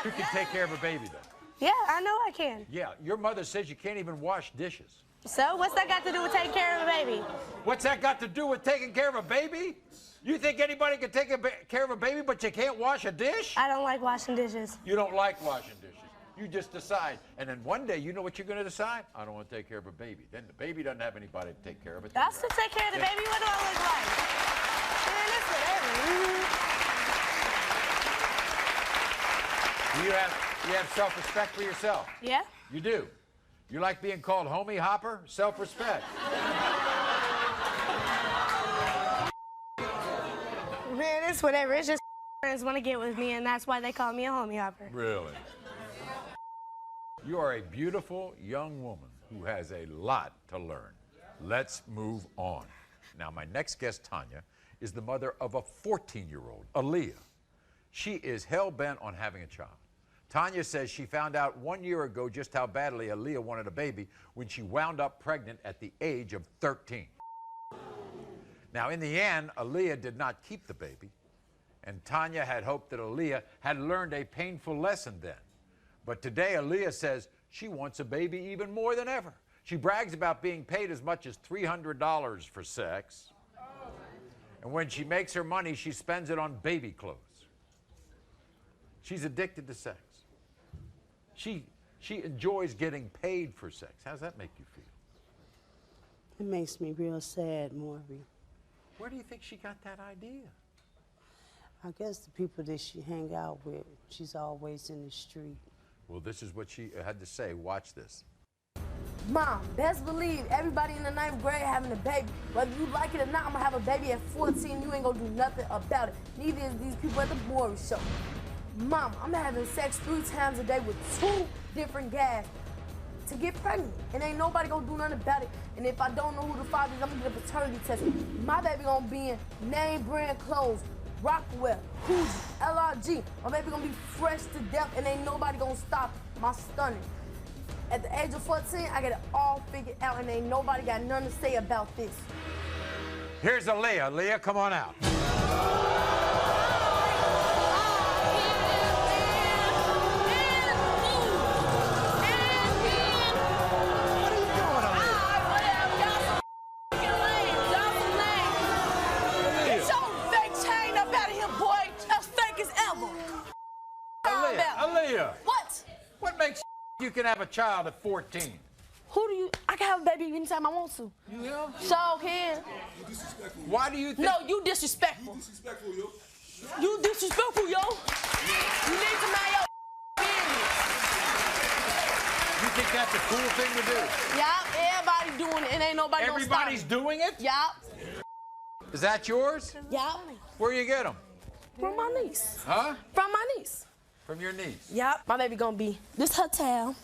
You can take care of a baby, then. Yeah, I know I can. Yeah, your mother says you can't even wash dishes. So, what's that got to do with taking care of a baby? What's that got to do with taking care of a baby? You think anybody can take care of a baby, but you can't wash a dish? I don't like washing dishes. You don't like washing dishes. You just decide. And then one day, you know what you're going to decide? I don't want to take care of a baby. Then the baby doesn't have anybody to take care of it. I'll still take care of the baby. What do I look like? Man, that's whatever. You have self-respect for yourself? Yeah. You do? You like being called homie hopper? Self-respect. Man, it's whatever. It's just friends want to get with me, and that's why they call me a homie hopper. Really? You are a beautiful young woman who has a lot to learn. Let's move on. Now, my next guest, Tanya, is the mother of a 14-year-old, Aaliyah. She is hell-bent on having a child. Tanya says she found out 1 year ago just how badly Aaliyah wanted a baby when she wound up pregnant at the age of 13. Now, in the end, Aaliyah did not keep the baby, and Tanya had hoped that Aaliyah had learned a painful lesson then. But today, Aaliyah says she wants a baby even more than ever. She brags about being paid as much as $300 for sex. And when she makes her money, she spends it on baby clothes. She's addicted to sex. She enjoys getting paid for sex. How does that make you feel? It makes me real sad, Maury. Where do you think she got that idea? I guess the people that she hang out with, she's always in the street. Well, this is what she had to say. Watch this. Mom, best believe everybody in the 9th grade having a baby. Whether you like it or not, I'm gonna have a baby at 14. You ain't gonna do nothing about it. Neither is these people at the Maury show. Mom, I'm having sex 3 times a day with 2 different guys to get pregnant. And ain't nobody gonna do nothing about it. And if I don't know who the father is, I'm gonna get a paternity test. My baby gonna be in name brand clothes, Rockwell, Coogee, LRG. My baby gonna be fresh to death, and ain't nobody gonna stop my stunning. At the age of 14, I get it all figured out, and ain't nobody got nothing to say about this. Here's Aaliyah. Aaliyah, come on out. Aaliyah. What? What makes you can have a child at 14? Who do you? I can have a baby anytime I want to. You will? So can. Why do you think? No, you disrespectful. You disrespectful, yo. You need to mind your business. think that's a cool thing to do? Yup, everybody doing it, and ain't nobody gonna stop Everybody's me. doing it? Yup. Is that yours? Yup. Where you get them? From my niece. Huh? From my niece. From your niece? Yup. My baby gonna be, this her towel,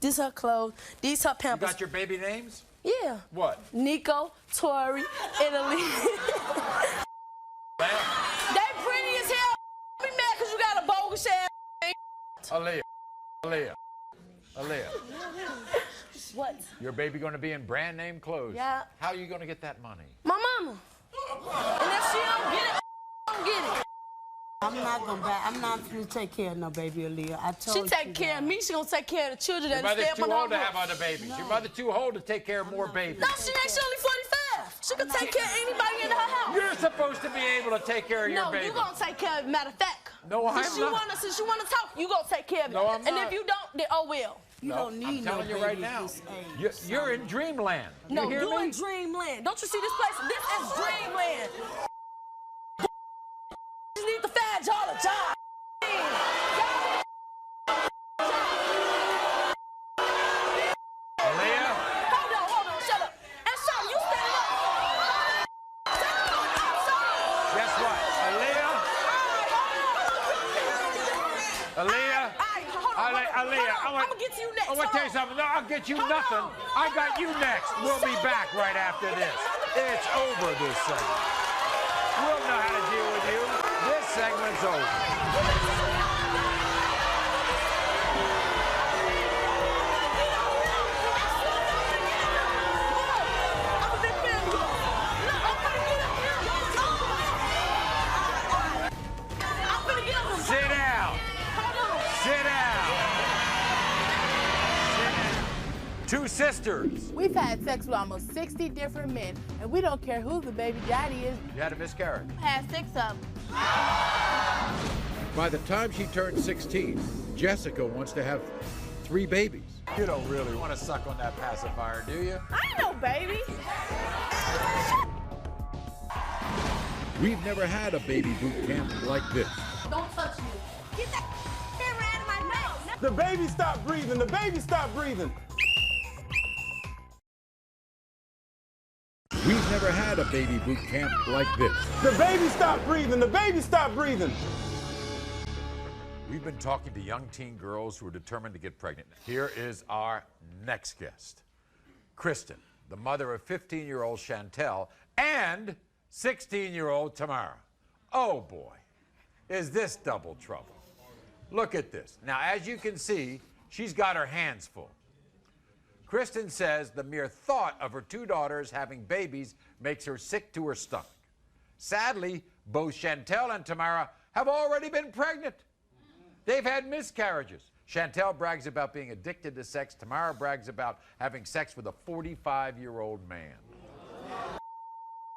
this her clothes, these her You pampers. got your baby names? Yeah. What? Nico, Tori, Italy. They pretty as hell. Be mad because you got a bogus ass. Aaliyah. What? Your baby gonna be in brand name clothes. Yeah. How are you gonna get that money? My mama. And if she don't get it, don't get it. I'm not gonna take care of no baby Aaliyah. I told She you take care of me. She gonna take care of the children Your that stay mother's up too on old to her have roof. other babies. Your mother's too old to take care of more babies. No, she ain't. She only 45. She can take care of anybody in her house. You're supposed to be able to take care of your baby. No, you gonna take care of it. Matter of fact. No, I'm since not. Since you wanna talk, you gonna take care of it. No, I'm and not. if you don't, then oh well. You don't need I'm no telling you baby right at now. this age, You're in dreamland. No, you hear you me? in dreamland. Don't you see this place? This is dreamland. You need to find y'all a job. Aaliyah? Hold on, shut up. And Sean, you standing up. Guess what? Aaliyah, I'm gonna get to you next. I'm gonna tell you something. No, I'll get you nothing. I got you next. We'll be back right after this. It's over this segment. We'll know how to deal with you. This segment's over. Sit down. Sit down. Two sisters. We've had sex with almost 60 different men, and we don't care who the baby daddy is. You had a miscarriage. Had 6 of them. By the time she turned 16, Jessica wants to have 3 babies. You don't really want to suck on that pacifier, do you? I ain't no baby. We've never had a baby boot camp like this. Don't touch me. Get that camera out of my mouth. The baby stopped breathing. The baby stopped breathing. We've never had a baby boot camp like this. The baby stopped breathing. The baby stopped breathing. We've been talking to young teen girls who are determined to get pregnant. Here is our next guest. Kristen, the mother of 15-year-old Chantel and 16-year-old Tamara. Oh boy, is this double trouble. Look at this. Now, as you can see, she's got her hands full. Kristen says the mere thought of her 2 daughters having babies makes her sick to her stomach. Sadly, both Chantel and Tamara have already been pregnant. They've had miscarriages. Chantel brags about being addicted to sex. Tamara brags about having sex with a 45-year-old man.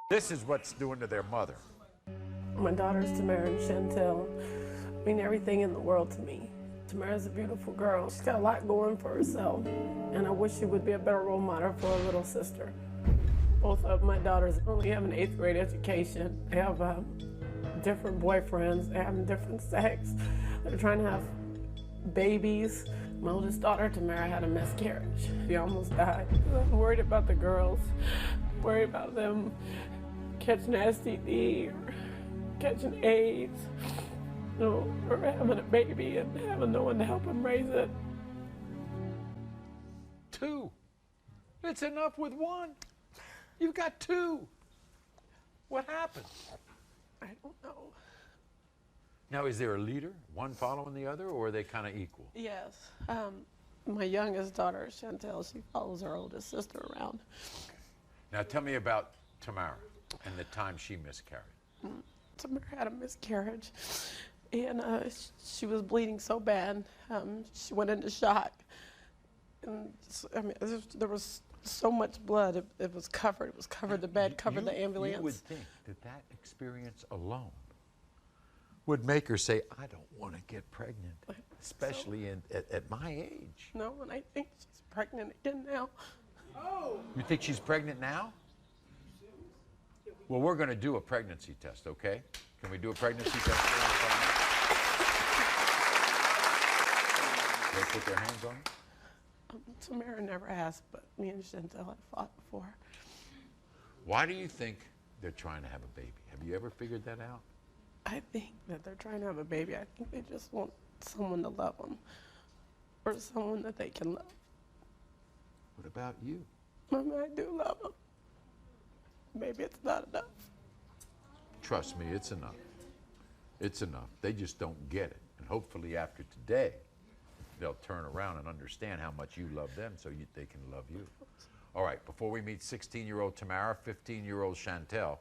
This is what's doing to their mother. My daughters, Tamara and Chantel, mean everything in the world to me. Tamara's a beautiful girl. She's got a lot going for herself, and I wish she would be a better role model for her little sister. Both of my daughters only have an 8th grade education. They have different boyfriends. They have different sex. They're trying to have babies. My oldest daughter, Tamara, had a miscarriage. She almost died. I'm worried about the girls. I'm worried about them catching STD or catching AIDS. You know, or having a baby and having no one to help them raise it. 2. It's enough with 1. You've got 2. What happened? I don't know. Now, is there a leader, one following the other, or are they kind of equal? Yes. My youngest daughter, Chantel, she follows her oldest sister around. Now, tell me about Tamara and the time she miscarried. Tamara had a miscarriage, and she was bleeding so bad, she went into shock. And I mean, there was so much blood, it was covered. It was covered the bed, covered the ambulance. You would think that that experience alone would make her say, I don't want to get pregnant, especially at my age. No, and I think she's pregnant again now. Oh. You think she's pregnant now? Well, we're going to do a pregnancy test, okay? Can we do a pregnancy test? They put their hands on her? Tamara never has, but me and Chantel have fought before. Why do you think they're trying to have a baby? Have you ever figured that out? I think that they're trying to have a baby. I think they just want someone to love them, or someone that they can love. What about you? Mama, I do love them. Maybe it's not enough. Trust me, it's enough. It's enough. They just don't get it. And hopefully after today, they'll turn around and understand how much you love them so they can love you. All right, before we meet 16-year-old Tamara, 15-year-old Chantel,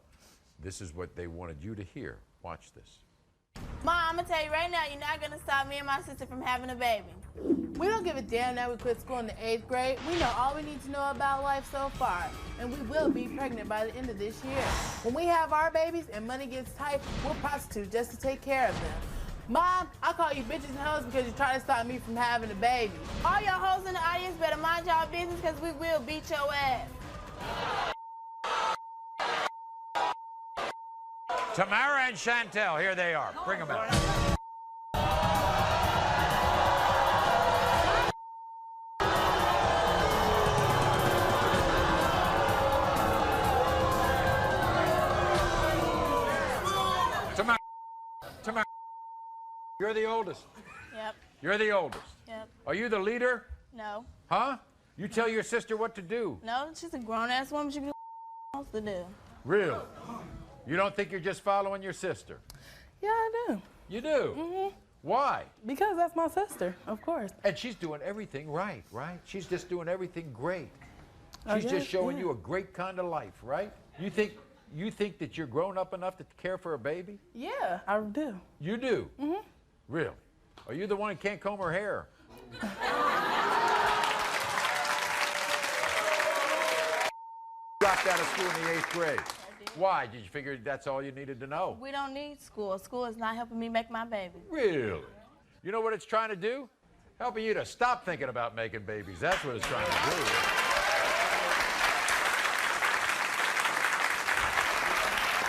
this is what they wanted you to hear. Watch this. Mom, I'm gonna tell you right now, you're not gonna stop me and my sister from having a baby. We don't give a damn that we quit school in the 8th grade. We know all we need to know about life so far. And we will be pregnant by the end of this year. When we have our babies and money gets tight, we'll prostitute just to take care of them. Mom, I call you bitches and hoes because you try to stop me from having a baby. All y'all hoes in the audience better mind y'all business because we will beat your ass. Tamara and Chantel, here they are. Bring them out. Tamara, you're the oldest. Yep. You're the oldest. Yep. Are you the leader? No. Huh? You tell your sister what to do. No, she's a grown-ass woman. She can do what she wants to do. Really? You don't think you're just following your sister? Yeah, I do. You do? Mm-hmm. Why? Because that's my sister, of course. And she's doing everything right? She's just doing everything great. I She's guess, just showing yeah. you a great kind of life, right? You think that you're grown up enough to care for a baby? Yeah, I do. You do? Mm-hmm. Really? Are you the one who can't comb her hair? Dropped out of school in the 8th grade. Why? Did you figure that's all you needed to know? We don't need school. School is not helping me make my baby. Really? You know what it's trying to do? Helping you to stop thinking about making babies. That's what it's trying to do.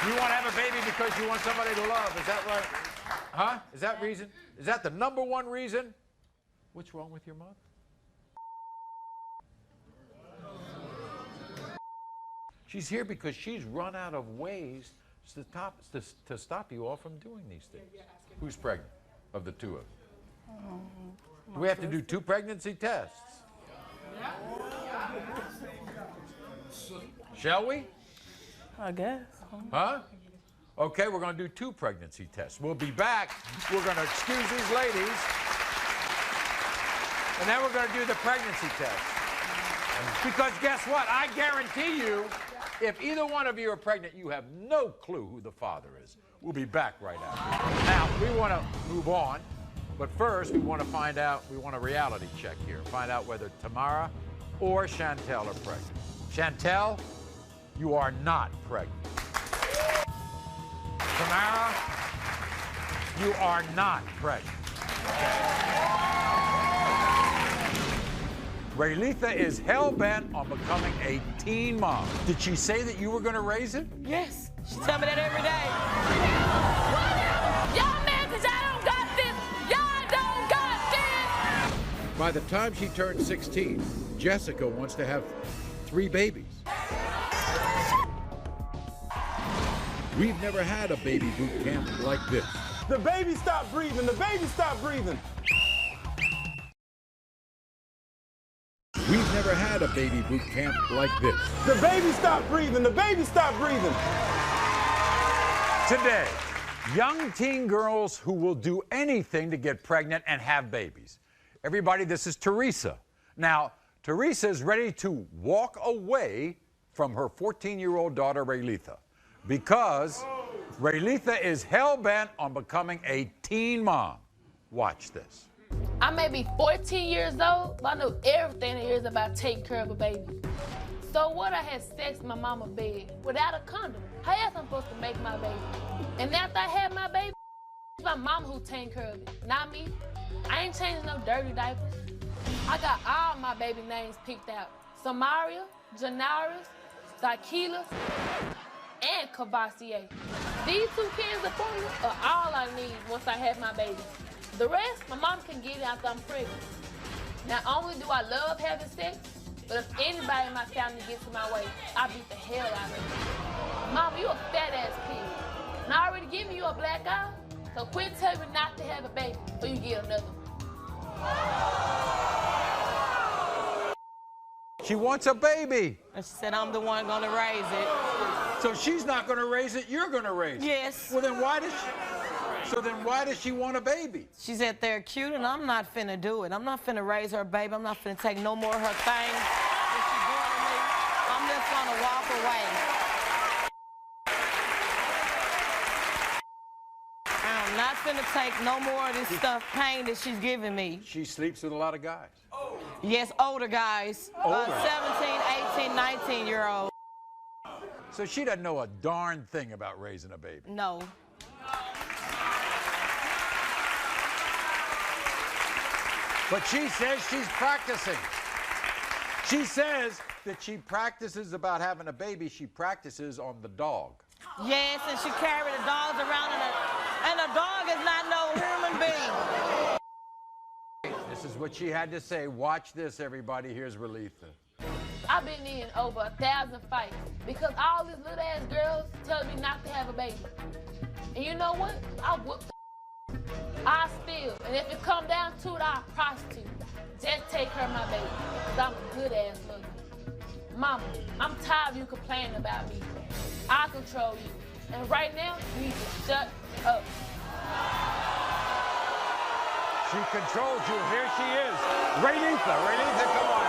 You want to have a baby because you want somebody to love. Is that right? Huh? Is that reason? Is that the #1 reason? What's wrong with your mother? She's here because she's run out of ways to stop you all from doing these things. Who's pregnant of the two of you? Do we have to do 2 pregnancy tests? Shall we? I guess. Huh? Okay, we're going to do 2 pregnancy tests. We'll be back. We're going to excuse these ladies. And then we're going to do the pregnancy test. Because guess what? I guarantee you, if either one of you are pregnant, you have no clue who the father is. We'll be back right after. Now, we want to move on, but first we want to find out, we want a reality check here. Find out whether Tamara or Chantel are pregnant. Chantel, you are not pregnant. Tamara, you are not pregnant. Raylitha is hell-bent on becoming a teen mom. Did she say that you were going to raise it? Yes. She tell me that every day. Y'all mad because y'all don't got this. Y'all don't got this. By the time she turned 16, Jessica wants to have 3 babies. We've never had a baby boot camp like this. The baby stopped breathing. The baby stopped breathing. We've never had a baby boot camp like this. The baby stopped breathing. The baby stopped breathing. Today, young teen girls who will do anything to get pregnant and have babies. Everybody, this is Teresa. Now, Teresa is ready to walk away from her 14-year-old daughter, Raylitha, because Raylitha is hell-bent on becoming a teen mom. Watch this. I may be 14 years old, but I know everything there is about taking care of a baby. So what, I had sex in my mama's bed without a condom. How else I'm supposed to make my baby? And after I had my baby, it's my mama who taking care of it, not me. I ain't changing no dirty diapers. I got all my baby names picked out. Samaria, Janarius, Zakila, and Cavassier. These 2 cans of formula are all I need once I have my baby. The rest, my mom can get it after I'm pregnant. Not only do I love having sex, but if anybody in my family gets in my way, I beat the hell out of them. Mama, you a fat ass pig. And I already given you a black eye, so quit telling me not to have a baby, or you get another one. She wants a baby. And she said I'm the one gonna raise it. So she's not gonna raise it, you're gonna raise it. Yes. Well, then why does she want a baby? She said they're cute and I'm not finna do it. I'm not finna raise her baby. I'm not finna take no more of her things that she's doing to me. I'm just gonna walk away. I'm not finna take no more of this pain that she's giving me. She sleeps with a lot of guys. Yes, older guys. Older. 17, 18, 19-year-olds. So she doesn't know a darn thing about raising a baby. No. But she says she's practicing. She says that she practices about having a baby. She practices on the dog. Yes, and she carried the dogs around, and a dog is not no human being. This is what she had to say. Watch this, everybody. Here's Relitha. I've been in over 1,000 fights because all these little ass girls tell me not to have a baby. And you know what? I whoop the I steal. And if it come down to it, I'll prostitute. Just take care of my baby. Because I'm a good ass mother. Mama, I'm tired of you complaining about me. I control you. And right now, you need to shut up. She controls you. Here she is. Relitha, come on.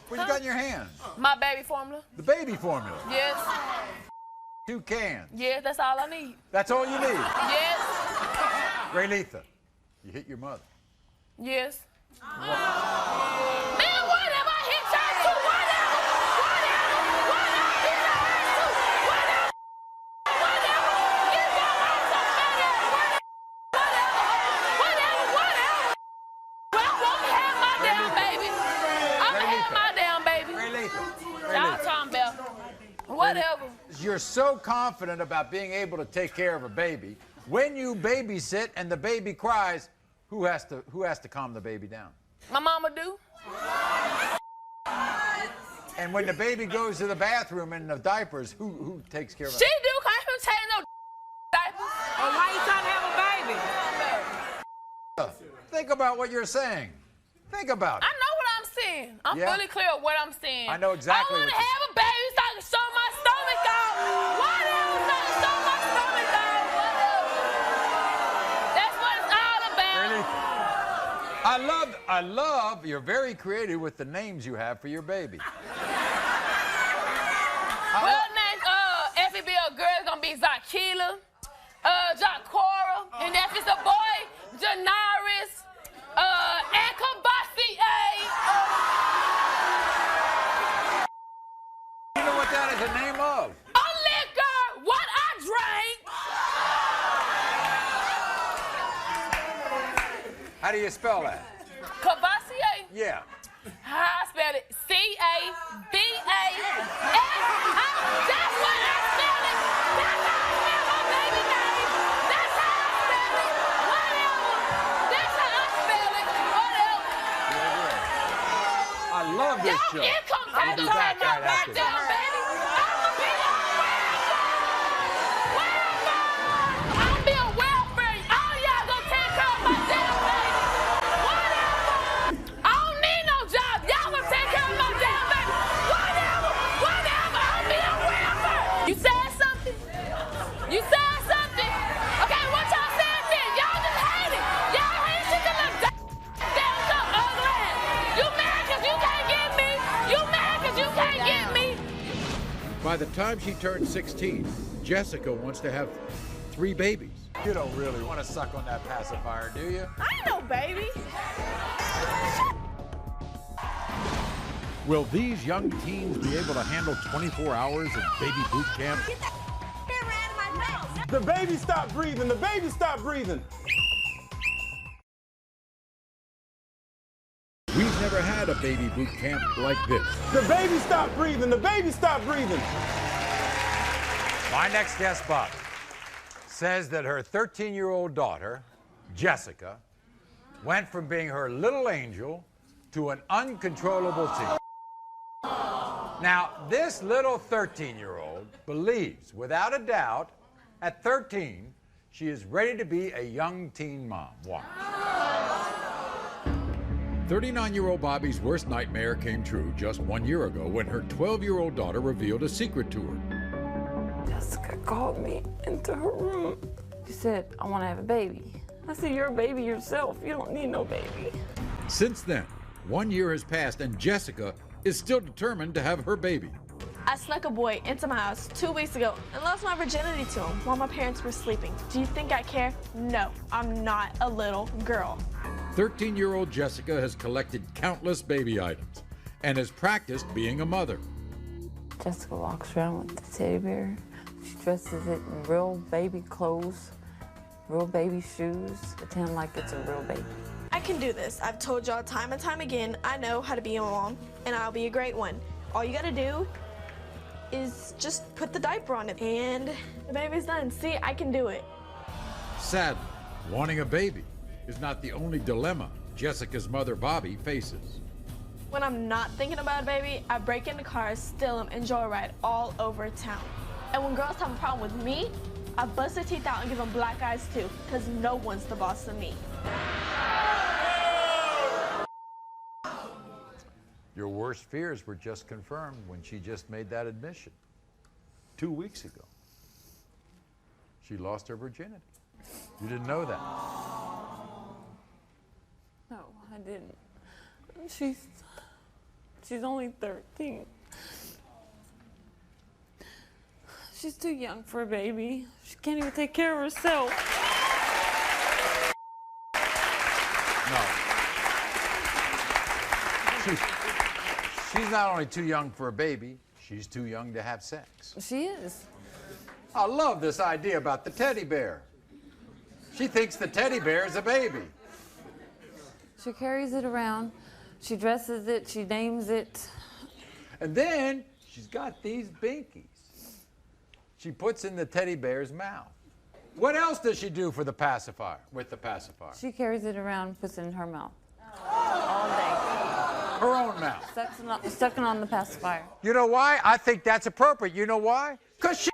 What you got in your hand? My baby formula. The baby formula? Yes. 2 cans. Yes, that's all I need. That's all you need? Yes. Relitha, you hit your mother. Yes. Man, whatever, I hit y'all too. Whatever. Well, I won't have my damn baby. I'm gonna have my damn baby. Y'all talking about whatever. You're so confident about being able to take care of a baby. When you babysit and the baby cries, who has to calm the baby down? My mama do. And when the baby goes to the bathroom in the diapers, who takes care of it? She do. I ain't take no diapers. Well, why you trying to have a baby? Think about what you're saying. Think about it. I know what I'm saying. I'm fully clear of what I'm saying. I know exactly I want to have a baby so I can show my stomach out. Whatever, so I can show my stomach out. Whatever. That's what it's all about. Really? I love, you're very creative with the names you have for your baby. Well, names, if it be a girl, it's gonna be Zakila, Jacora, and if it's a boy, Janaris, and Kabasi. You know what that is a name of? A liquor, what I drank. How do you spell that? Cavassier? Yeah. How I spell it? C-A-B-A-S. That's what I spell it. That's how I spell my baby name. That's how I spell it. Whatever. That's how I spell it. Whatever. I love this show. Y'all income tax I'll be don't back take no right back after down, baby. I'm being welfare. All y'all gonna take care of my damn baby. Whatever. I don't need no job. Y'all gonna take care of my damn baby. Whatever. I'm being welfare. You said something? You said something? Okay, what y'all saying then? Y'all just hate it. Y'all hate it. You look damn so ugly. You mad because you can't get me? You mad because you can't get me? By the time she turns 16, Jessica wants to have 3 babies. You don't really want to suck on that pacifier, do you? I ain't no baby. Will these young teens be able to handle 24 hours in baby boot camp? The baby stopped breathing. The baby stopped breathing. We've never had a baby boot camp like this. The baby stopped breathing. The baby stopped breathing. My next guest, Bob, says that her 13-year-old daughter, Jessica, went from being her little angel to an uncontrollable teen. Now, this little 13-year-old believes, without a doubt, at 13, she is ready to be a young teen mom. Why? 39-year-old Bobby's worst nightmare came true just 1 year ago when her 12-year-old daughter revealed a secret to her. Jessica called me into her room. She said, I want to have a baby. I said, you're a baby yourself. You don't need no baby. Since then, 1 year has passed and Jessica is still determined to have her baby. I snuck a boy into my house 2 weeks ago and lost my virginity to him while my parents were sleeping. Do you think I care? No, I'm not a little girl. 13-year-old Jessica has collected countless baby items and has practiced being a mother. Jessica walks around with the teddy bear. She dresses it in real baby clothes, real baby shoes, pretend like it's a real baby. I can do this. I've told y'all time and time again, I know how to be a mom, and I'll be a great one. All you gotta do is just put the diaper on it, and the baby's done. See, I can do it. Sadly, wanting a baby is not the only dilemma Jessica's mother, Bobby, faces. When I'm not thinking about a baby, I break into cars, steal them, and joyride all over town. And when girls have a problem with me, I bust their teeth out and give them black eyes too, because no one's the boss of me. Your worst fears were just confirmed when she just made that admission 2 weeks ago. She lost her virginity. You didn't know that? No, I didn't. She's only 13. She's too young for a baby. She can't even take care of herself. No. She's not only too young for a baby, she's too young to have sex. She is. I love this idea about the teddy bear. She thinks the teddy bear is a baby. She carries it around. She dresses it. She names it. And then she's got these binkies she puts in the teddy bear's mouth. What else does she do for the pacifier, with the pacifier? She carries it around, puts it in her mouth. All day. Her own mouth. Sucking on the pacifier. You know why? I think that's appropriate. You know why? Because she...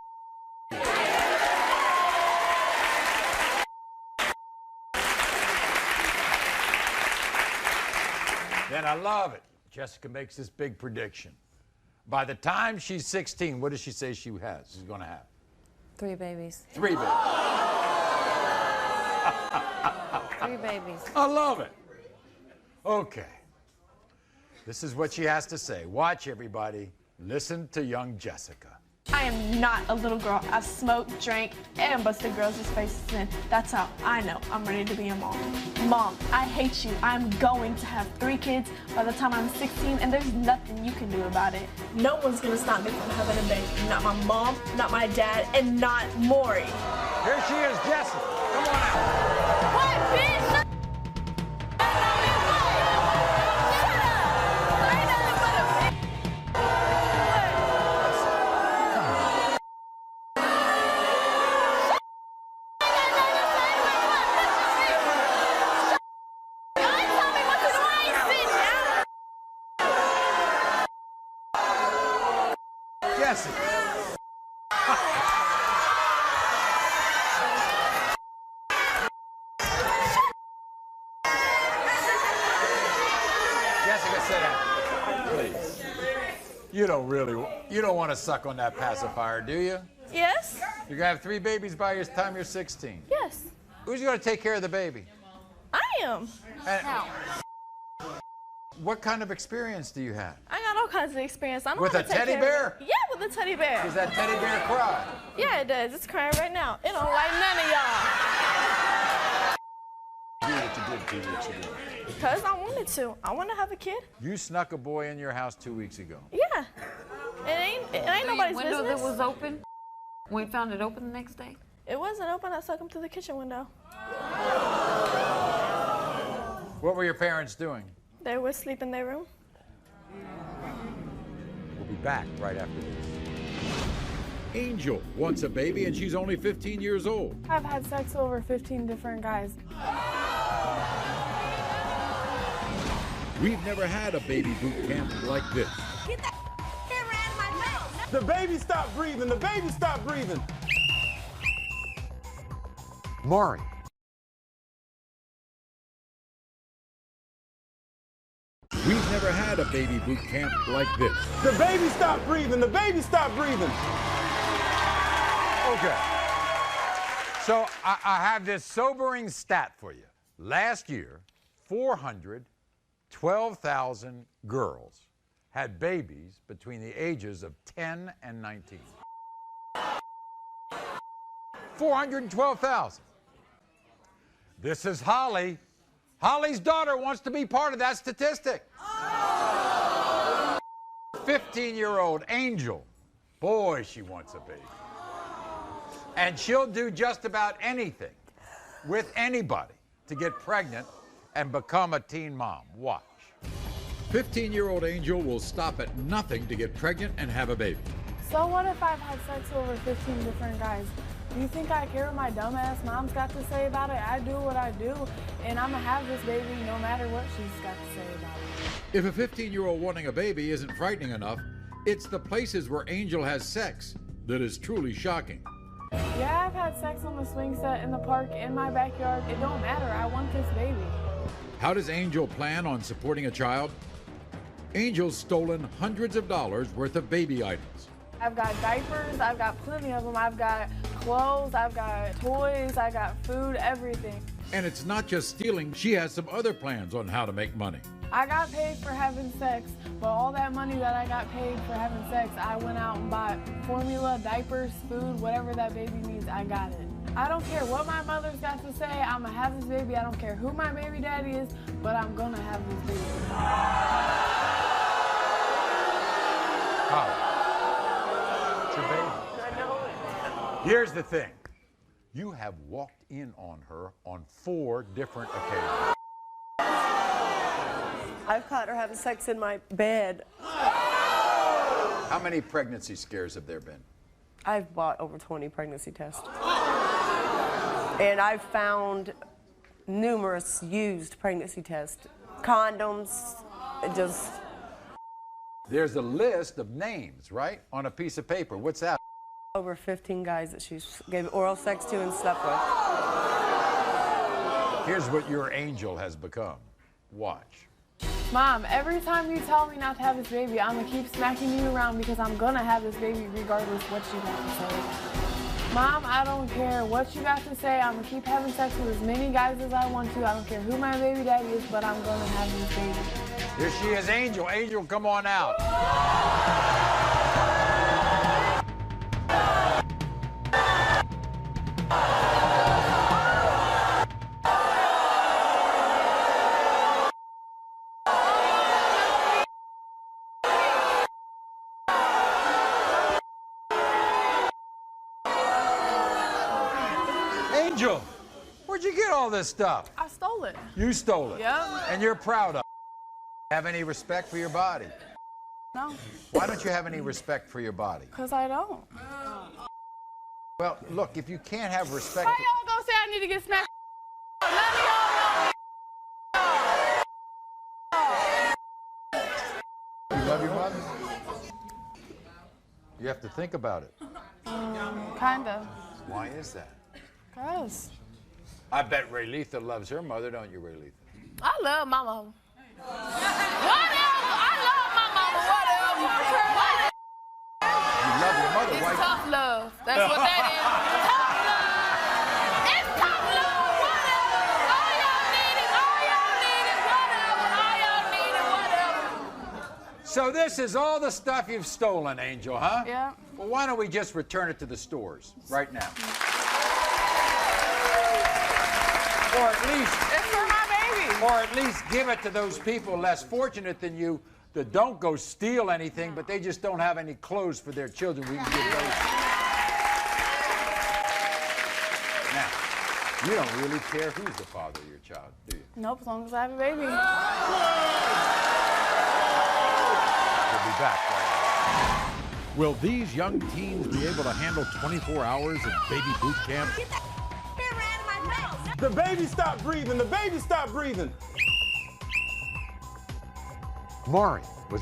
Then I love it. Jessica makes this big prediction. By the time she's 16, what does she say she's going to have? 3 babies. 3 babies. 3 babies. I love it. Okay. This is what she has to say. Watch, everybody. Listen to young Jessica. I am not a little girl. I've smoked, drank, and busted girls' faces in. That's how I know I'm ready to be a mom. Mom, I hate you. I'm going to have 3 kids by the time I'm 16, and there's nothing you can do about it. No one's gonna stop me from having a baby. Not my mom, not my dad, and not Maury. Here she is, Jessica. Come on out. What, bitch? Jessica, sit down, please. You don't want to suck on that pacifier, do you? Yes. You're going to have 3 babies by the time you're 16. Yes. Who's going to take care of the baby? I am. And what kind of experience do you have? I got all kinds of experience. I know With how a to take teddy care bear? of it. Yeah, with a teddy bear. Does that teddy bear cry? Yeah, it does. It's crying right now. It don't like none of y'all. Do what you did 2 weeks ago? Because I wanted to. I want to have a kid. You snuck a boy in your house 2 weeks ago. Yeah. It ain't nobody's window business. that was open? We found it open the next day? It wasn't open. I stuck him through the kitchen window. What were your parents doing? They were asleep in their room. We'll be back right after this. Angel wants a baby and she's only 15 years old. I've had sex with over 15 different guys. We've never had a baby boot camp like this. Get that camera out of my mouth. The baby stopped breathing. The baby stopped breathing. Maury. We've never had a baby boot camp like this. The baby stopped breathing. The baby stopped breathing. Okay. So I have this sobering stat for you. Last year, 412,000 girls had babies between the ages of 10 and 19. 412,000. This is Holly. Holly's daughter wants to be part of that statistic. 15-year-old Angel. Boy, she wants a baby. And she'll do just about anything with anybody to get pregnant and become a teen mom. Watch. 15-year-old Angel will stop at nothing to get pregnant and have a baby. So what if I've had sex with over 15 different guys? Do you think I care what my dumbass mom's got to say about it? I do what I do, and I'm gonna have this baby no matter what she's got to say about it. If a 15-year-old wanting a baby isn't frightening enough, it's the places where Angel has sex that is truly shocking. Yeah, I've had sex on the swing set, in the park, in my backyard. It don't matter. I want this baby. How does Angel plan on supporting a child? Angel's stolen hundreds of dollars worth of baby items. I've got diapers, I've got plenty of them. I've got clothes, I've got toys, I got food, everything. And it's not just stealing, she has some other plans on how to make money. I got paid for having sex, but all that money that I got paid for having sex, I went out and bought formula, diapers, food, whatever that baby needs, I got it. I don't care what my mother's got to say, I'm gonna have this baby. I don't care who my baby daddy is, but I'm gonna have this baby. Holly. Here's the thing. You have walked in on her on 4 different occasions. I've caught her having sex in my bed. How many pregnancy scares have there been? I've bought over 20 pregnancy tests. And I've found numerous used pregnancy tests. Condoms, just... There's a list of names, right, on a piece of paper. What's that? Over 15 guys that she's gave oral sex to and slept with. Here's what your Angel has become. Watch. Mom, every time you tell me not to have this baby, I'm gonna keep smacking you around because I'm gonna have this baby regardless what you got to say. Mom, I don't care what you got to say. I'm gonna keep having sex with as many guys as I want to. I don't care who my baby daddy is, but I'm gonna have this baby. Here she is, Angel. Angel, come on out. Angel, where'd you get all this stuff? I stole it. You stole it? Yeah. And you're proud of it? Have any respect for your body? No. Why don't you have any respect for your body? Because I don't. Well, look, if you can't have respect... Why y'all gonna say I need to get smacked? None of y'all know me. You love your mother? You have to think about it. Kinda. Why is that? Cause. I bet Ray Letha loves her mother, don't you, Ray Letha? I love my mama. Whatever. I love my mama. Whatever. You love your mother, It's why? tough love. That's what that is. Tough love. It's tough love. Whatever. All y'all need it. All y'all need it. Whatever. All y'all need it. Whatever. So this is all the stuff you've stolen, Angel, huh? Yeah. Well, why don't we just return it to the stores right now? Or at least... It's for my baby. Or at least give it to those people less fortunate than you that don't go steal anything, but they just don't have any clothes for their children. We can give those. Now, you don't really care who's the father of your child, do you? Nope, as long as I have a baby. We'll be back. Will these young teens be able to handle 24 hours of baby boot camp? Get that mirror out of my mouth. The baby stopped breathing. The baby stopped breathing. Maury was.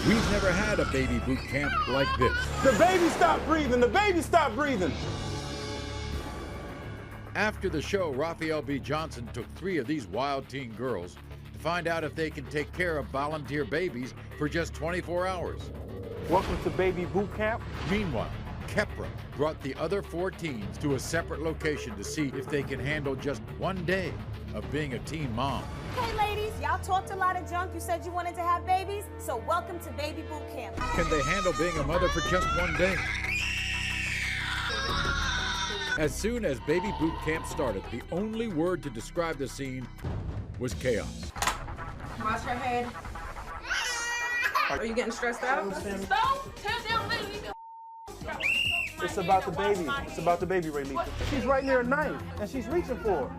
We've never had a baby boot camp like this. The baby stopped breathing. The baby stopped breathing. After the show, Raphael B. Johnson took 3 of these wild teen girls to find out if they can take care of volunteer babies for just 24 hours. Welcome to baby boot camp. Meanwhile, Kepra brought the other 4 teens to a separate location to see if they can handle just one day of being a teen mom. Hey ladies, y'all talked a lot of junk. You said you wanted to have babies, so welcome to baby boot camp. Can they handle being a mother for just one day? As soon as baby boot camp started, the only word to describe the scene was chaos. Wash your head. Are you getting stressed out? It's about the baby. It's about the baby, Rayleigh. She's right near a knife, and she's reaching for it.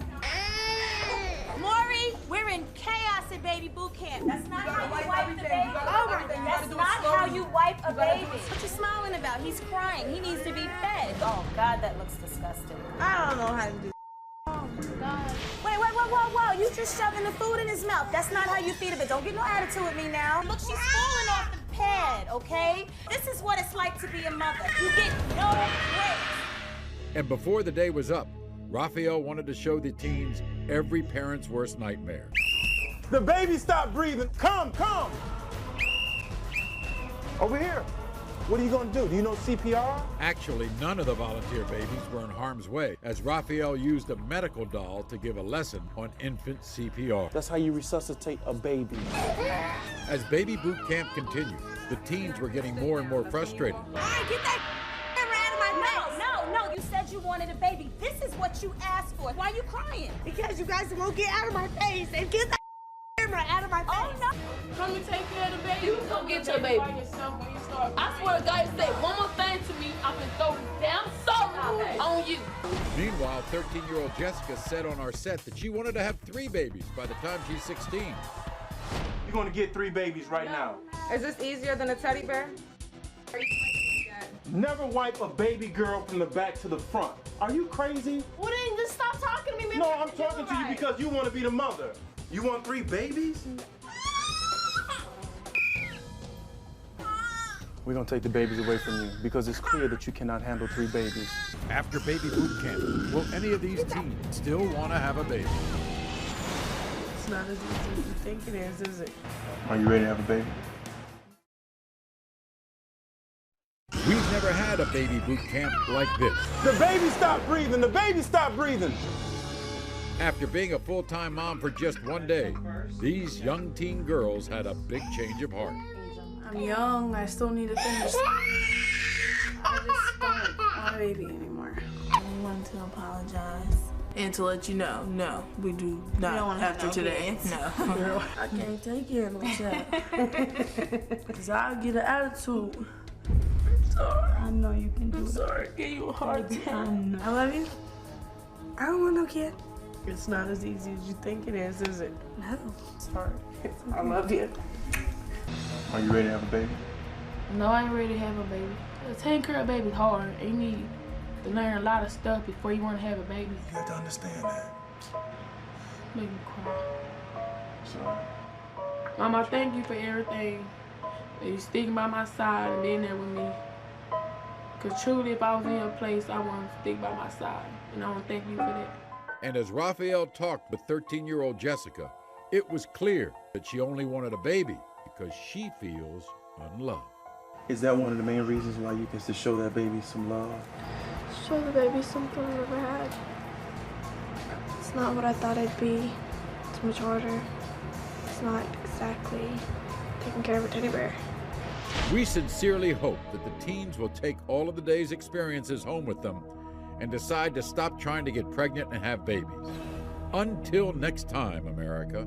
Maury, we're in chaos at baby boot camp. That's not how you wipe the baby. That's not how you wipe a baby. What you smiling about? He's crying. He needs to be fed. Oh, God, that looks disgusting. I don't know how to do. Oh, my God. Wait, whoa. You just shoving the food in his mouth. That's not how you feed a baby. Don't get no attitude with me now. Look, she's falling off the pad, okay? This is what it's like to be a mother. You get no breaks. And before the day was up, Raphael wanted to show the teens every parent's worst nightmare. The baby stopped breathing. Come. Over here. What are you going to do? Do you know CPR? Actually, none of the volunteer babies were in harm's way, as Raphael used a medical doll to give a lesson on infant CPR. That's how you resuscitate a baby. As baby boot camp continued, the teens were getting more and more frustrated. Hey, get that out of my mouth. No. You said you wanted a baby. This is what you asked for. Why are you crying? Because you guys won't get out of my face and get that camera out of my face. Oh, no. Come and take care of the baby. You go get your baby. I swear to God, you say one more thing to me, I'm gonna throw this damn soap on you. Meanwhile, 13-year-old Jessica said on our set that she wanted to have 3 babies by the time she's 16. You're going to get 3 babies right now. Is this easier than a teddy bear? Never wipe a baby girl from the back to the front. Are you crazy? Well, then just stop talking to me, man. No, I'm talking to you because you want to be the mother. You want 3 babies? We're going to take the babies away from you because it's clear that you cannot handle 3 babies. After baby boot camp, will any of these teens still want to have a baby? It's not as easy as you think it is it? Are you ready to have a baby? We've never had a baby boot camp like this. The baby stopped breathing. The baby stopped breathing. After being a full-time mom for just one day, these young teen girls had a big change of heart. I'm young, I still need to finish. I just don't want a baby anymore. I wanted to apologize. And to let you know, no, we do not after today. No. I can't take care of no child. Because I'll get an attitude. I'm sorry. I know you can do it. I'm sorry, I gave you a hard time. I love you. I don't want no kid. It's not as easy as you think it is it? No. It's hard. I love you. Are you ready to have a baby? No, I ain't ready to have a baby. Taking care of a baby's hard. You need to learn a lot of stuff before you want to have a baby. You have to understand that. Make me cry. Sorry. Mom, I thank you for everything. That you sticking by my side and being there with me. Because truly, if I was in your place, I want to stick by my side. And I want to thank you for that. And as Raphael talked with 13-year-old Jessica, it was clear that she only wanted a baby because she feels unloved. Is that one of the main reasons why you get to show that baby some love? Show the baby something I've never had. It's not what I thought it'd be. It's much harder. It's not exactly taking care of a teddy bear. We sincerely hope that the teens will take all of the day's experiences home with them and decide to stop trying to get pregnant and have babies. Until next time, America.